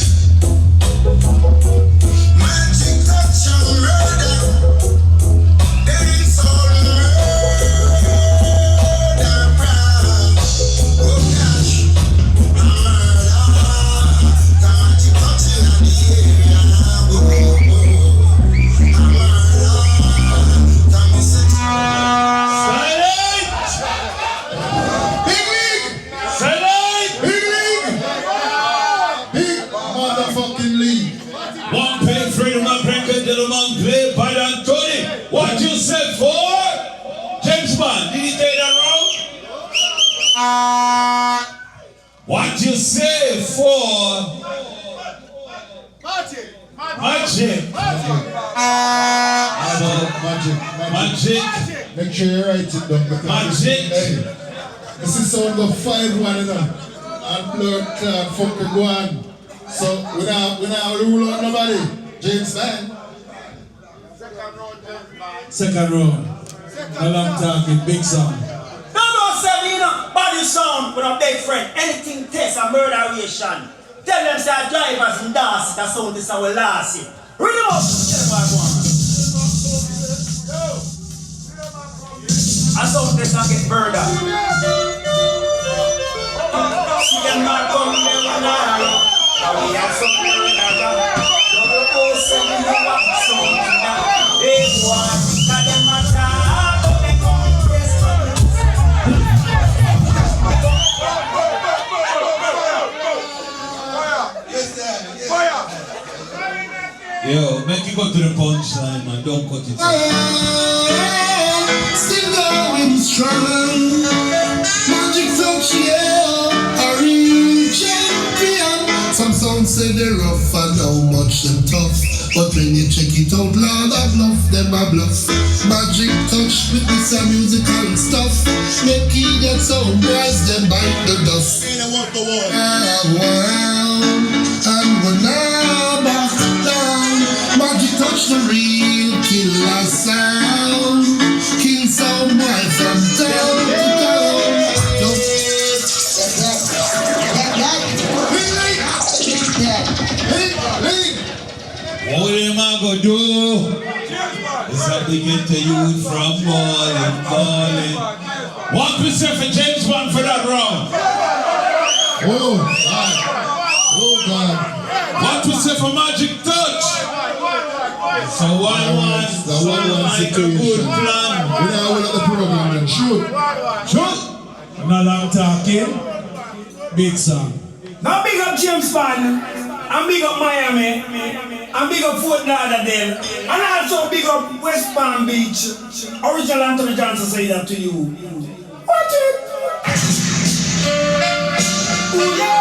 Magic touch and murder. Dance all murder. Oh gosh, murder. Magic touch in the area. What you said for James Bond? Did he take that wrong? What you say for Magic? Magic. Make sure you write it down. Magic. This is sound of 5-1, you know. And blood clot, fuck the go on. So we now rule on nobody. James Bond. Second round. No long talking, big song. No, say, you know, body sound with a big friend. Anything test a murderation. Tell them say drivers and dance, that sound this our last year. Read them up, tell them what I want. I sound this and get murdered. See them not come there and now. We have some murderer. Double 07, you have some murderer. Hey, boy. Yo, make you go to the punchline, man. Don't cut it. Still going strong. Magic touch, yeah. A real champion. Some songs say they're rough and how much them tough. But when you check it out, Lord, I bluff, them I bluff. Magic touch with this musical stuff. Make it get so bright, them bite the dust. And we're now back down. Magic touch the real killer sound. Kill some boy from town to town. What am I gonna do? Is that we get the youth from balling. What we say for James Bond for that round? Oh, God. Oh, God. What we say for Magic Touch? So one situation. Good plan. We now will at the program and shoot. No long talking, big song. Now big up James Bond, and big up Miami, and big up Fort Lauderdale, and also big up West Palm Beach. Original Anthony Johnson say that to you. Watch it. Ooh, yeah.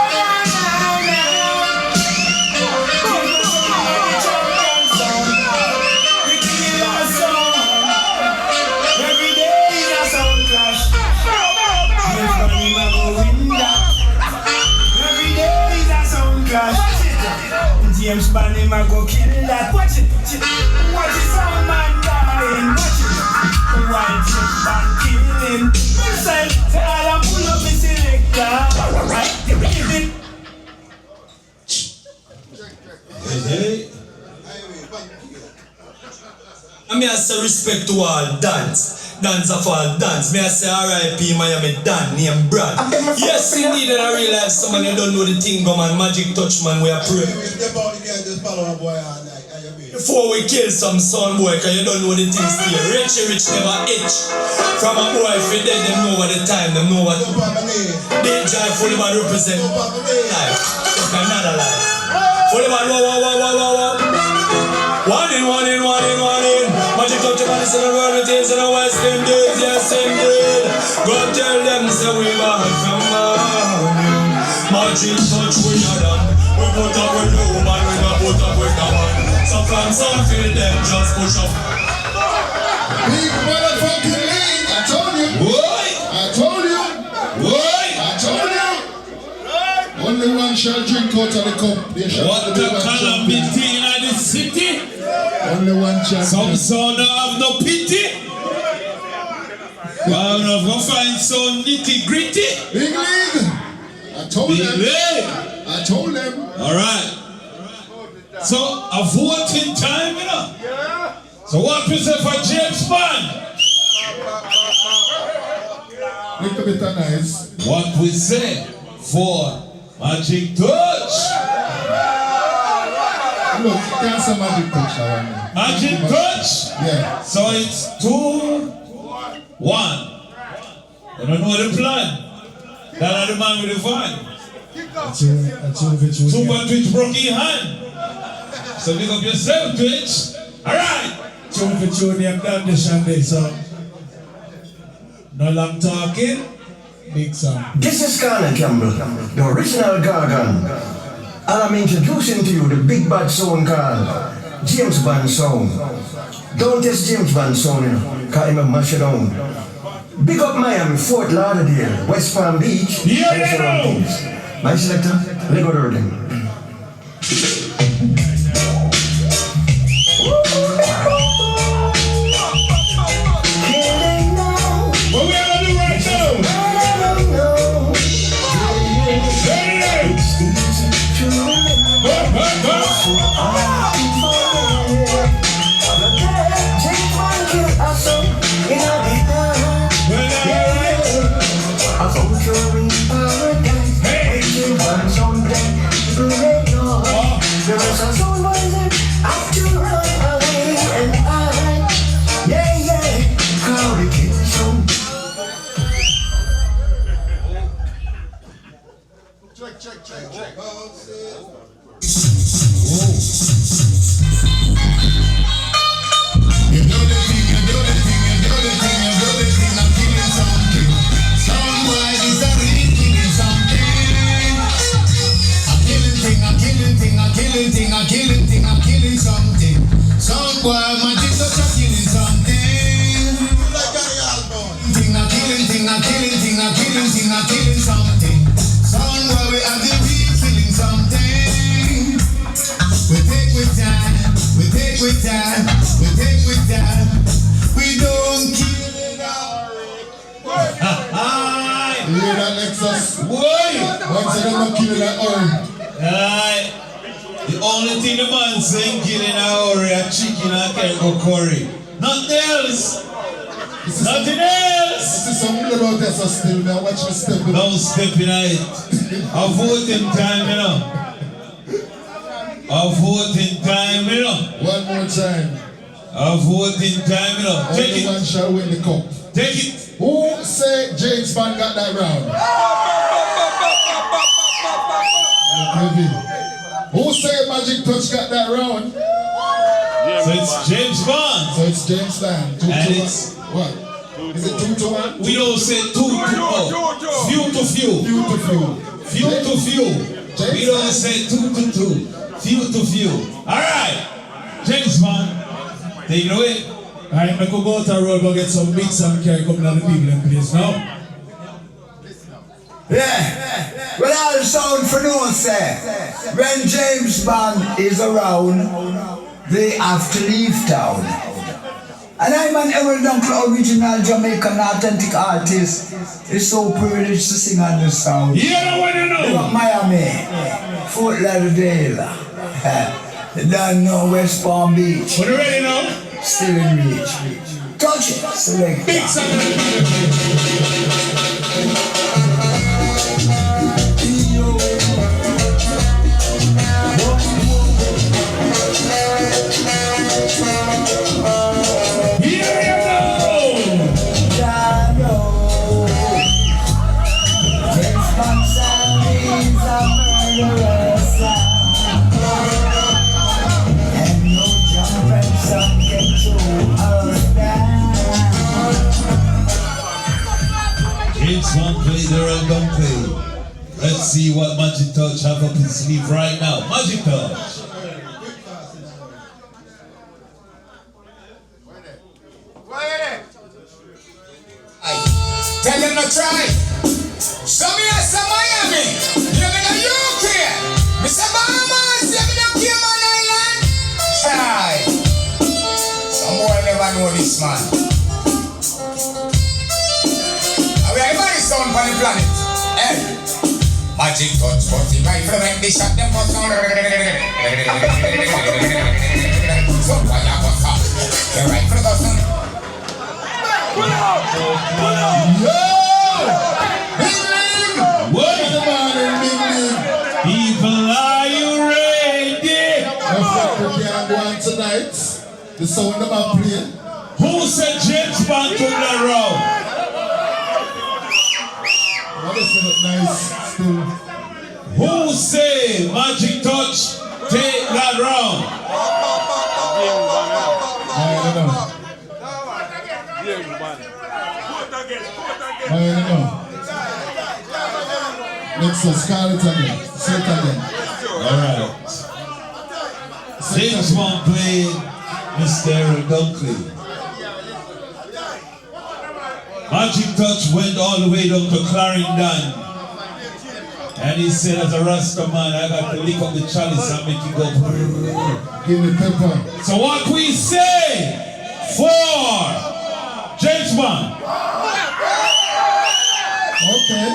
James Bond, him a go kill that. Watch it, watch it, sound man darling. Watch it, why James Bond kill him? Listen, say all I pull up me selector. Right, give it. I mean, I say respect to all dance. Dance of all dance. May I say R.I.P. Miami Dan, name Brad. Yes, indeed, and I realize some of you don't know the thing, go man. Magic touch, man, we are praying. Before we kill some son boy, cause you don't know the things here. Richie Rich never itch. From a boy, if you dead, them know what the time, them know what. They drive fully man represent life. Fuck another life. Fully man, wow. One in. east and the world, it is in the west indeed, yes indeed. Go tell them, say we bad from morning. Magic touch we are done. We put up with you, man, we not put up with the man. So from some feel them, just push up. Big motherfucking league, I told you. Boy! I told you. Boy! I told you. Only one shall drink out of the cup. They shall What be a one calamity in the city. Only one champion. Some son have no pity. One of go find so nitty gritty. Big league. I told Big them. league. I told them. All right. So a voting time, you know. So what we say for James Bond? Little bit of nice. What we say for Magic Touch? Look, you can't say Magic Touch that one. Magic Touch? Yeah. So it's 2-1. You don't know the plan. That are the man with the van. Two man Twitch broke in hand. So pick up yourself, Twitch. Alright. Tune for tune, I'm done this Sunday, so no long talking, big song. This is Garnet Campbell, the original Gargan. And I'm introducing to you the big bad sound called James Bond sound. Don't test James Bond sound, you know, because I'm a mash it down. Big up Miami, Fort Lauderdale, West Palm Beach, and surroundings. My selector, let go to them. What we gonna do right now? The only thing the man saying killing a chicken and cargo curry. Nothing else. Nothing else. This is something about this still. Now watch me step in. No stepping on it. A voting time, you know. A voting time, you know. One more time. A voting time, you know. Take Only it. one shall win the cup. Take it. Who say James Bond got that round? Who say Magic Touch got that round? So it's James Bond. So it's James Bond. 2 And to it's 1. What? Is it 2 to 1? We don't say 2 to 1. Few to few. Few to few. Few to few. We don't say 2 to 2. Few to few. Alright. James Bond. Take it away. Alright, I could go to the road, go get some beats and carry a couple of the people in place now. Yeah, well, all the sound for no say. When James Bond is around, they have to leave town. And I'm an Errol Dunkley original Jamaican authentic artist. It's so privileged to sing on this sound. Yeah, what you know? They got Miami, Fort Lauderdale, they don't know West Palm Beach. What you ready now? Still in reach. Touch it, select. Big sound. And no jump and some get you understand. Daryl Dunkley. Let's see what Magic Touch have up his sleeve right now. Magic Touch. Tell them to try. So me as some Miami. You me no UK. Me say Bahamas. You me no Cayman Island. Try. Some boy never know this man. And we are the baddest sound on the planet. Eh? Magic Touch, 40 rifle, make the shot them for some. So why you go stop? The rifle goes on. Pull up! Yo! Big League! What? In the morning, Big League! People, are you ready? Effect we can't go on tonight. The sound of our play. Who said James Bond took that round? What is it nice still? Who say Magic Touch take that round? I don't know. I don't know. Next one, Scarlet again. Say it again. Alright. James Bond playing Mr. Daryl Dunkley. Magic Touch went all the way down to Clarendon. And he said, as a Rasta man, I got to lick up the chalice and make it go. Give me pepper. So what we say for James Bond? Okay.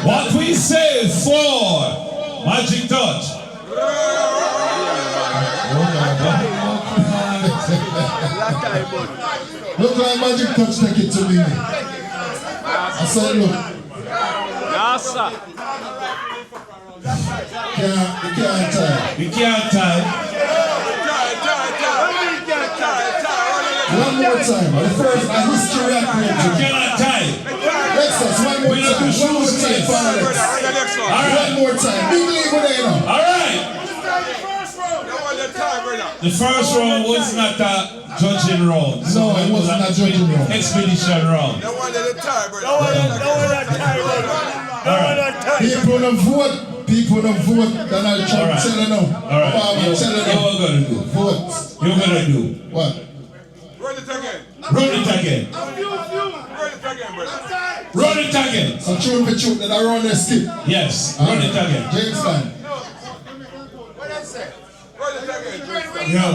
What we say for Magic Touch? Look like Magic Touch take it to me. I said look. Yes, sir. Can't tie. We can't tie. One more time. The first a history and We cannot tie. Lexus, one more time. One more time for Alex. One more time. Big League with you know. Alright. The first round was not a judging round. No, it wasn't a judging round. Expedition round. People don't vote. People don't vote. Donald Trump tell you now. Alright. Obama tell you You now. what gonna do? Vote. You're gonna do. What? Run it again. Run it again. So tune for tune that I run the skip. Yes. Run it again. James Bond. Yo.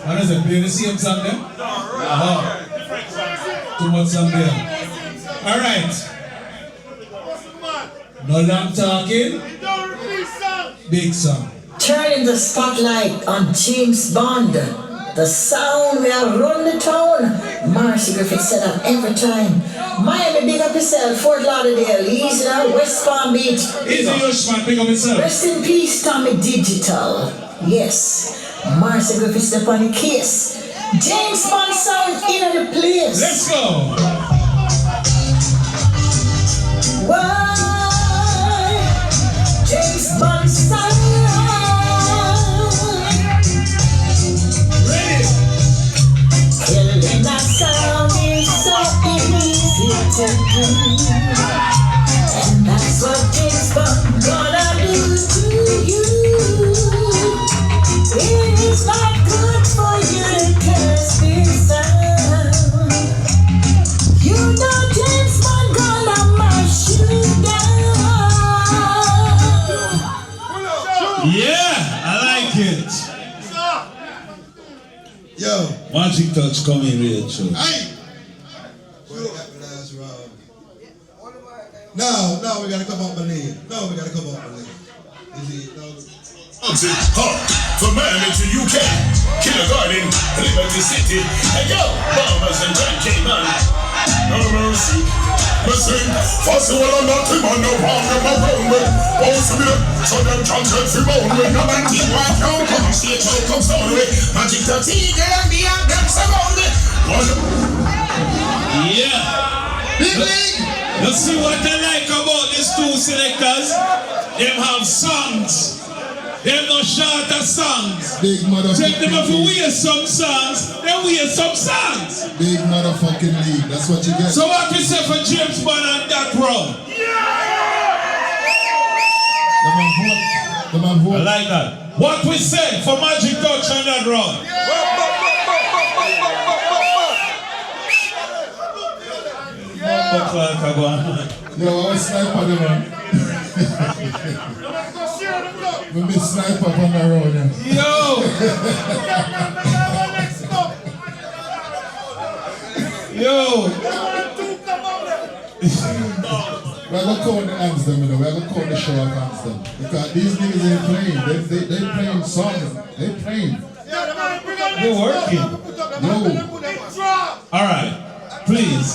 What is it? Play the same song then? Too much song there. Alright. No long talking. Big song. Turning the spotlight on James Bond. The sound we have run the town. Marcy Griffith said that every time. Miami, big up yourself. Fort Lauderdale, easy now. West Palm Beach. Easy, Yoshman, big up yourself. Rest in peace, Tommy Digital. Yes. Marcy Griffith step on the case. James Bond sound in the place. Let's go. Why? James Bond sound. Killing that sound is so easy to do. And that's what James Bond gonna do to you. It's not good for you to curse this sound. You know James Bond gonna mash you down. Yeah, I like it. Yo. Magic Touch coming real true. Now we gotta come up Malay. Now we gotta come up Malay. From Miami to UK, Kindergarten, Liberty City. Hey yo, Bombers and John came on. No mercy. Listen, first of all, I'm not him on no wrong in my room. Also, so them can't get free bone with no man team. Why don't come see a choke comes down with Magic Touch, Eagle and the Adams around it. Yeah. Big League. You see what I like about these two selectors? Them have songs. Them no shorter songs. Big motherfucking Check them if you league. wear some songs, then wear some songs. Big motherfucking league. That's what you get. So what we say for James Bond and that round? The man vote. I like that. What we say for Magic Touch and that round? Yo, I was sniper the man. We miss sniper on the road. Yo! We're going to count the hands them, you know. We're going to count the show of hands them. Because these niggas ain't playing. They playing songs. They playing. They're working. Yo. Alright, please.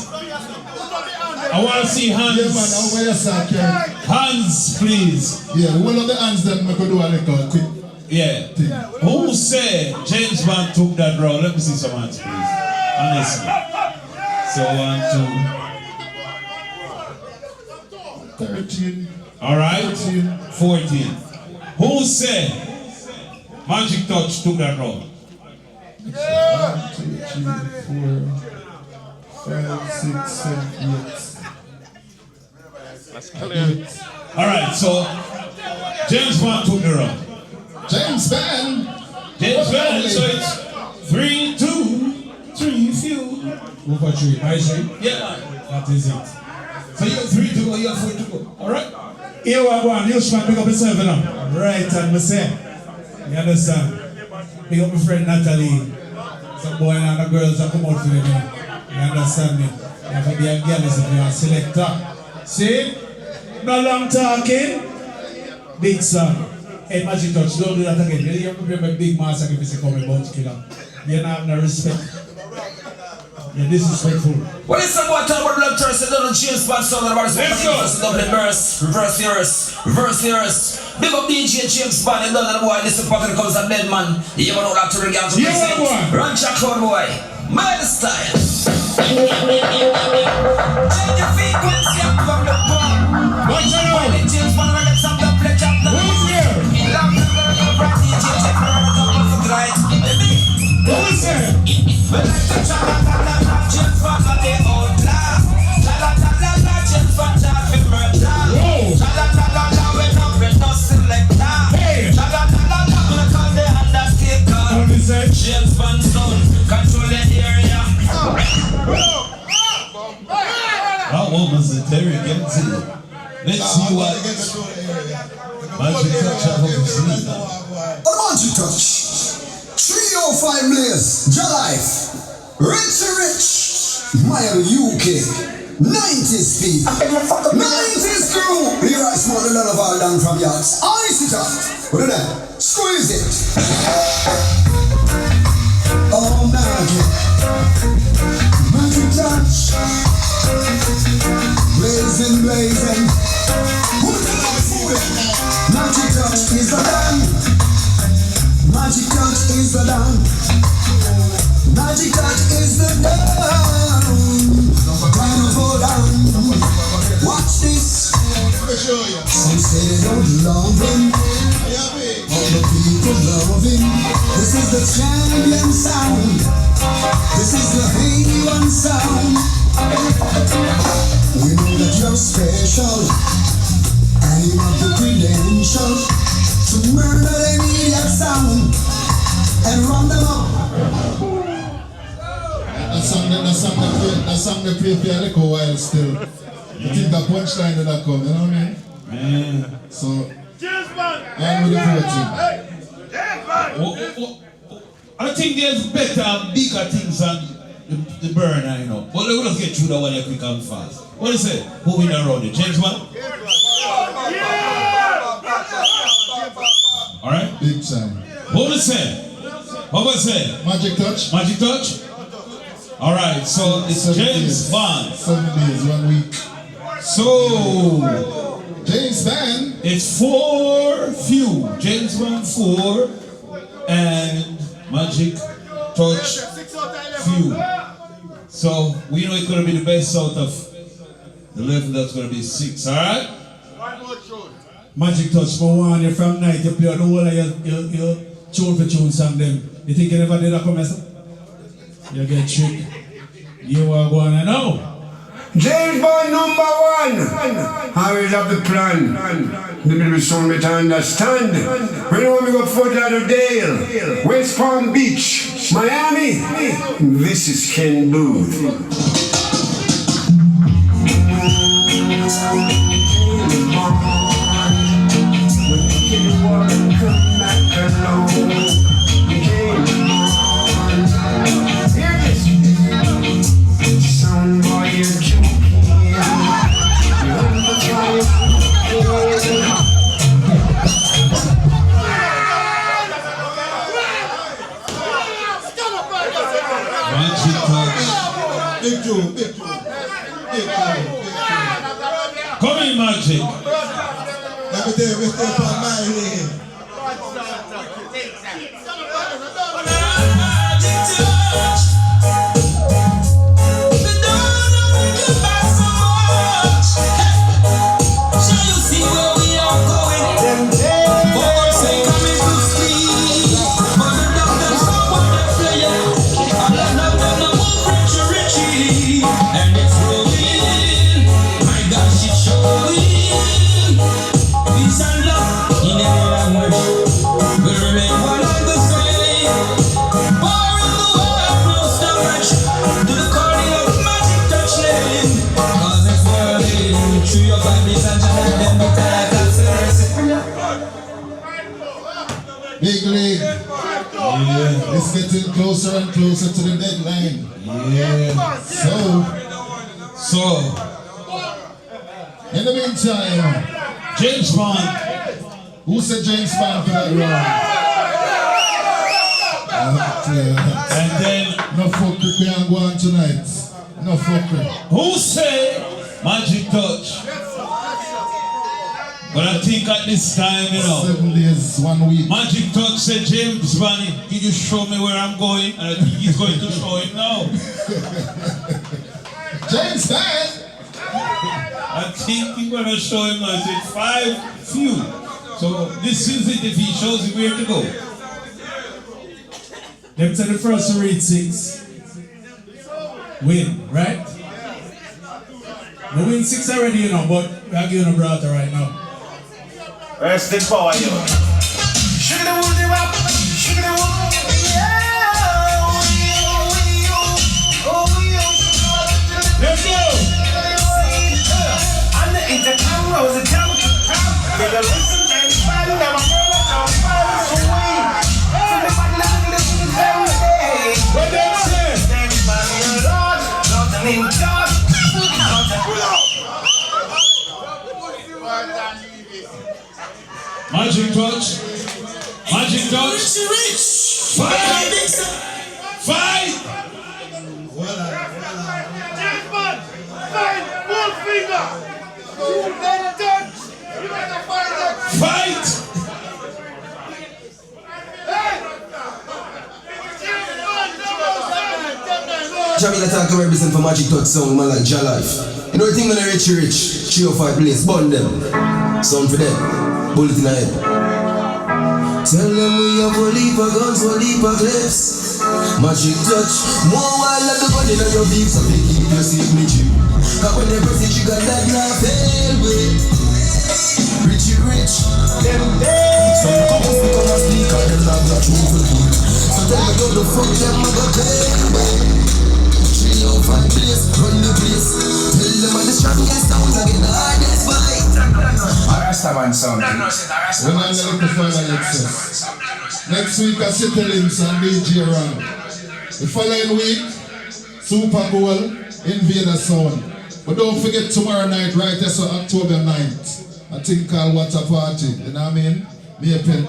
I want to see hands. Yeah, man, I'll wear your sack, yeah. Hands, please. Yeah, one of the hands them we could do a little quick. Yeah. Thing. Who said James Bond took that round? Let me see some hands, please. Honestly. So 1, 2. 13. Alright. 14. Who said Magic Touch took that round? 1, 2, 3, 4, 5, 6, 7, 8. That's clear. Alright, so James Bond took the round. James Bond. So it's 3, 2, 3, few. Over 3. My 3? Yeah. That is it. So you have 3 to go, you have 4 to go. Alright? Here we go on. You should pick up yourself now. Right, and me say. You understand? Pick up my friend Natalie. Some boy and the girls that come out for them. You understand me? You have to be a girl if you're a selector. See? No long talking. Big song. Hey, Magic Touch, don't do that again. You remember my big man sacrifice coming about to kill him. You don't have no respect. You're disrespectful. Well, it's about time we're blood thirst and don't James Bond sound of ours. Let's go. Reverse the earth. Big up DJ James Bond and done boy. This is Patrick comes a dead man. You ever know that to regard to present? Run Jack Code boy. My style. Change your frequency up from the bar. What's your name? When James Bond I get some the pledge up the who's here? Long right DJ check for a couple of right. Who is here? We like to James Bond on the old laugh. James Bond talk for murder. We no selector. Hey. We call the undertaker. James Bond sound control the area. That woman's a Terry Genty. Let's see what Magic Touch have up his sleeve now. Magic Touch 305 Blaze, J-Life, Rich, Miami, UK, 90s speed, 90s crew. Here I smell the none of all down from yards. Ice it up. What is that? Squeeze it. Oh, Magic Touch, blazing. Magic Touch is the done. Magic Touch is the done. Magic Touch is the done. Time to go down. Watch this. Some say they don't love him. All the people love him. This is the champion sound. This is the A1 sound. We know that you're special, and you have the credentials to murder the media sound and run them up. That song they play for a little while still. You think that punchline did not come, you know what I mean? Man. So, I'm with the voting. I think there's better and bigger things than the burner, you know. But let us get through that one quick and fast. What is it? Who win around it? James Bond? Alright? Big time. What was it? What was it? Magic Touch. Magic Touch? Alright, so it's 7 James days. Bond. 7 days, 1 week. So James Bond. It's 4 few. James Bond 4 and Magic Touch few. So we know it's gonna be the best out of the 11. That's gonna be 6. Alright? Magic Touch, I want you from night, you play the whole of your tune for tune song them. You think you never did that for me? You get tricked. You are going to know. James Bond #1. Always have the plan. The people show me to understand. When you want me go Fort Lauderdale, West Palm Beach, Miami, this is Ken Booth. Come in, Magic. Let me tell you, we step on my lane. Big league. Yeah. It's getting closer and closer to the deadline. Yeah. So, in the meantime, James Bond. Who said James Bond for that round? And then no fuckery can go on tonight. No fuckery. Who say Magic Touch? But I think at this time, 7 days, 1 week. Magic Touch said, James Bond, did you show me where I'm going? And I think he's going to show him now. James Bond? I think he's going to show him now. He said 5 few. So this is it if he shows you where to go. Them said the first to read 6. Win, right? We win 6 already, you know, but we're giving a brother right now. Rest in power, yo. Sugar the wood, sugar the wood, yeah. Let's go. On the intercom, rose the jump. They go listen, James Bond, never heard of our father's away. Everybody listen every day. What they say? James Bond, your Lord, nothing in charge. Magic Touch. Magic Touch. Fight. Fight. James Bond, fight, full finger. You better touch. You better fight that. Fight. Jamila talk to represent for Magic Touch sound, man like Jah Life. You know the thing when I rich, 305 place, burn them. Sound for them, bullet in the head. Tell them we have a leap of guns, a leap of clips. Magic Touch, more wild than the gun in your beef, so they keep your safe with you. Cause when they press it, you got that now fail with. Richie rich, them dead. Some couples become a speaker, them not got true for you. So tell me how the fuck them I got paid. 305 place, run the place. Tell them I'm the strongest sound, I get the hardest fight. Rastaman sound. When I'm going to find an excess. Next week, I sit Links and DJ around. The following week, Super Bowl, Invader Sound. But don't forget tomorrow night, right? That's on October 9th. I think called What a Party. You know what I mean? Me a pen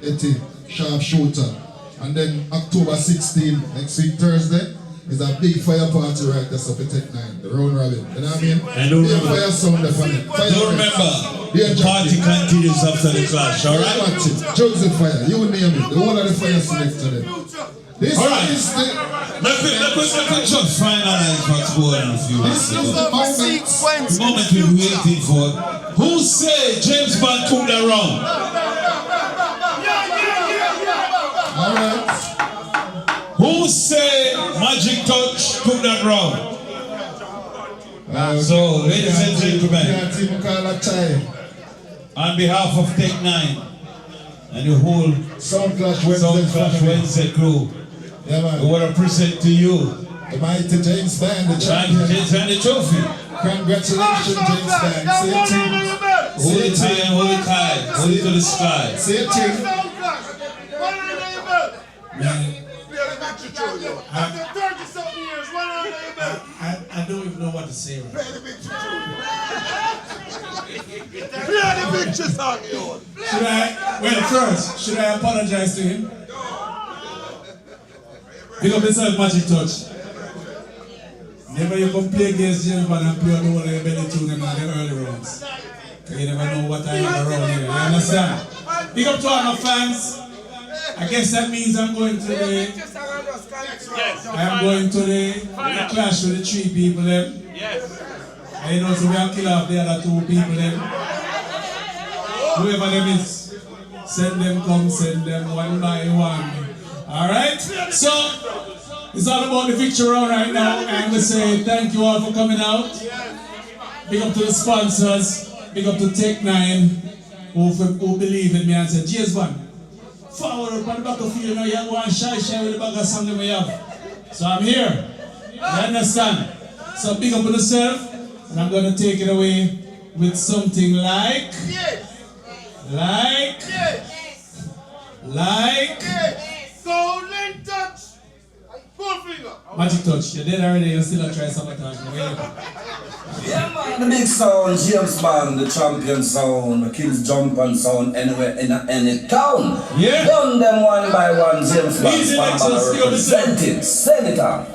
Eti, Sharp Shooter. And then October 16th, next week Thursday, is a big fire party right there, so for Tech 9, the round robin. You know what I mean? And don't remember, fire sound up on it. Don't remember, the party continues after the clash, alright? Jugs and fire, you name it. The whole of the fire select to them. This Alright. is the... Let me just finalize what's going on a few minutes ago. The moment we're waiting for. Who say James Bond took that round? Alright. Who say Magic Touch took that round? So, ladies and gentlemen, on behalf of Tech 9 and the whole Sound Clash Wednesday crew, yeah, man. we want to present to you the mighty James Band, the champion. James Band, the trophy. Congratulations, James Band. Say it to Hold it high and hold it high. Hold it to the sky. Say it to I don't even know what to say right Should I apologize to him? Pick up yourself, Magic Touch. Never you come play against James Bond and play on the whole of your belly tune in the early rounds. You never know what I have around here. You understand? Pick up to all my fans. I guess that means I'm going to the clash with the 3 people them. Yes. And you know, so we have kill off the other 2 people them. Whoever them is, send them one by one. Alright? So, it's all about the victory round right now, and we say thank you all for coming out. Big up to the sponsors, big up to Tech 9, who believe in me and say, James Bond, forward up on the back of you, know, you have one shy with the bag of something we have. So I'm here. You understand? So big up on yourself, and I'm going to take it away with something like Golden touch. Full finger. Magic Touch. You're dead already. You still try sabotage. Yeah, man, the big sound, James Bond, the champion sound, the Kings Jumping sound, anywhere in any town. Yeah. Done them one by one, James Bond, representing Senator.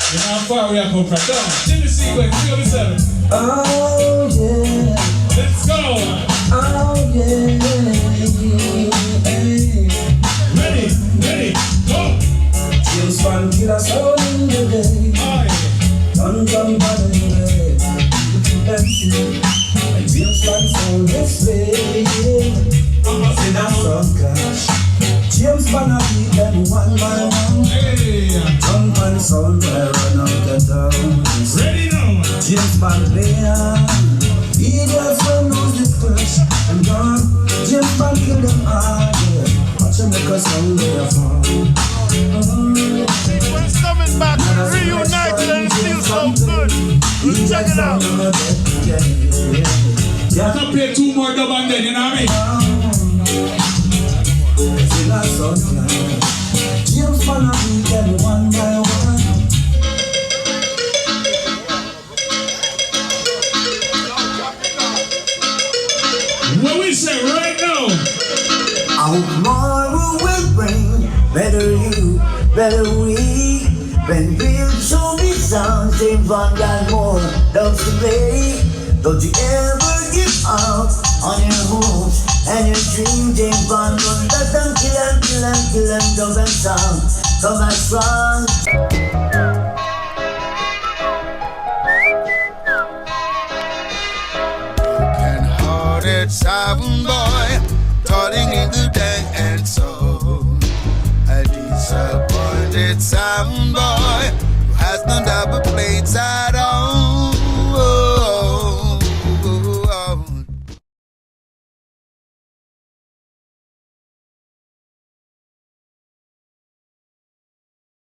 You know how far we are come from. Come, in the sequence, pick up yourself. Oh, yeah. Let's go. Oh, yeah. Ready, go. James Bond, kill us all in the day. Oh, yeah. Don't jump on the way. And James Bond sound this way. In a sound clash. James Bond, I beat them one by one. Jump on sound, I run out the town. Ready now. James Bond player. He just don't lose the push. And gone. James Bond kill them all. Watch them make us sound where you're from. When's coming back, reunited and still so good. Let's check it out. I can play 2 more dub and then, you know what I mean? James Bond beat them one by one. What we say right now? Our tomorrow will bring better you, better we. When we'll show me sound, James Bond got more loves to play. Don't you ever give up on your hopes and your dream. James Bond will let them kill them, dub and sound. Come back strong. Broken-hearted sound boy, toiling in the dank and so a disappointed sound.